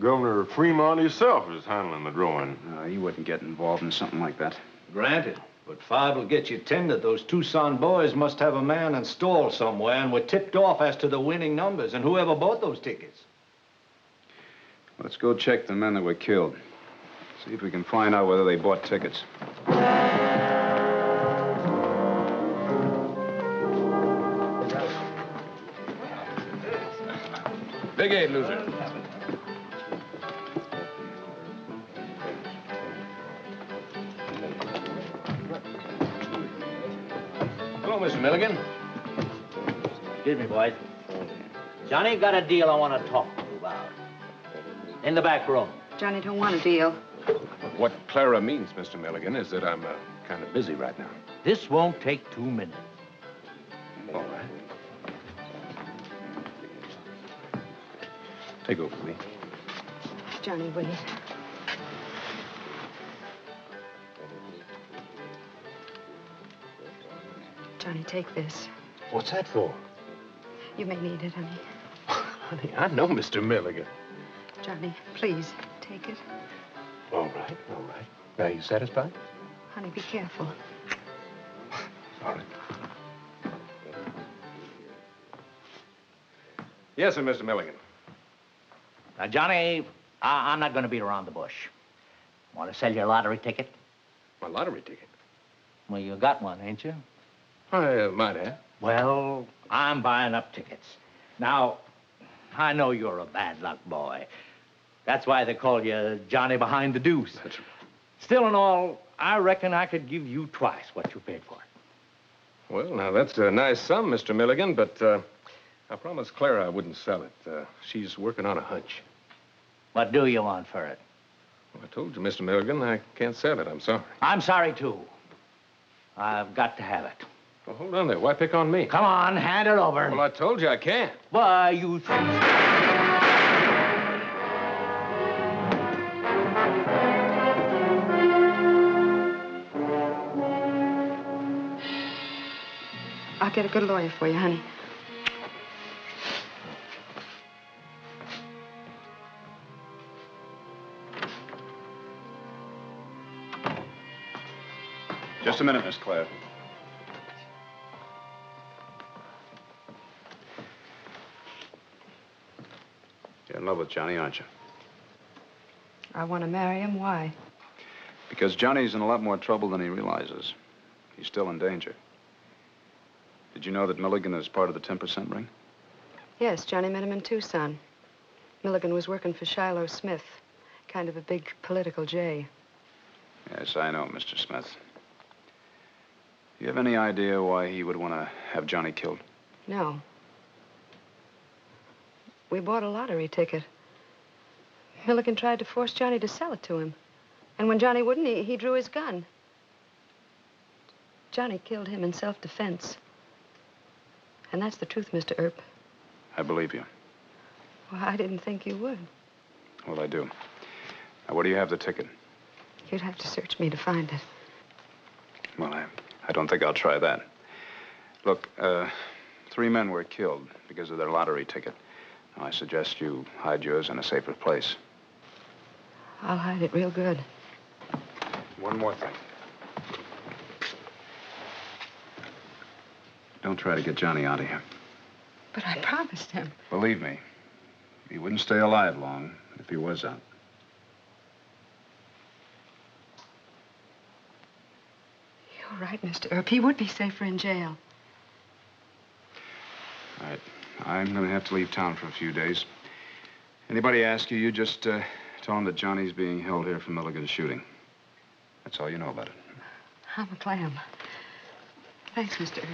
Governor Fremont himself is handling the drawing. He wouldn't get involved in something like that. Granted, but 5 will get you 10 that those Tucson boys must have a man installed somewhere and were tipped off as to the winning numbers and whoever bought those tickets. Let's go check the men that were killed. See if we can find out whether they bought tickets. Big 8, loser. Hello, Mr. Milligan. Excuse me, boys. Johnny got a deal I want to talk to you about. In the back room. Johnny don't want a deal. What Clara means, Mr. Milligan, is that I'm kind of busy right now. This won't take 2 minutes. All right. Take over, Lee. Johnny, wait. Johnny, take this. What's that for? You may need it, honey. Honey, I know Mr. Milligan. Johnny, please, take it. All right, all right. Now, you satisfied? Honey, be careful. All right. Yes, sir, Mr. Milligan. Now, Johnny, I'm not going to beat around the bush. Want to sell your lottery ticket? My lottery ticket? Well, you got one, ain't you? I might have. Well, I'm buying up tickets. Now, I know you're a bad luck boy. That's why they call you Johnny Behind the Deuce. That's right. Still in all, I reckon I could give you twice what you paid for it. Well, now, that's a nice sum, Mr. Milligan, but I promised Clara I wouldn't sell it. She's working on a hunch. What do you want for it? Well, I told you, Mr. Milligan, I can't sell it. I'm sorry. I'm sorry, too. I've got to have it. Well, hold on there. Why pick on me? Come on, hand it over. Well, I told you I can't. Why, you think... I'll get a good lawyer for you, honey. Just a minute, Miss Claire. You're in love with Johnny, aren't you? I want to marry him. Why? Because Johnny's in a lot more trouble than he realizes. He's still in danger. Did you know that Milligan is part of the 10% Ring? Yes, Johnny met him in Tucson. Milligan was working for Shiloh Smith, kind of a big political J. Yes, I know, Mr. Smith. Do you have any idea why he would want to have Johnny killed? No. We bought a lottery ticket. Milligan tried to force Johnny to sell it to him. And when Johnny wouldn't, he drew his gun. Johnny killed him in self-defense. And that's the truth, Mr. Earp. I believe you. Well, I didn't think you would. Well, I do. Now, where do you have the ticket? You'd have to search me to find it. Well, I don't think I'll try that. Look, 3 men were killed because of their lottery ticket. Now, I suggest you hide yours in a safer place. I'll hide it real good. One more thing. Don't try to get Johnny out of here. But I promised him. Believe me, he wouldn't stay alive long if he was out. You're right, Mr. Earp. He would be safer in jail. All right. I'm going to have to leave town for a few days. Anybody ask you, you just tell them that Johnny's being held here for Milligan's shooting. That's all you know about it. I'm a clam. Thanks, Mr. Earp.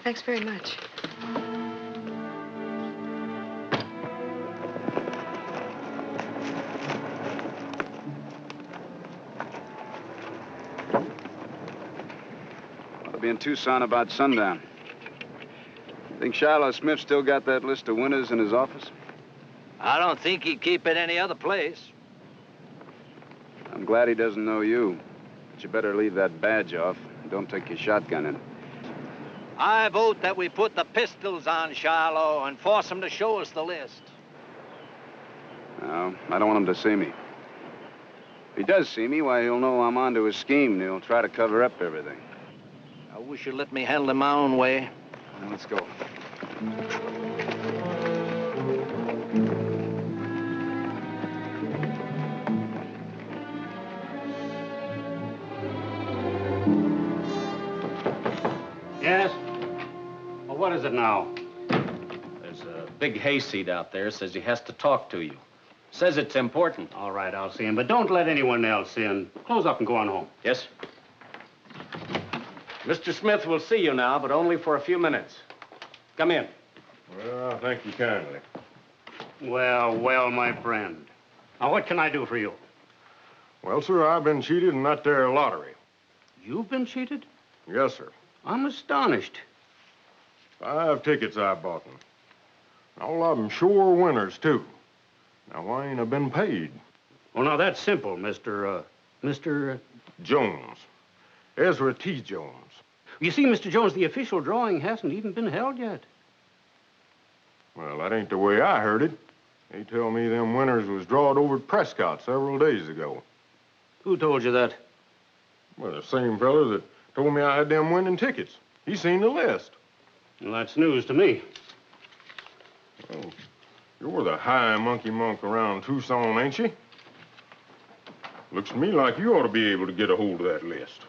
Thanks very much. I'll be in Tucson about sundown. Think Shiloh Smith still got that list of winners in his office? I don't think he'd keep it any other place. I'm glad he doesn't know you. But you better leave that badge off and don't take your shotgun in. I vote that we put the pistols on Shiloh and force him to show us the list. No, I don't want him to see me. If he does see me, why, he'll know I'm onto his scheme and he'll try to cover up everything. I wish you'd let me handle it my own way. Now, let's go. Yes? Well, what is it now? There's a big hayseed out there. Says he has to talk to you. Says it's important. All right, I'll see him. But don't let anyone else in. Close up and go on home. Yes? Mr. Smith will see you now, but only for a few minutes. Come in. Well, thank you kindly. Well, well, my friend. Now, what can I do for you? Well, sir, I've been cheated in that there lottery. You've been cheated? Yes, sir. I'm astonished. 5 tickets I bought them. All of them sure winners, too. Now, why ain't I been paid? Well, now, that's simple, Mr. Jones. Ezra T. Jones. You see, Mr. Jones, the official drawing hasn't even been held yet. Well, that ain't the way I heard it. They tell me them winners was drawed over at Prescott several days ago. Who told you that? Well, the same fella that told me I had them winning tickets. He seen the list. Well, that's news to me. Oh, you're the high monkey monk around Tucson, ain't you? Looks to me like you ought to be able to get a hold of that list.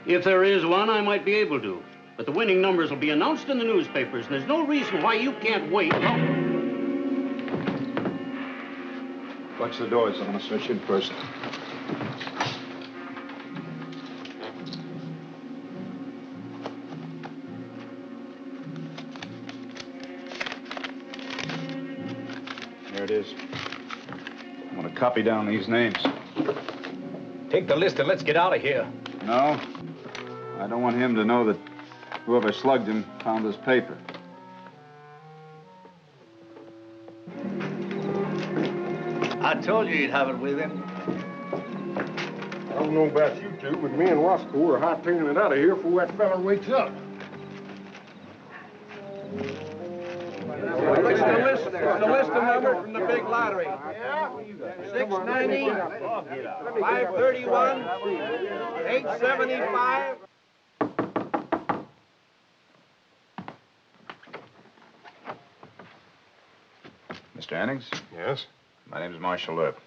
If there is one, I might be able to. But the winning numbers will be announced in the newspapers, and there's no reason why you can't wait. Watch the doors. I'm going to search in first. There it is. I'm going to copy down these names. Take the list and let's get out of here. No. I don't want him to know that whoever slugged him found this paper. I told you you'd have it with him. I don't know about you two, but me and Roscoe are hightailing it out of here before that fella wakes up. What's the list of numbers from the big lottery? 690, 531, 875. Mr. Annings? Yes? My name's Marshall Earp.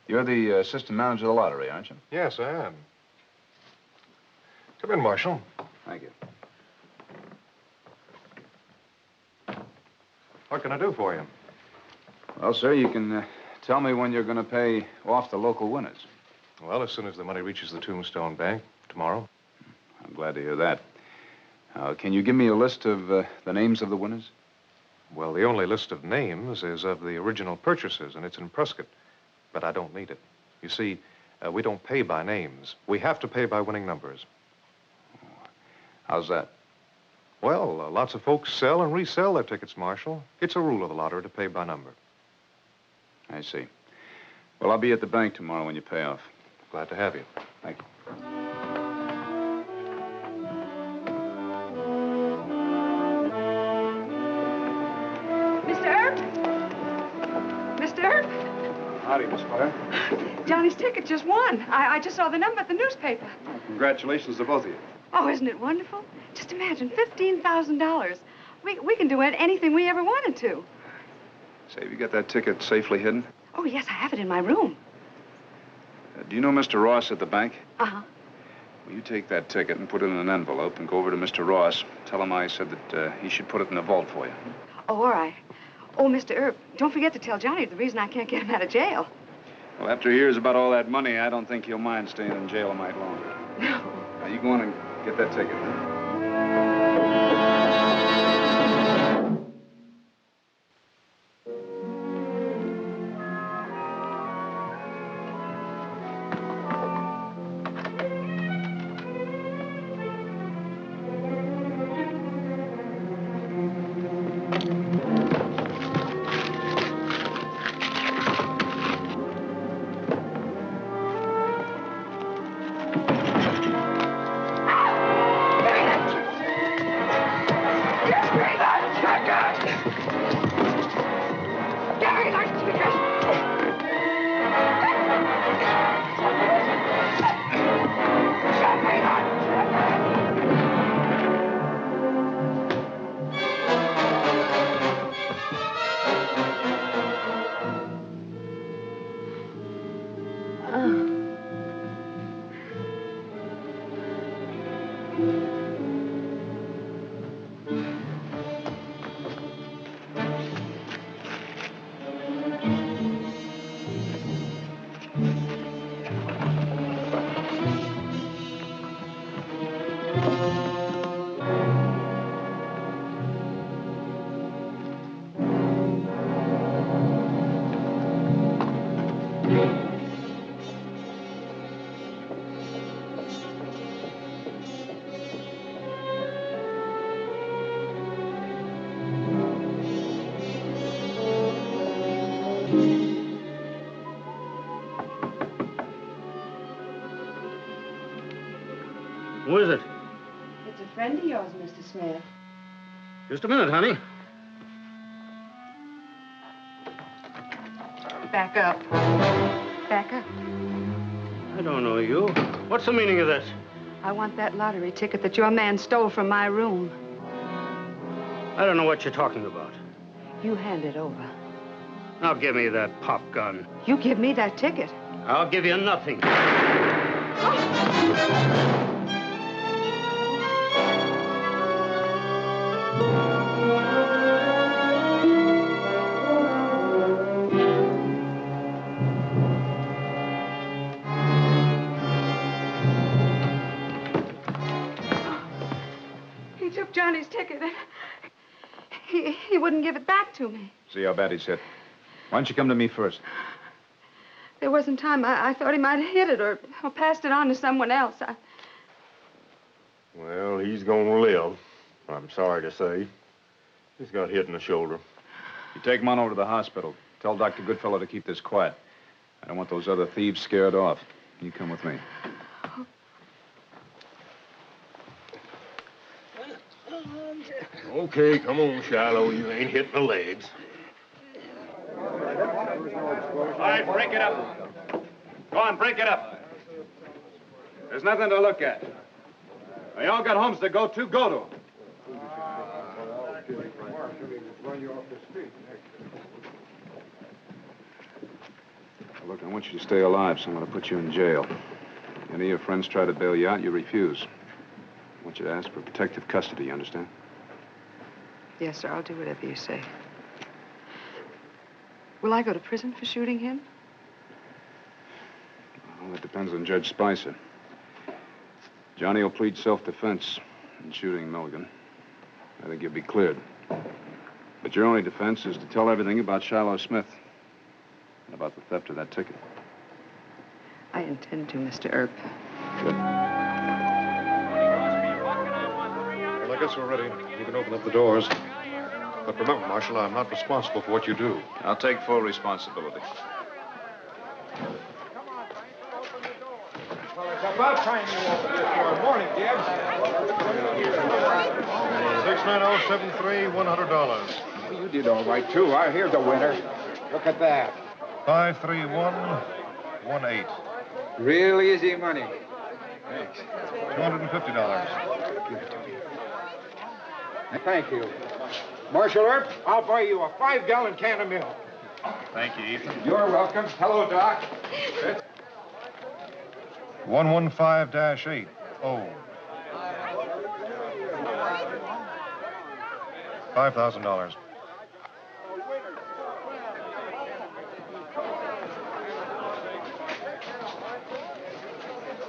You're the assistant manager of the lottery, aren't you? Yes, I am. Come in, Marshal. Thank you. What can I do for you? Well, sir, you can tell me when you're going to pay off the local winners. Well, as soon as the money reaches the Tombstone Bank, tomorrow. I'm glad to hear that. Can you give me a list of the names of the winners? Well, the only list of names is of the original purchasers, and it's in Prescott. But I don't need it. You see, we don't pay by names. We have to pay by winning numbers. How's that? Well, lots of folks sell and resell their tickets, Marshal. It's a rule of the lottery to pay by number. I see. Well, I'll be at the bank tomorrow when you pay off. Glad to have you. Thank you. Mr. Earp? Mr. Earp? Howdy, Miss Fire. Johnny's ticket just won. I just saw the number at the newspaper. Congratulations to both of you. Oh, isn't it wonderful? Just imagine, $15,000. We can do anything we ever wanted to. Say, have you got that ticket safely hidden? Oh, yes, I have it in my room. Do you know Mr. Ross at the bank? Uh-huh. Well, you take that ticket and put it in an envelope and go over to Mr. Ross. Tell him I said that he should put it in the vault for you. Oh, all right. Oh, Mr. Earp, don't forget to tell Johnny the reason I can't get him out of jail. Well, after he hears about all that money, I don't think he'll mind staying in jail a night longer. No. Now, you go on and get that ticket. Who is it? It's a friend of yours, Mr. Smith. Just a minute, honey. Back up. Back up. I don't know you. What's the meaning of this? I want that lottery ticket that your man stole from my room. I don't know what you're talking about. You hand it over. Now give me that pop gun. You give me that ticket. I'll give you nothing. He took Johnny's ticket and he wouldn't give it back to me. See how bad he's hit. Why don't you come to me first? There wasn't time. I thought he might have hit it or passed it on to someone else. Well, he's gonna live, I'm sorry to say. He's got hit in the shoulder. You take him on over to the hospital. Tell Dr. Goodfellow to keep this quiet. I don't want those other thieves scared off. You come with me. Okay, come on, Shiloh. You ain't hitting the legs. All right, break it up. Go on, break it up. There's nothing to look at. They all got homes to go to. Go to them. Look, I want you to stay alive, so I'm going to put you in jail. Any of your friends try to bail you out, you refuse. I want you to ask for protective custody, you understand? Yes, sir. I'll do whatever you say. Will I go to prison for shooting him? Well, that depends on Judge Spicer. Johnny will plead self-defense in shooting Milligan. I think you'll be cleared. But your only defense is to tell everything about Shiloh Smith and about the theft of that ticket. I intend to, Mr. Earp. Good. Look guess we're ready. You can open up the doors. But remember, Marshal, I'm not responsible for what you do. I'll take full responsibility. Well, it's about time you opened this door. Morning, Gibbs. 69073, $100. Well, you did all right, too. I hear the winner. Look at that. 53118. Real easy money. Thanks. $250. Give it to me. Thank you. Marshal Earp, I'll buy you a 5-gallon can of milk. Thank you, Ethan. You're welcome. Hello, Doc. 115-8. Oh. $5,000.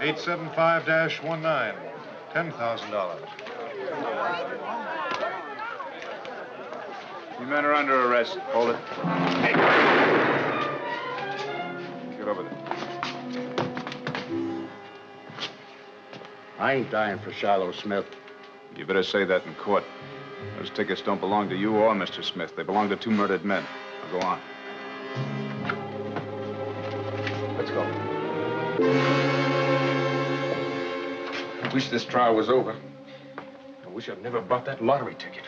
$875-19. $10,000. You men are under arrest. Hold it. Hey. Get over there. I ain't dying for Shiloh Smith. You better say that in court. Those tickets don't belong to you or Mr. Smith. They belong to 2 murdered men. Now go on. Let's go. I wish this trial was over. I wish I'd never bought that lottery ticket.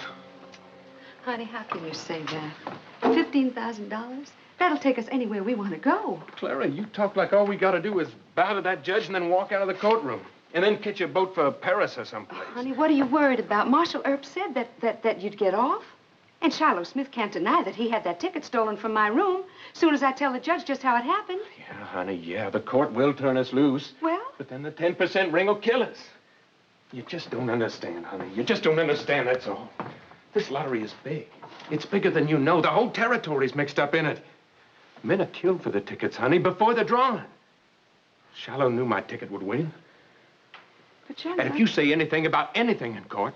Honey, how can you say that? $15,000? That'll take us anywhere we want to go. Clara, you talk like all we got to do is bow to that judge and then walk out of the courtroom. And then catch a boat for Paris or someplace. Oh, honey, what are you worried about? Marshal Earp said that you'd get off. And Shiloh Smith can't deny that he had that ticket stolen from my room. Soon as I tell the judge just how it happened. Yeah, honey, yeah, the court will turn us loose. Well? But then the 10% ring will kill us. You just don't understand, honey. You just don't understand, that's all. This lottery is big. It's bigger than you know. The whole territory's mixed up in it. Men are killed for the tickets, honey, before they're drawn. Shiloh knew my ticket would win. But Johnny, And if you say anything about anything in court,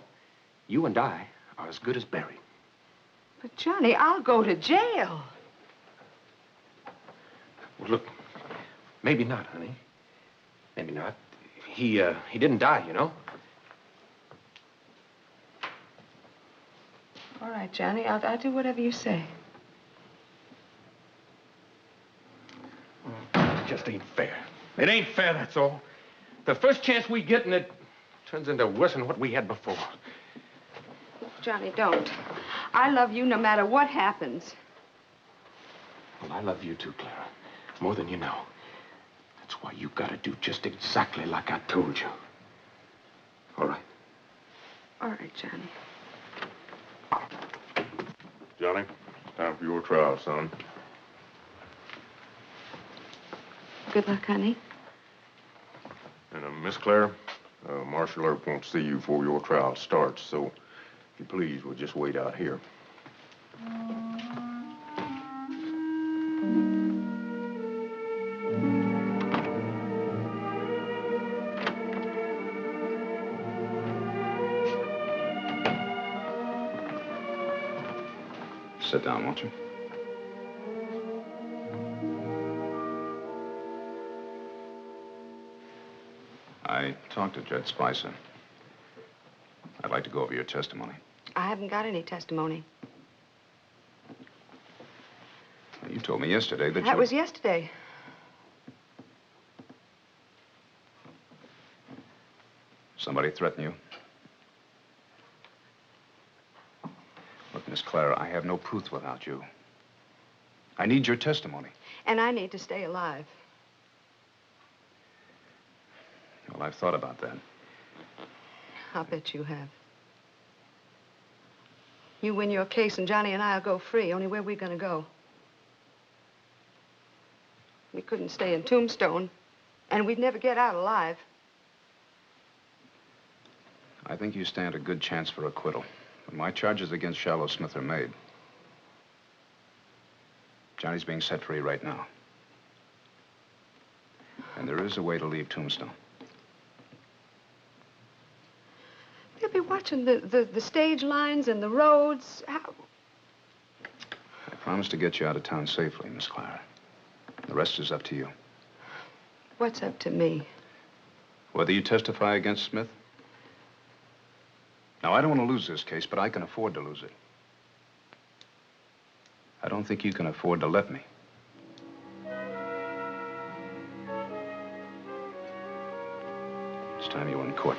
you and I are as good as buried. But Johnny, I'll go to jail. Well, look, maybe not, honey. Maybe not. He didn't die, you know. All right, Johnny, I'll do whatever you say. It just ain't fair. It ain't fair, that's all. The first chance we get, and it turns into worse than what we had before. Johnny, don't. I love you no matter what happens. Well, I love you too, Clara. More than you know. That's why you gotta do just exactly like I told you. All right. All right, Johnny. Johnny, time for your trial, son. Good luck, honey. And, Miss Claire, Marshal Earp won't see you before your trial starts, so if you please, we'll just wait out here. Sit down, won't you? I talked to Judge Spicer. I'd like to go over your testimony. I haven't got any testimony. You told me yesterday that That was yesterday. Somebody threatened you? Look, Miss Clara, I have no proof without you. I need your testimony. And I need to stay alive. Well, I've thought about that. I'll bet you have. You win your case and Johnny and I'll go free. Only where are we going to go? We couldn't stay in Tombstone, and we'd never get out alive. I think you stand a good chance for acquittal. But my charges against Shiloh Smith are made. Johnny's being set free right now. And there is a way to leave Tombstone. They'll be watching the stage lines and the roads. How? I promised to get you out of town safely, Miss Clara. The rest is up to you. What's up to me? Whether you testify against Smith Now, I don't want to lose this case, but I can afford to lose it. I don't think you can afford to let me. It's time you were in court.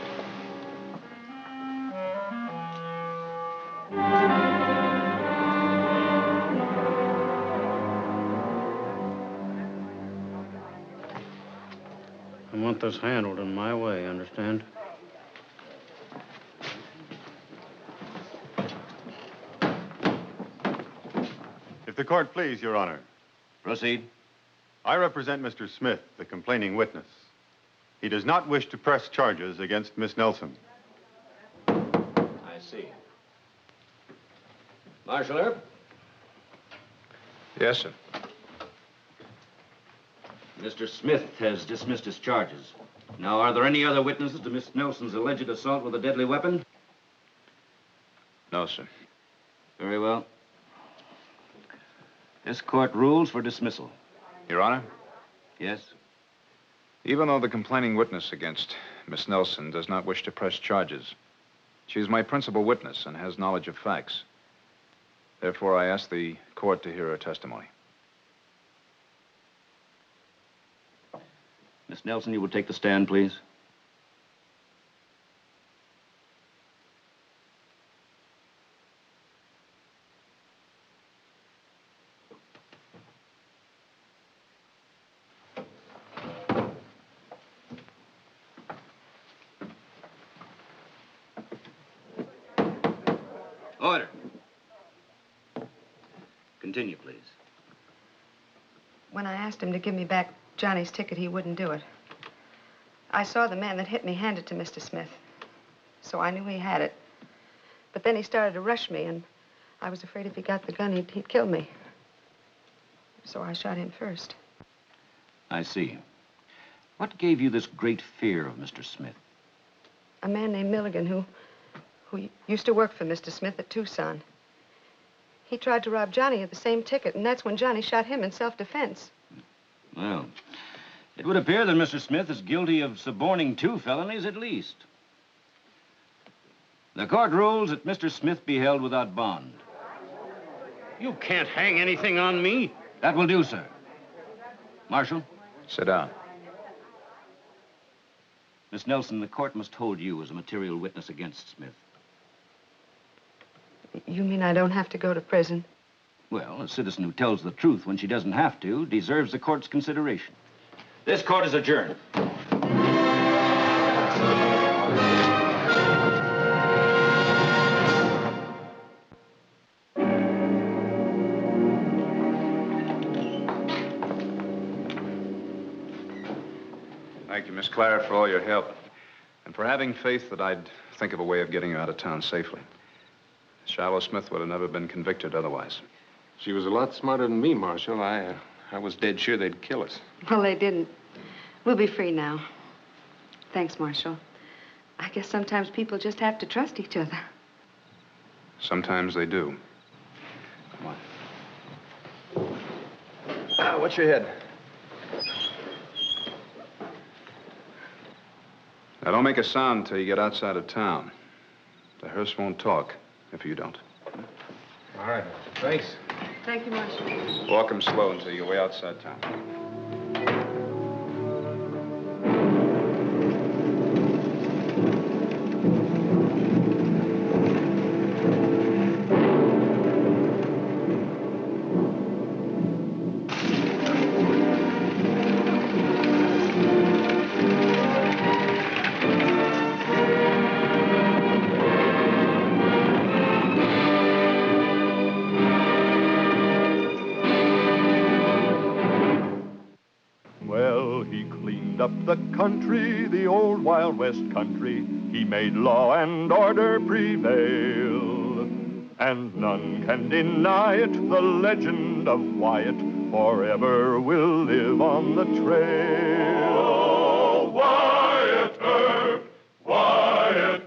I want this handled in my way, understand? If the court please, Your Honor. Proceed. I represent Mr. Smith, the complaining witness. He does not wish to press charges against Miss Nelson. I see. Marshal Earp? Yes, sir. Mr. Smith has dismissed his charges. Now, are there any other witnesses to Miss Nelson's alleged assault with a deadly weapon? No, sir. Very well. This court rules for dismissal. Your Honor? Yes? Even though the complaining witness against Miss Nelson does not wish to press charges, she is my principal witness and has knowledge of facts. Therefore, I ask the court to hear her testimony. Miss Nelson, you will take the stand, please. Order. Continue, please. When I asked him to give me back Johnny's ticket, he wouldn't do it. I saw the man that hit me hand it to Mr. Smith, so I knew he had it. But then he started to rush me, and I was afraid if he got the gun, he'd kill me. So I shot him first. I see. What gave you this great fear of Mr. Smith? A man named Milligan who used to work for Mr. Smith at Tucson. He tried to rob Johnny of the same ticket, and that's when Johnny shot him in self-defense. Well, it would appear that Mr. Smith is guilty of suborning 2 felonies at least. The court rules that Mr. Smith be held without bond. You can't hang anything on me. That will do, sir. Marshal? Sit down. Miss Nelson, the court must hold you as a material witness against Smith. You mean I don't have to go to prison? Well, a citizen who tells the truth when she doesn't have to deserves the court's consideration. This court is adjourned. Thank you, Miss Clara, for all your help. And for having faith that I'd think of a way of getting you out of town safely. Shiloh Smith would have never been convicted otherwise. She was a lot smarter than me, Marshal. I was dead sure they'd kill us. Well, they didn't. We'll be free now. Thanks, Marshal. I guess sometimes people just have to trust each other. Sometimes they do. Come on. What's your head? Now, don't make a sound until you get outside of town. The hearse won't talk if you don't. All right. Thanks. Thank you, Marshal. Walk 'em slow until you're way outside town. The country, the old Wild West country, he made law and order prevail. And none can deny it, the legend of Wyatt forever will live on the trail. Oh, Wyatt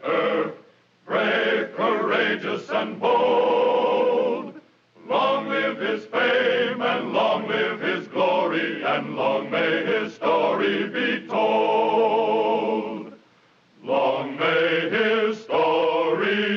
Earp, brave, courageous, and bold. Long live his fame, and long live his glory, and long may his story be told. Long may his story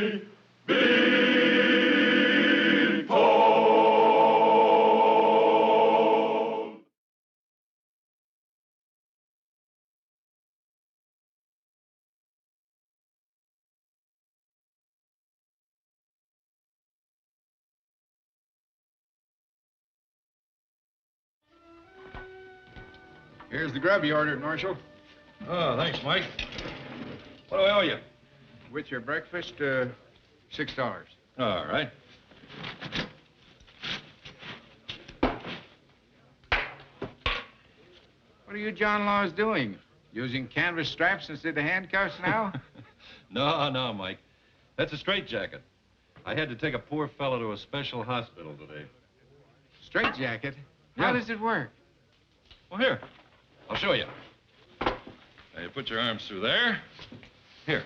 Here's the grub you ordered, Marshal. Oh, thanks, Mike. What do I owe you? With your breakfast, $6. All right. What are you John Laws doing? Using canvas straps instead of handcuffs now? No, Mike. That's a straitjacket. I had to take a poor fellow to a special hospital today. Straitjacket? How does it work? Well, here. I'll show you. Now, you put your arms through there. Here.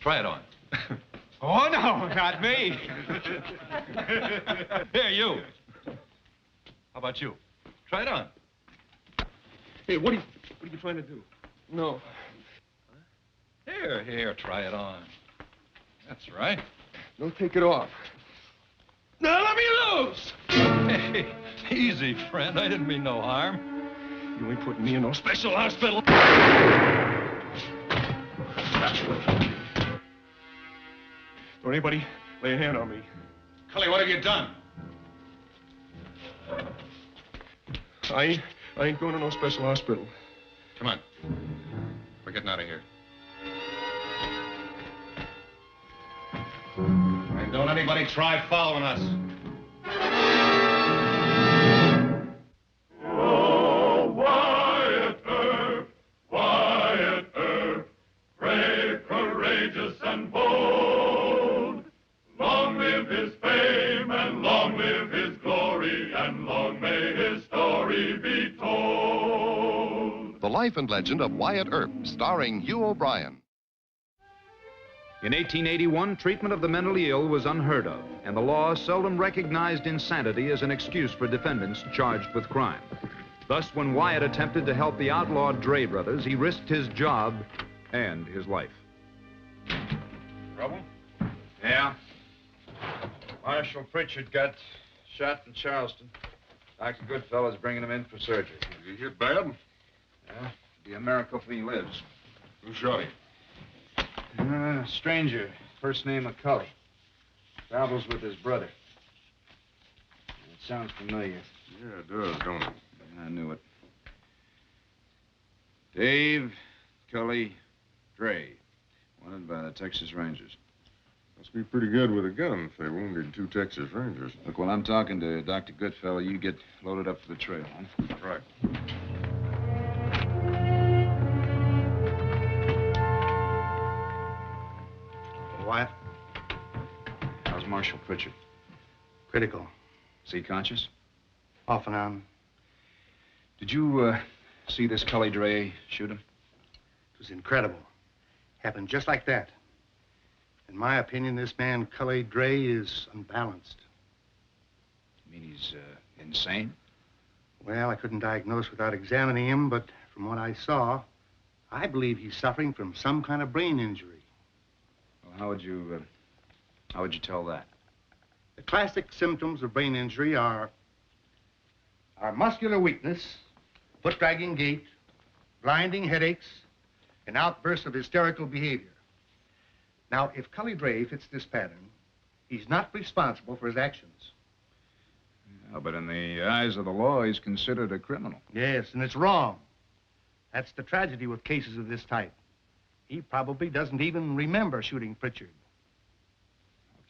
Try it on. Oh, no, not me. Here, you. How about you? Try it on. Hey, what are you trying to do? No. Here, try it on. That's right. No, take it off. Now let me loose! Hey, easy, friend. I didn't mean no harm. You ain't putting me in no special hospital. Don't anybody lay a hand on me. Cully, what have you done? I ain't going to no special hospital. Come on. We're getting out of here. And don't anybody try following us. Oh, Wyatt Earp, brave, courageous, and bold. Long live his fame, and long live his glory, and long may his story be told. The Life and Legend of Wyatt Earp, starring Hugh O'Brien. In 1881, treatment of the mentally ill was unheard of, and the law seldom recognized insanity as an excuse for defendants charged with crime. Thus, when Wyatt attempted to help the outlawed Dre brothers, he risked his job and his life. Trouble? Yeah. Marshal Pritchard got shot in Charleston. Dr. Goodfellow's bringing him in for surgery. Is he hit bad? Yeah, it'd be a miracle if he lives. Who shot him? Stranger, first name McCulley. Travels with his brother. It sounds familiar. Yeah, it does, don't it? I knew it. Dave, Cully, Dre. Wanted by the Texas Rangers. Must be pretty good with a gun if they wounded 2 Texas Rangers. Look, while I'm talking to Dr. Goodfellow, you get loaded up for the trail, huh? Right. Wyatt? How's Marshal Pritchard? Critical. Is he conscious? Off and on. Did you, see this Cully Dre shoot him? It was incredible. Happened just like that. In my opinion, this man, Cully Dre, is unbalanced. You mean he's, insane? Well, I couldn't diagnose without examining him, but from what I saw, I believe he's suffering from some kind of brain injury. Well, how would you tell that? The classic symptoms of brain injury are muscular weakness, foot-dragging gait, blinding headaches, and outbursts of hysterical behavior. Now, if Cully Dre fits this pattern, he's not responsible for his actions. Yeah, but in the eyes of the law, he's considered a criminal. Yes, and it's wrong. That's the tragedy with cases of this type. He probably doesn't even remember shooting Pritchard.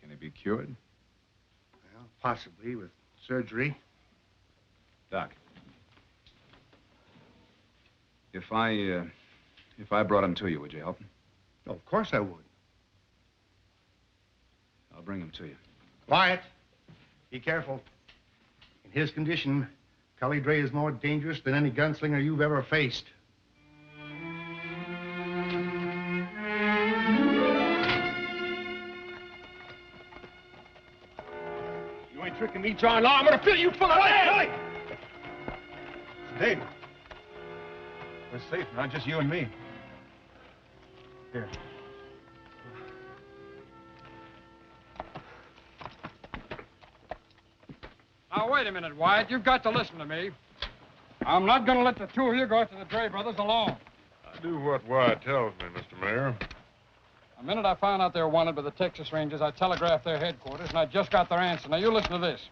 Can he be cured? Well, possibly with surgery. Doc, if I brought him to you, would you help him? Oh, of course I would. I'll bring him to you. Wyatt, be careful. In his condition, Cully Dre is more dangerous than any gunslinger you've ever faced. You ain't tricking me, John Law. I'm gonna fill you full of lead. Dave. We're safe now, just you and me. Here. Now, wait a minute, Wyatt. You've got to listen to me. I'm not going to let the two of you go after the Dre brothers alone. I do what Wyatt tells me, Mr. Mayor. The minute I found out they were wanted by the Texas Rangers, I telegraphed their headquarters, and I just got their answer. Now, you listen to this.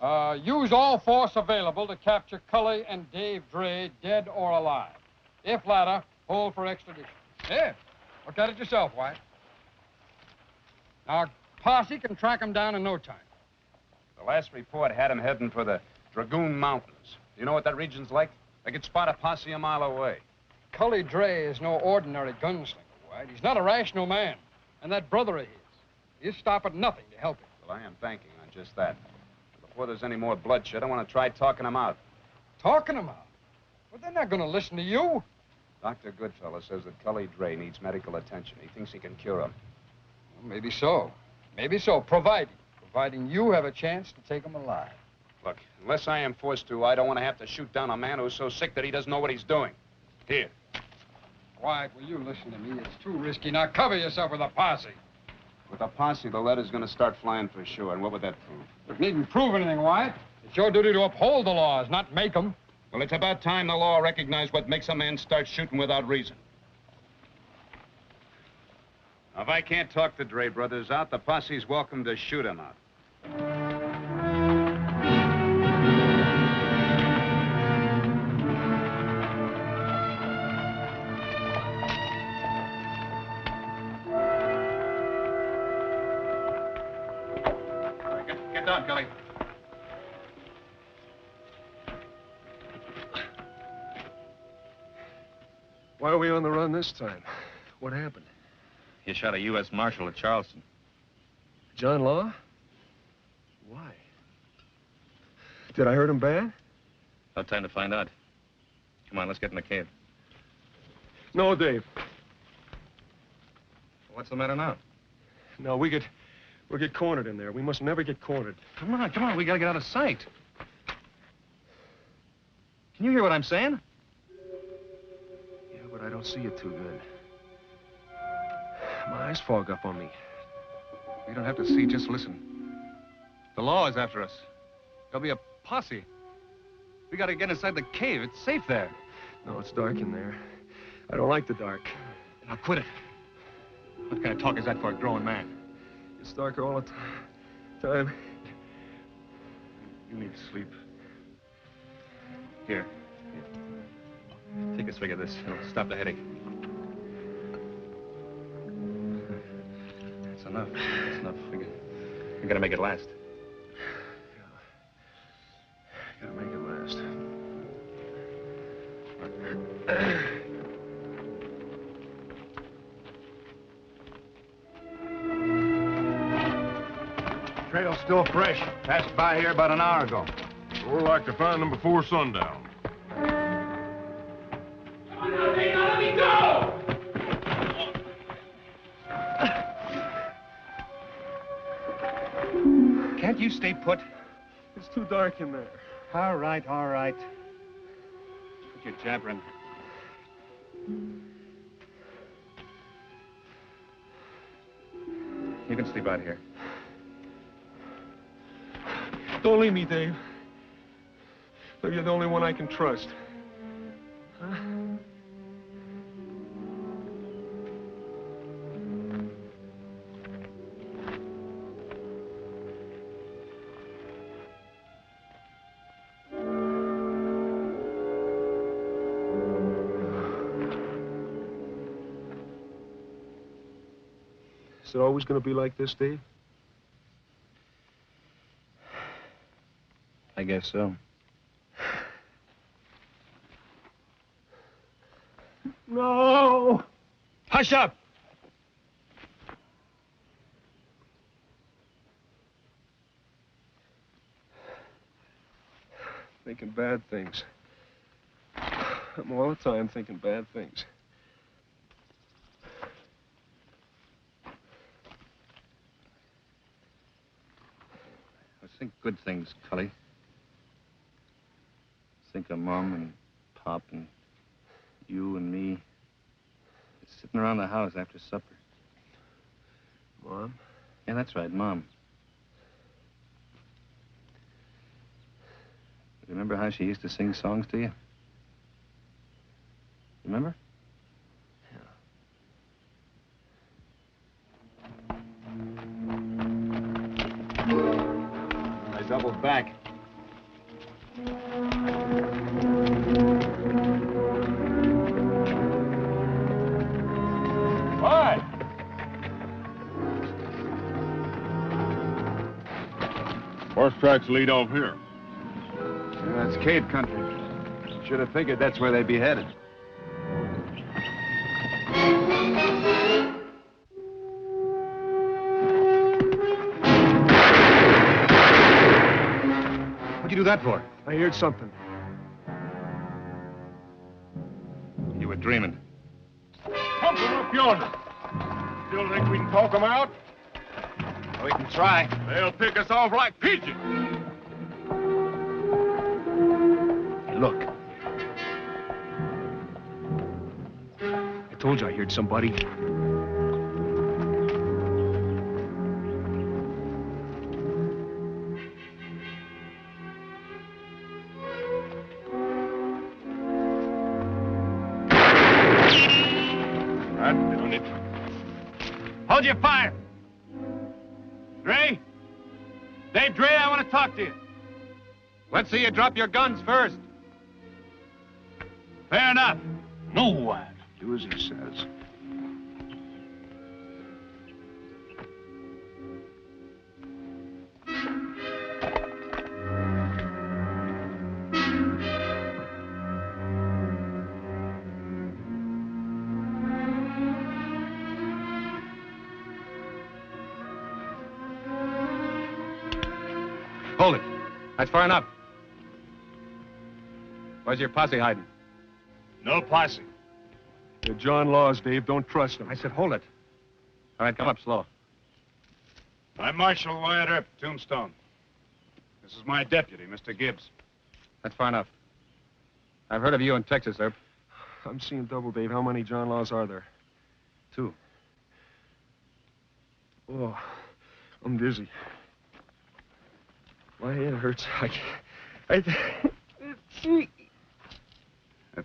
Use all force available to capture Cully and Dave Dre, dead or alive. If latter, hold for extradition. Here, look at it yourself, White. Our posse can track them down in no time. The last report had him heading for the Dragoon Mountains. You know what that region's like? They could spot a posse a mile away. Cully Dre is no ordinary gunslinger, White. He's not a rational man. And that brother of his, he'll stop at nothing to help him. Well, I am banking on just that. Before there's any more bloodshed, I want to try talking them out. Talking them out? Well, they're not going to listen to you. Dr. Goodfellow says that Cully Dre needs medical attention. He thinks he can cure him. Well, maybe so. Maybe so, providing you have a chance to take him alive. Look, unless I am forced to, I don't want to have to shoot down a man who's so sick that he doesn't know what he's doing. Here. Wyatt, will you listen to me? It's too risky. Now cover yourself with a posse. With a posse, the letter's going to start flying for sure. And what would that prove? It needn't prove anything, Wyatt. It's your duty to uphold the laws, not make them. Well, it's about time the law recognized what makes a man start shooting without reason. Now, if I can't talk the Dre brothers out, the posse's welcome to shoot him out. Get down, Cully. Why are we on the run this time? What happened? You shot a U.S. Marshal at Charleston. John Law? Why? Did I hurt him bad? No time to find out. Come on, let's get in the cave. No, Dave. What's the matter now? No, we'll get cornered in there. We must never get cornered. Come on, we gotta get out of sight. Can you hear what I'm saying? Yeah, but I don't see it too good. My eyes fog up on me. You don't have to see, just listen. The law is after us. There'll be a posse. We gotta get inside the cave. It's safe there. No, it's dark in there. I don't like the dark. Now quit it. What kind of talk is that for a grown man? It's darker all the time. You need sleep. Here. Take a swig of this. It'll stop the headache. That's enough. That's enough. We gotta make it last. Gotta make it last. Trail's still fresh. Passed by here about an hour ago. We'd like to find them before sundown. Let me go! Can't you stay put? It's too dark in there. All right, all right. Quit your jabbering. You can sleep out here. Don't leave me, Dave. You're the only one I can trust. Huh? Is it always going to be like this, Dave? I guess so. No! Hush up! Thinking bad things. I'm all the time thinking bad things. Let's think good things, Cully. Think of Mom and Pop and you and me sitting around the house after supper. Mom? Yeah, that's right, Mom. Remember how she used to sing songs to you? Remember? I doubled back. Horse tracks lead off here. Yeah, that's cave country. Should have figured that's where they'd be headed. What'd you do that for? I heard something. You were dreaming. Pump them up yonder. Still think we can talk them out? We can try. They'll pick us off like pigeons. Hey, look. I told you I heard somebody. That's doing it. Hold your fire. Dre? Dave Dre, I want to talk to you. Let's see you drop your guns first. Fair enough. No one. Do as he says. Hold it. That's far enough. Where's your posse hiding? No posse. They're John Laws, Dave. Don't trust them. I said hold it. All right, come up slow. I'm Marshal Wyatt Earp, Tombstone. This is my deputy, Mr. Gibbs. That's far enough. I've heard of you in Texas, Earp. I'm seeing double, Dave. How many John Laws are there? 2. Oh, I'm dizzy. My head hurts. That's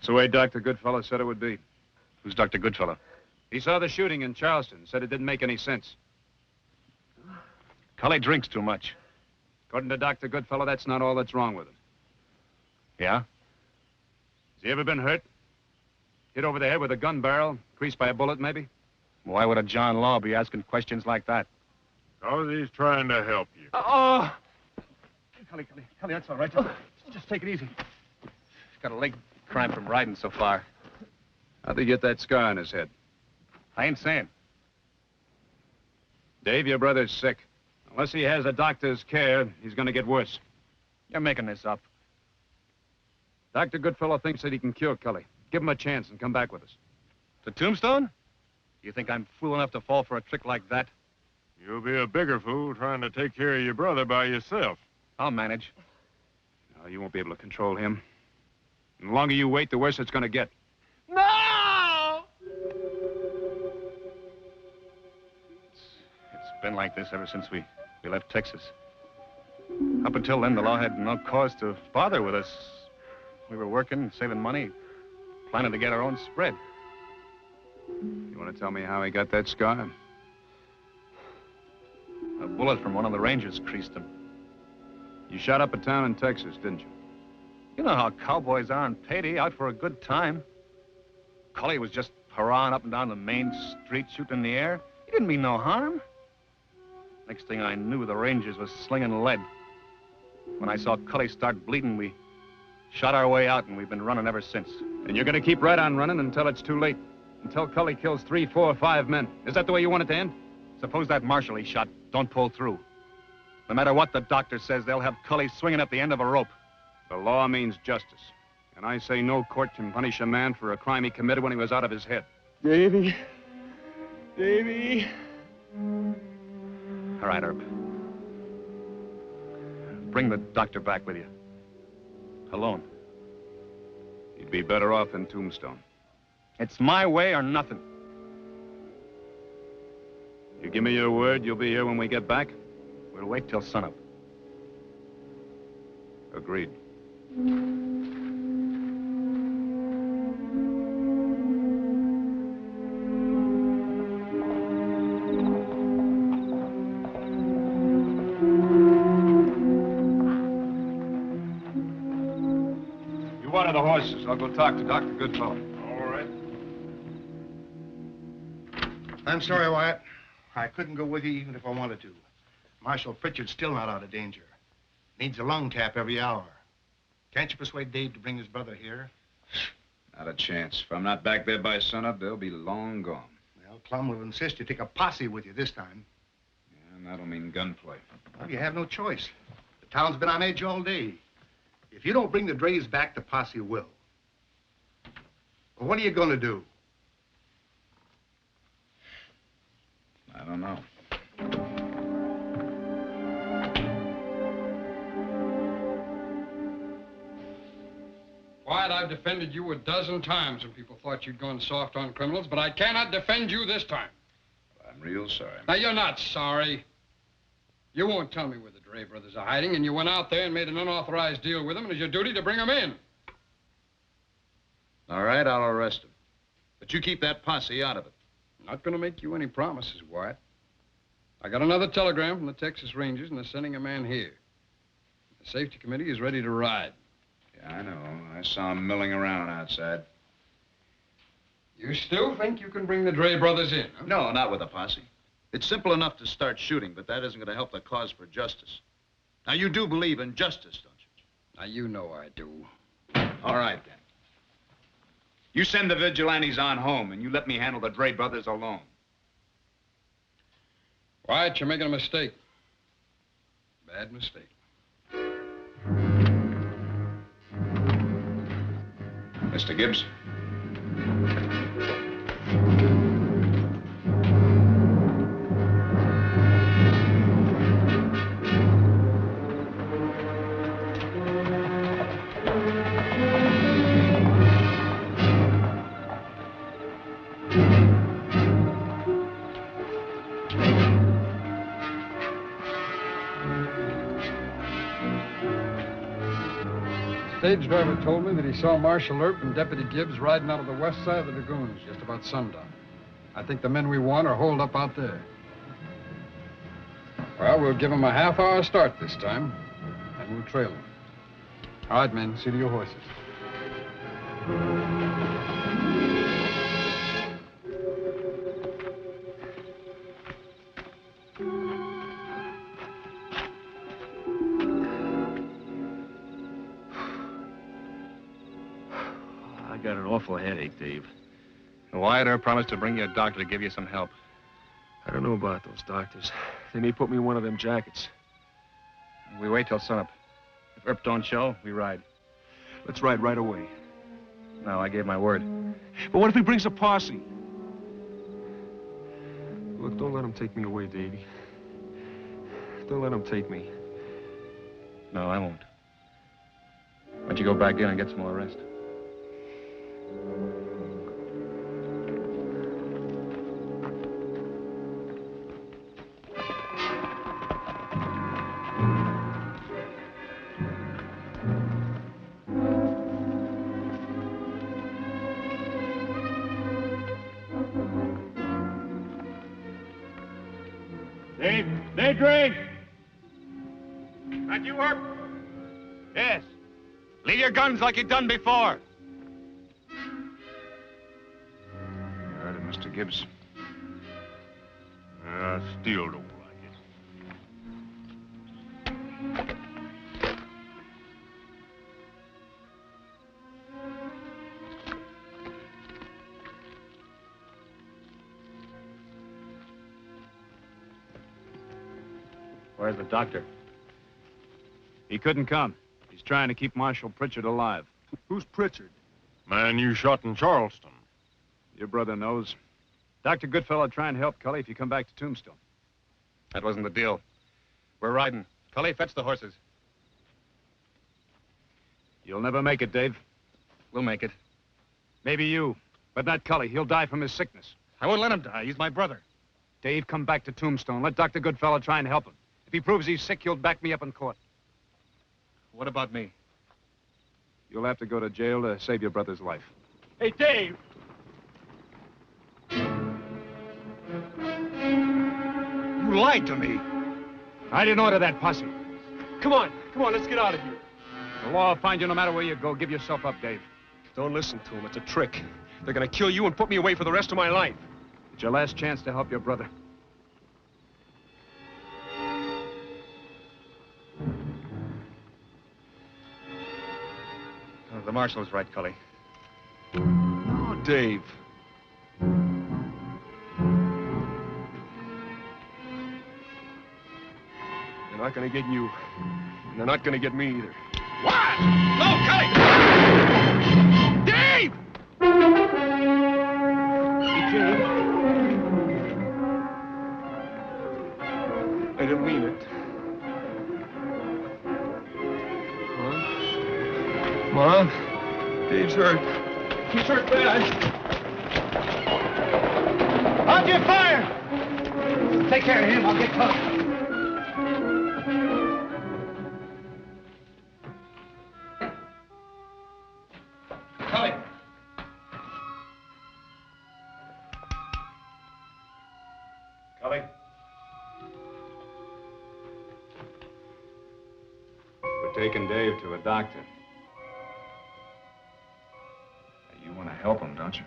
the way Dr. Goodfellow said it would be. Who's Dr. Goodfellow? He saw the shooting in Charleston, said it didn't make any sense. Cully drinks too much. According to Dr. Goodfellow, that's not all that's wrong with him. Yeah? Has he ever been hurt? Hit over the head with a gun barrel, creased by a bullet, maybe? Why would a John Law be asking questions like that? Because he's trying to help you. Oh! Cully, that's all right. Just take it easy. He's got a leg cramp from riding so far. How'd he get that scar on his head? I ain't saying. Dave, your brother's sick. Unless he has a doctor's care, he's going to get worse. You're making this up. Dr. Goodfellow thinks that he can cure Cully. Give him a chance and come back with us. To Tombstone? You think I'm fool enough to fall for a trick like that? You'll be a bigger fool trying to take care of your brother by yourself. I'll manage. No, you won't be able to control him. And the longer you wait, the worse it's going to get. No! It's been like this ever since we left Texas. Up until then, the law had no cause to bother with us. We were working, saving money, planning to get our own spread. You want to tell me how he got that scar? A bullet from one of the Rangers creased him. You shot up a town in Texas, didn't you? You know how cowboys are on payday, out for a good time. Cully was just hurrahing up and down the main street, shooting in the air. He didn't mean no harm. Next thing I knew, the Rangers was slinging lead. When I saw Cully start bleeding, we shot our way out, and we've been running ever since. And you're going to keep right on running until it's too late. Until Cully kills 3, 4, 5 men. Is that the way you want it to end? Suppose that marshal he shot don't pull through. No matter what the doctor says, they'll have Cully swinging at the end of a rope. The law means justice. And I say no court can punish a man for a crime he committed when he was out of his head. Davy. Davy. All right, Herb. Bring the doctor back with you. Alone. You'd be better off in Tombstone. It's my way or nothing. You give me your word you'll be here when we get back? We'll wait till sunup. Agreed. You water the horses. I'll go talk to Dr. Goodfellow. All right. I'm sorry, Wyatt. I couldn't go with you even if I wanted to. Marshal Pritchard's still not out of danger. Needs a lung tap every hour. Can't you persuade Dave to bring his brother here? Not a chance. If I'm not back there by sunup, they'll be long gone. Well, Clum will insist you take a posse with you this time. Yeah, and that'll mean gunplay. Well, you have no choice. The town's been on edge all day. If you don't bring the drays back, the posse will. Well, what are you going to do? I don't know. Wyatt, I've defended you a dozen times when people thought you'd gone soft on criminals, but I cannot defend you this time. I'm real sorry. Now, you're not sorry. You won't tell me where the Dre brothers are hiding, and you went out there and made an unauthorized deal with them, and it's your duty to bring them in. All right, I'll arrest him. But you keep that posse out of it. I'm not going to make you any promises, Wyatt. I got another telegram from the Texas Rangers, and they're sending a man here. The safety committee is ready to ride. Yeah, I know. I saw him milling around outside. You still think you can bring the Dre brothers in, huh? No, not with a posse. It's simple enough to start shooting, but that isn't going to help the cause for justice. Now, you do believe in justice, don't you? Now, you know I do. All right, then. You send the vigilantes on home, and you let me handle the Dre brothers alone. Wyatt, you're making a mistake. Bad mistake. Mr. Gibbs? Stage driver told me that he saw Marshal Earp and Deputy Gibbs riding out of the west side of the lagoons just about sundown. I think the men we want are holed up out there. Well, we'll give them a half-hour start this time, and we'll trail them. All right, men, see to your horses. I got an awful headache, Dave. Wyatt Earp promised to bring you a doctor to give you some help. I don't know about those doctors. They may put me in one of them jackets. We wait till sunup. If Earp don't show, we ride. Let's ride right away. No, I gave my word. But what if he brings a posse? Look, don't let him take me away, Davey. Don't let him take me. No, I won't. Why don't you go back in and get some more rest? Dave Dre! That you, Earp? Yes. Leave your guns like you've done before. You heard it, Mr. Gibbs. I still don't like it. Where's the doctor? He couldn't come. He's trying to keep Marshal Pritchard alive. Who's Pritchard? Man you shot in Charleston. Your brother knows. Dr. Goodfellow, try and help Cully if you come back to Tombstone. That wasn't the deal. We're riding. Cully, fetch the horses. You'll never make it, Dave. We'll make it. Maybe you, but not Cully. He'll die from his sickness. I won't let him die. He's my brother. Dave, come back to Tombstone. Let Dr. Goodfellow try and help him. If he proves he's sick, he'll back me up in court. What about me? You'll have to go to jail to save your brother's life. Hey, Dave! You lied to me. I didn't order that posse. Come on, let's get out of here. The law will find you no matter where you go. Give yourself up, Dave. Don't listen to him. It's a trick. They're gonna kill you and put me away for the rest of my life. It's your last chance to help your brother. The marshal was right, Cully. Oh, Dave. They're not gonna get you. And they're not gonna get me either. What? No, Cully! Dave! I didn't mean it. Mom? Dave's hurt. He's hurt bad. Hold your fire! Take care of him. I'll get close. Cully! Cully? We're taking Dave to a doctor. You want to help him, don't you?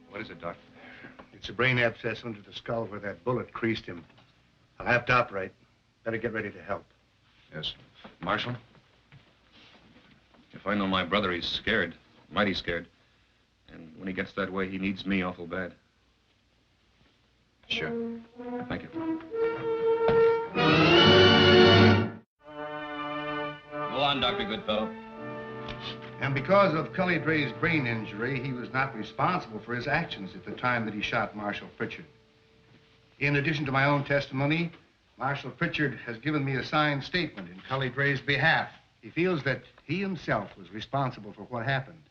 What is it, Doc? It's a brain abscess under the skull where that bullet creased him. I'll have to operate. Better get ready to help. Yes. Marshal? If I know my brother, he's scared. Mighty scared. And when he gets that way, he needs me awful bad. Sure. Thank you. Go on, Dr. Goodfellow. And because of Cully Dre's brain injury, he was not responsible for his actions at the time that he shot Marshal Pritchard. In addition to my own testimony, Marshal Pritchard has given me a signed statement in Cully Dre's behalf. He feels that he himself was responsible for what happened.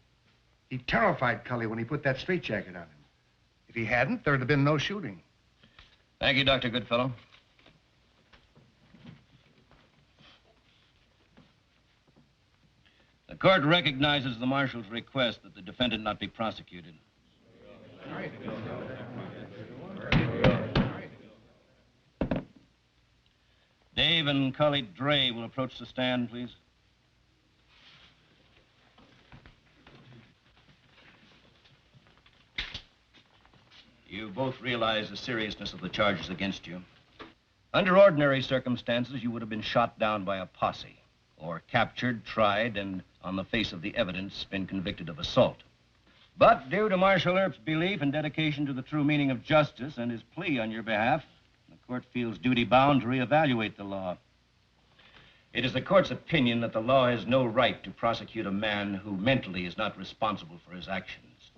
He terrified Cully when he put that straitjacket on him. If he hadn't, there'd have been no shooting. Thank you, Dr. Goodfellow. The court recognizes the marshal's request that the defendant not be prosecuted. Dave and Cully Dre will approach the stand, please. You both realize the seriousness of the charges against you. Under ordinary circumstances, you would have been shot down by a posse, or captured, tried, and on the face of the evidence, been convicted of assault. But due to Marshal Earp's belief and dedication to the true meaning of justice and his plea on your behalf, the court feels duty-bound to reevaluate the law. It is the court's opinion that the law has no right to prosecute a man who mentally is not responsible for his actions.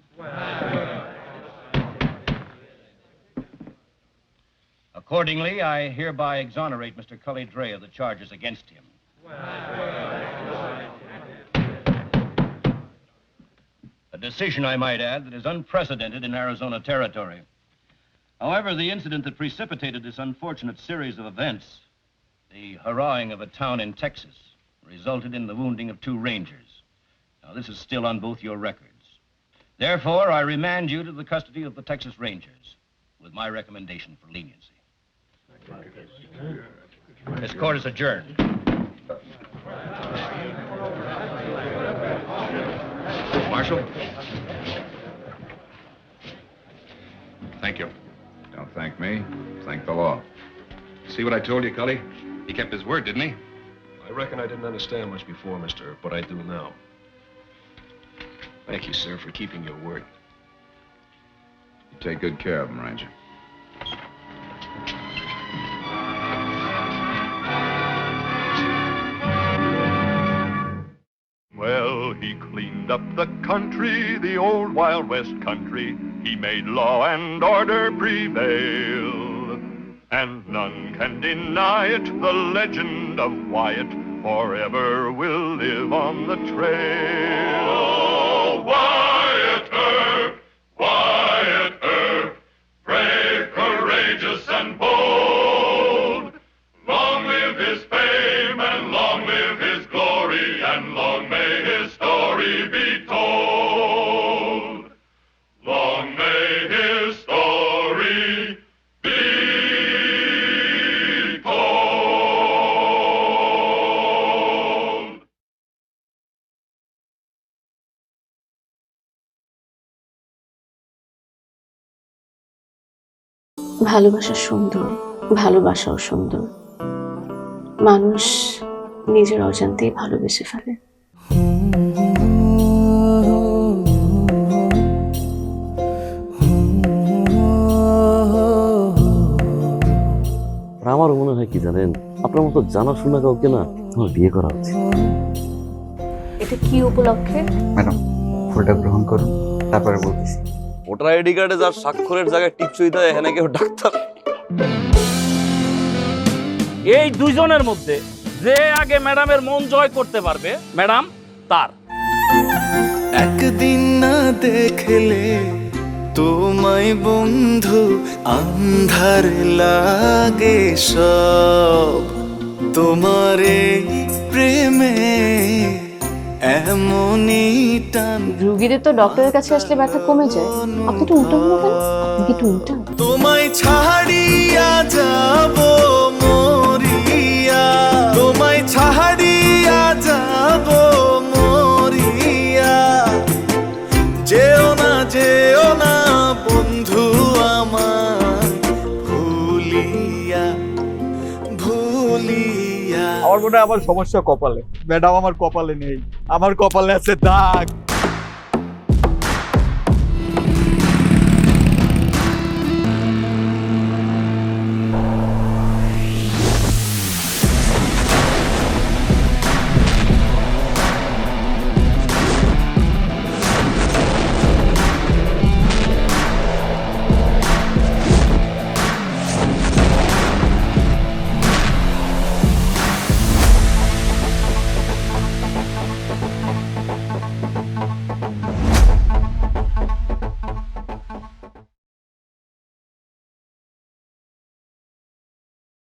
Accordingly, I hereby exonerate Mr. Cully Dre of the charges against him. A decision, I might add, that is unprecedented in Arizona territory. However, the incident that precipitated this unfortunate series of events, the hurrahing of a town in Texas, resulted in the wounding of 2 rangers. Now, this is still on both your records. Therefore, I remand you to the custody of the Texas Rangers, with my recommendation for leniency. This court is adjourned. Marshal? Thank you. Don't thank me. Thank the law. See what I told you, Cully? He kept his word, didn't he? I reckon I didn't understand much before, mister, but I do now. Thank you, sir, for keeping your word. You take good care of him, Ranger. Well, he cleaned up the country, the old Wild West country. He made law and order prevail. And none can deny it, the legend of Wyatt forever will live on the trail. Oh, Wyatt Earp, brave, courageous, and bold. Long live ভালোবাসা সুন্দর, ভালোবাসাও সুন্দর। মানুষ নিজের অজান্তেই ভালোবেসে ফেলে। আমারও মনে হয় কি জানেন, আপনার মতো জানাশোনা কাউকে না আমার বিয়ে করা উচিত। এটা কি উপলক্ষে? ম্যাডাম, ফুলটা গ্রহণ করুন, তারপরে বলতেছি। ভোটার আইডি কার্ডে যার স্বাক্ষরের জায়গায় টিপসই দেয়, এখানে কেউ ডাক্তার। এই দুইজনের মধ্যে যে আগে ম্যাডামের মন জয় করতে পারবে, ম্যাডাম তার। একদিন না দেখলে তোমায় বন্ধু আন্ধার লাগে সব, তোমার এই প্রেমে এমনই টান। রোগীদের তো ডক্টরের কাছে আসলে ব্যথা কমে যায়, আপনি তো উল্টো হলো কেন? আপনি কি একটু উল্টা? তোমায় ছাড়িয়া যাব মরিয়া, তোমায় ছাড়িয়া যাব মরিয়া, যেও না বন্ধু আমার ভুলিয়া ভুলিয়া। আমার মনে হয় আমার সমস্যা কপালে। ম্যাডাম আমার কপালে নেই, আমার কপালে আছে দাগ।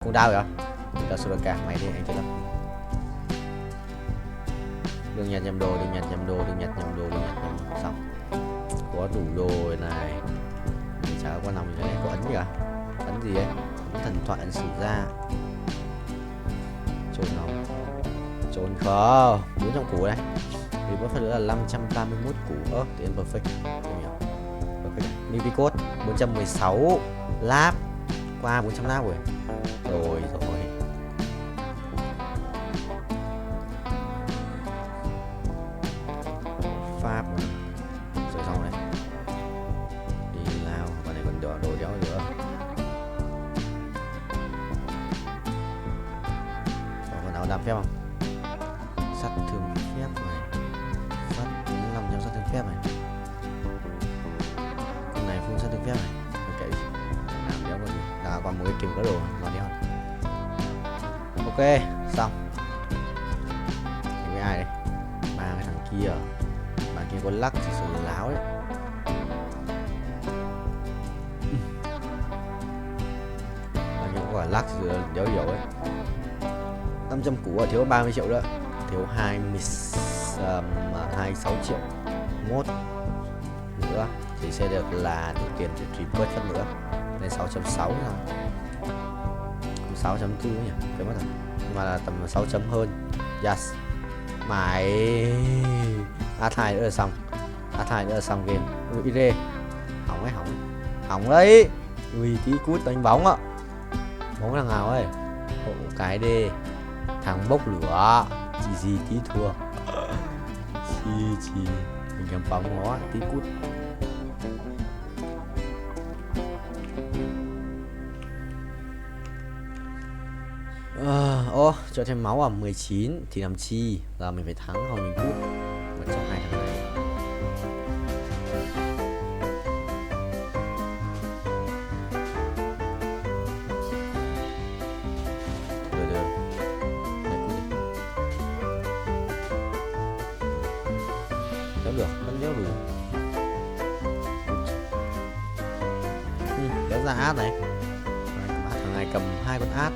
Con đau vậy? Cho sửa càng mày đi anh chị lắm. Đừng nhặt nhầm đồ, đừng nhặt nhầm đồ, đừng nhặt nhầm đồ, đừng nhặt nhầm đồ. Xong. Có đủ đồ này. Chả có nằm gì đấy, có ấn gì à? Ấn gì đấy? Ấn thần thoại, ấn sử ra. Trốn nóng. Trốn khó. 400 củ đấy. Vì có phần nữa là 531 củ. Tiền perfect. Perfect. Mini code 416 lap. Qua 400 lap rồi. Rồi. Pháp rồi xong này. Đi lao. Và này còn đồ đéo nữa. Còn áo đạp phép không? Sắt thương phép này. Sắt 500 sắt thương phép này. Con này phun sắt thương phép này. Ok. Làm đéo có gì. Là còn một cái kiểu có đồ nó đéo. Ok, xong. Cái ai đây? Ba cái thằng kia. Bạn kia có lắc thì sự láo đấy. Bạn kia có quả lắc thì đéo dấu ấy. 500 củ thiếu 30 triệu nữa. Thiếu 26 triệu. Mốt nữa thì sẽ được là đủ tiền để request phát nữa. Nên 6.6 thôi. 6.4 nhỉ, cái mất rồi. Nhưng mà là tầm 6 chấm hơn. Yes. Mày A2 nữa là xong. A2 nữa là xong game. Ui rê. Hỏng ấy, hỏng đấy. Ui tí cút đánh bóng ạ. Bóng thằng nào ấy. Hộ cái đi. Thằng bốc lửa. Gì tí thua. Chi mình cầm bóng nó tí cút. Cho thêm máu à? 19 thì làm chi? Giờ mình phải thắng hoặc mình cút một trong hai thằng này. Được. Đéo được, vẫn đéo đủ. Đéo ra át này. Thằng này cầm 2 con át.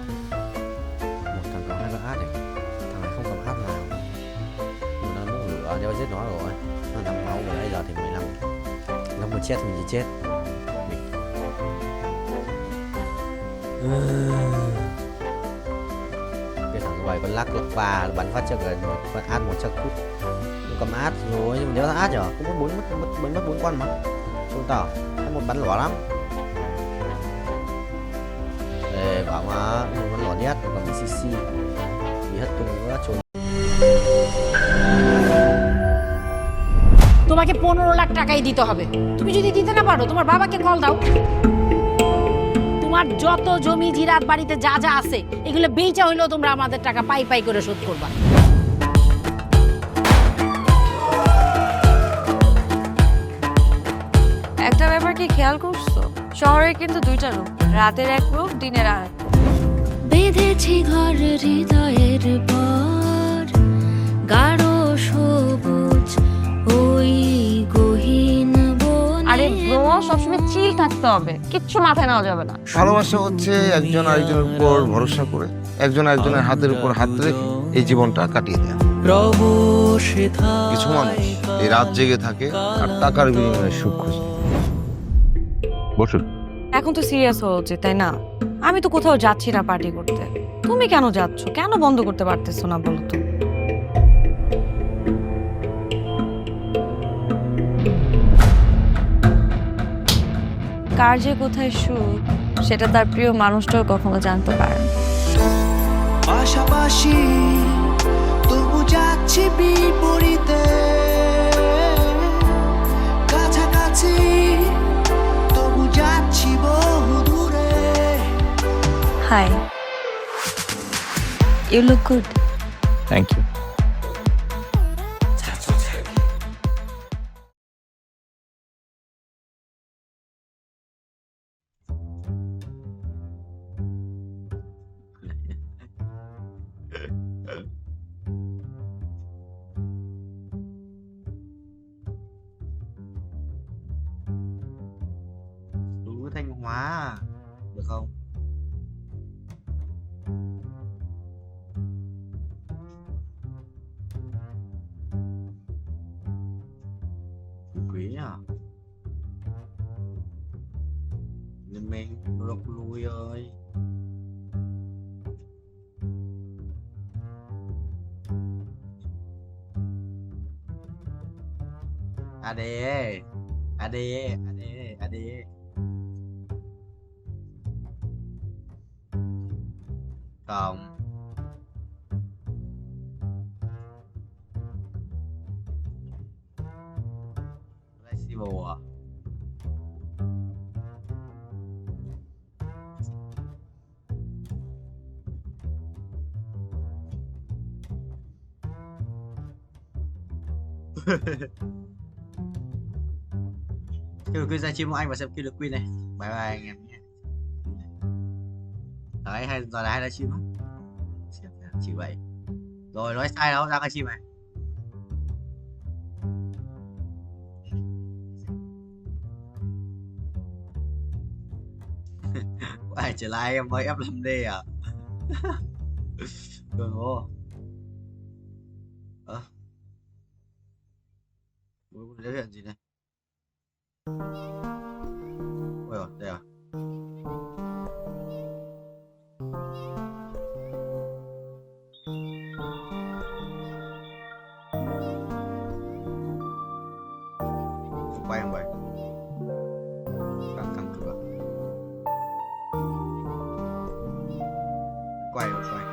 Đeo giết nó rồi, nó 5 máu rồi, bây giờ thì 15. Nó một chết thì mình chỉ chết. Cái thằng này con lắc và bắn phát cho gần con át một chắc cút. Nó cầm át rồi nhưng mà nếu là át nhở, cũng mất 4 con mà. Chúng tao, nó một bắn lỏ lắm. bảo mà vẫn lỏ nét còn bị xì bị hết tung nữa trốn. তোমাকে 15 লাখ টাকাই দিতে হবে। তুমি যদি দিতে না পারো তোমার বাবাকে কল দাও। তোমার যত জমি জিরাত বাড়িতে যা যা আছে এগুলো বেচা হইলেও তোমরা আমাদের টাকা পাই পাই করে শোধ করবা। একটা ব্যাপার কি খেয়াল করছো? শহরে কিন্তু দুইটা রূপ, রাতের এক রূপ, দিনের আর এক রূপ। বেঁধেছি ঘর হৃদয়ের পর গাঢ় সবুজ ওই গহীন বনে। আরে ব্রো, সবসময় চিল থাকতে হবে, কিচ্ছু মাথায় নেওয়া যাবে না। ভালোবাসা হচ্ছে একজন আরেকজনের উপর ভরসা করে, একজন আরেকজনের হাতের উপর হাত রেখে এই জীবনটা কাটিয়ে দেয়। কিছু মানুষ এই রাত জেগে থাকে আর টাকার বিনিময়ে সুখ খোঁজে। বসুন। এখন তো সিরিয়াস হওয়া উচিত, তাই না? আমি তো কোথাও যাচ্ছি না পার্টি করতে। তুমি কেন যাচ্ছ? কেন বন্ধ করতে পারতেছো না বলো তো? কার যে কোথায় সুখ সেটা তার প্রিয় মানুষটাও কখনো জানতে পারে না। পাশাপাশি তবু যাচ্ছি বিপরীতে, কাছাকাছি তবু যাচ্ছি বহু দূরে। Hi, you look good. Thank you. Đủ Thanh Hóa à? Được không? Quý à? Nên mình độc lui ơi. AD AD AD AD Còn flexible à? Kêu Queen ra chim của anh và xem kêu được Queen này. Bye bye anh em nhé. Đấy, hay giờ là hay ra chim á. Chỉ vậy. Rồi nói sai đâu, ra cái chim này. Ai trở lại em mới F5D à? Cường ô. Biểu hiện gì này? Ôi rồi, đây à? Không quay không vậy? Căng cửa. Quay rồi, quay.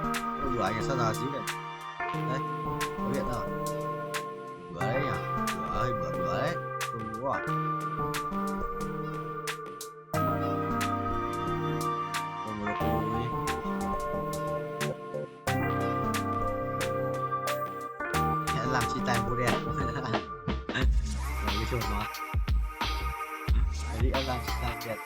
Rửa anh sao nào xí này? Đấy, có hiện rồi. Rửa đấy nhỉ? Rửa đấy. Đúng rồi. Làm chi tay bố đèn làm cái chuột nó đi em làm chi tay đẹp.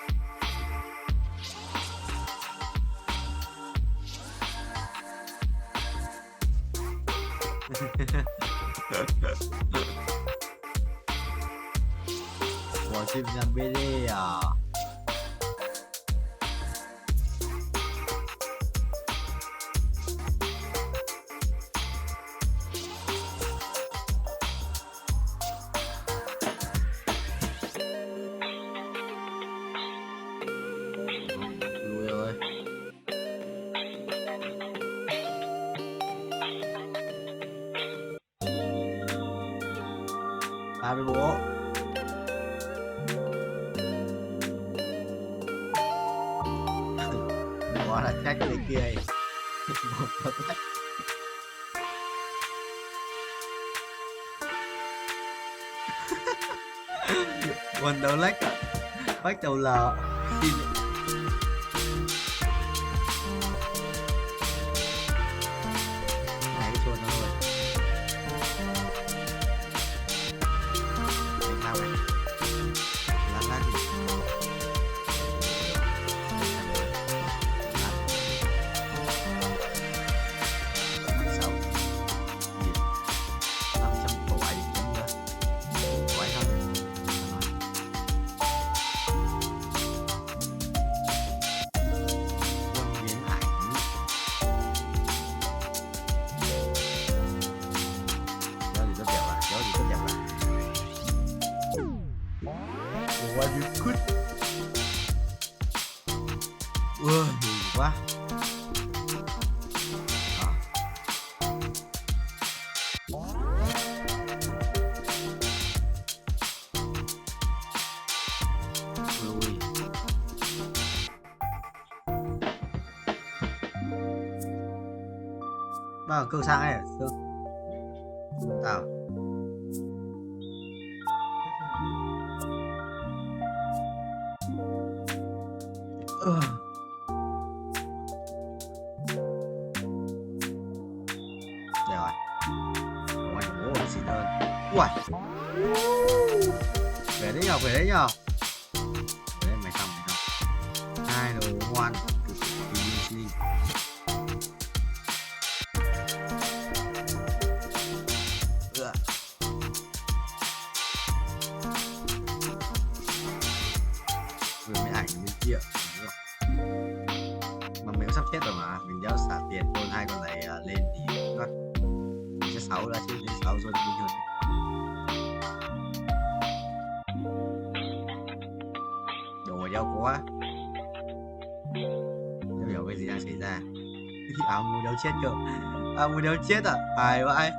Ủa chim làm BD à? Ba với bố. Bố Bỏ là trách cái kia ấy. Một có trách. Quần đầu lách bách đầu lờ. Này cái chuột nó rồi. Để sao này? Lát lát đi. What you could. Ui, quá. Ui. Bao câu sang ấy, Sương. Tao. Đây rồi. Ôi, ôi, xịn hơn. Ui. Về đấy nhờ, về đấy nhờ. Về đấy, mày xong. Hai đồ ngoan. Vừa mới ảnh bên kia. Mà mình cũng sắp chết rồi mà, mình đéo xả tiền thôi, hai con này lên thì nó sẽ 6 ra chứ, lên 6 rồi thì bình thường đấy. Đồ mà đéo có á. Đéo hiểu cái gì đang xảy ra. Mù đéo chết cơ. Mù đéo chết à? Phải vậy.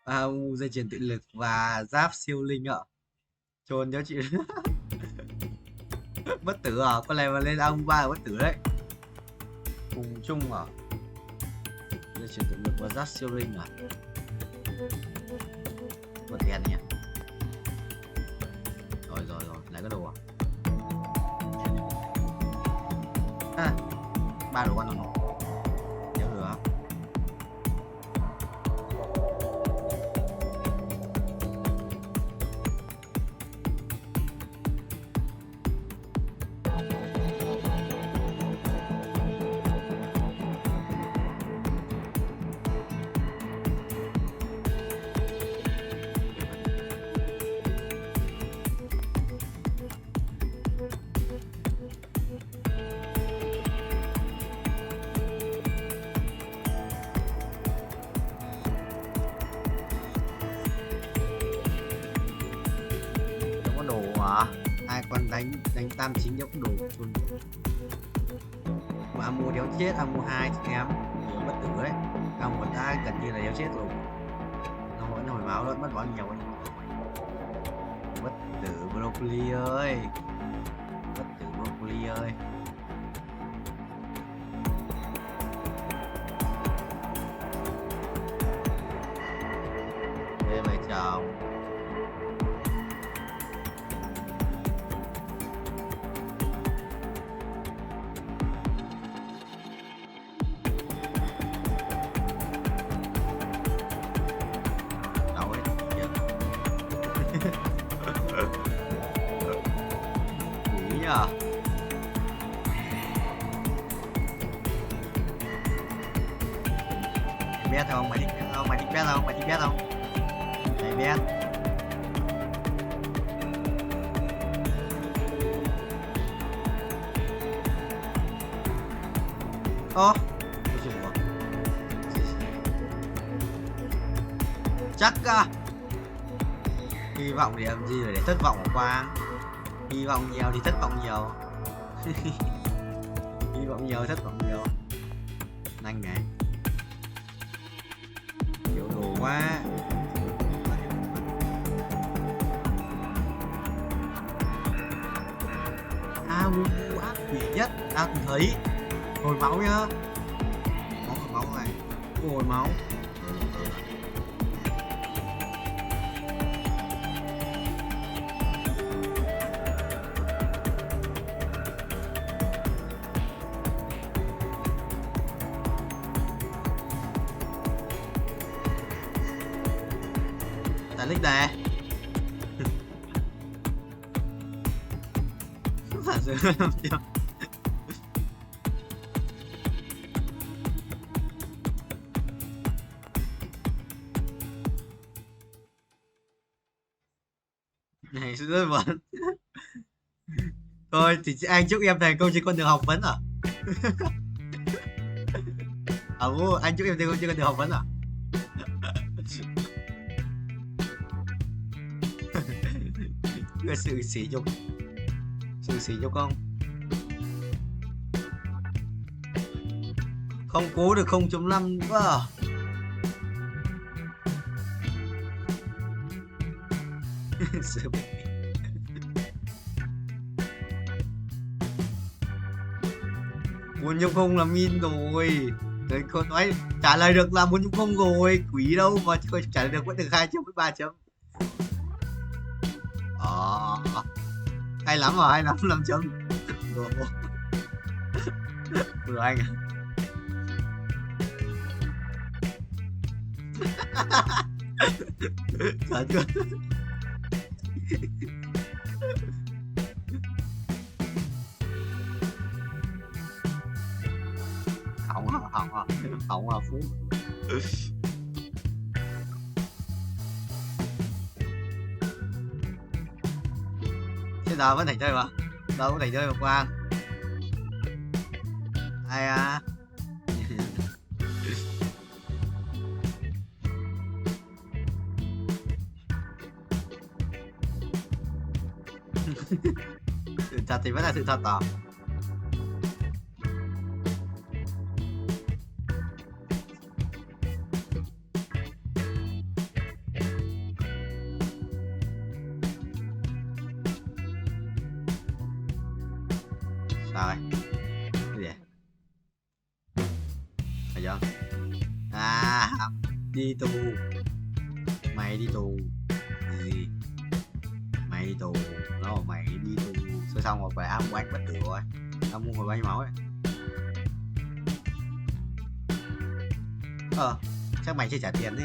Mù dây chuyền tự lực và giáp siêu linh ạ. Trồn đéo chịu. Bất tử à? Con này mà lên ông 3 là bất tử đấy. Cùng chung à? Dây chuyền tự lực và giáp siêu linh à? Có tiền nhỉ? Rồi, lại có đồ à? 3 đồ ăn rồi. Nhớ được không? Hai con đánh tam chính nhóc đồ luôn. Mà mua đéo chết, mua 2 chị em nhiều bất tử đấy. Ông còn đã gần như là đéo chết rồi. Nó vẫn hồi máu luôn, mất bao nhiêu anh. Bất tử broccoli ơi. Bất tử broccoli ơi. Đây mày chào. À. Biết không? Mày thích biết không? Mày thích biết không? Mày thích biết không? Mày biết. Chắc à. Hy vọng thì làm gì rồi để thất vọng qua. Hy vọng nhiều thì thất vọng nhiều. Hy vọng nhiều thất vọng nhiều. Nhanh này. Nhiều đồ quá. Ác quỷ nhất. Ác thấy. Hồi máu nhá. Máu này. Hồi máu. Tại lích nè. Thật sự chưa? Này rất bận. Thôi thì anh chúc em thành công trên con đường học vấn à? Anh chúc em thành công trên con đường học vấn à? Cái sự sỉ nhục không? Không cố được 0.5 quá à? Muốn nhung không là min rồi. Đấy, con nói trả lời được là muốn nhung không rồi. Quý đâu mà trả lời được vẫn được 2 chấm với 3 chấm. Hay lắm rồi, hay lắm, 5 chấm. Vừa anh à. Thật chưa? Hỏng à Phú. Thế giờ vẫn thành chơi mà. Đâu có thành chơi mà Quang. Ai à. Sự thật thì vẫn là sự thật à? Sao vậy? Cái gì? Phải chưa? À, đi tù. Mày đi tù. Gì? Mày đi tù. Nó mày đi tù. Rồi xong rồi phải ông anh bất tử rồi. Ông mua hồi bao nhiêu máu ấy? Chắc mày chưa trả tiền đi.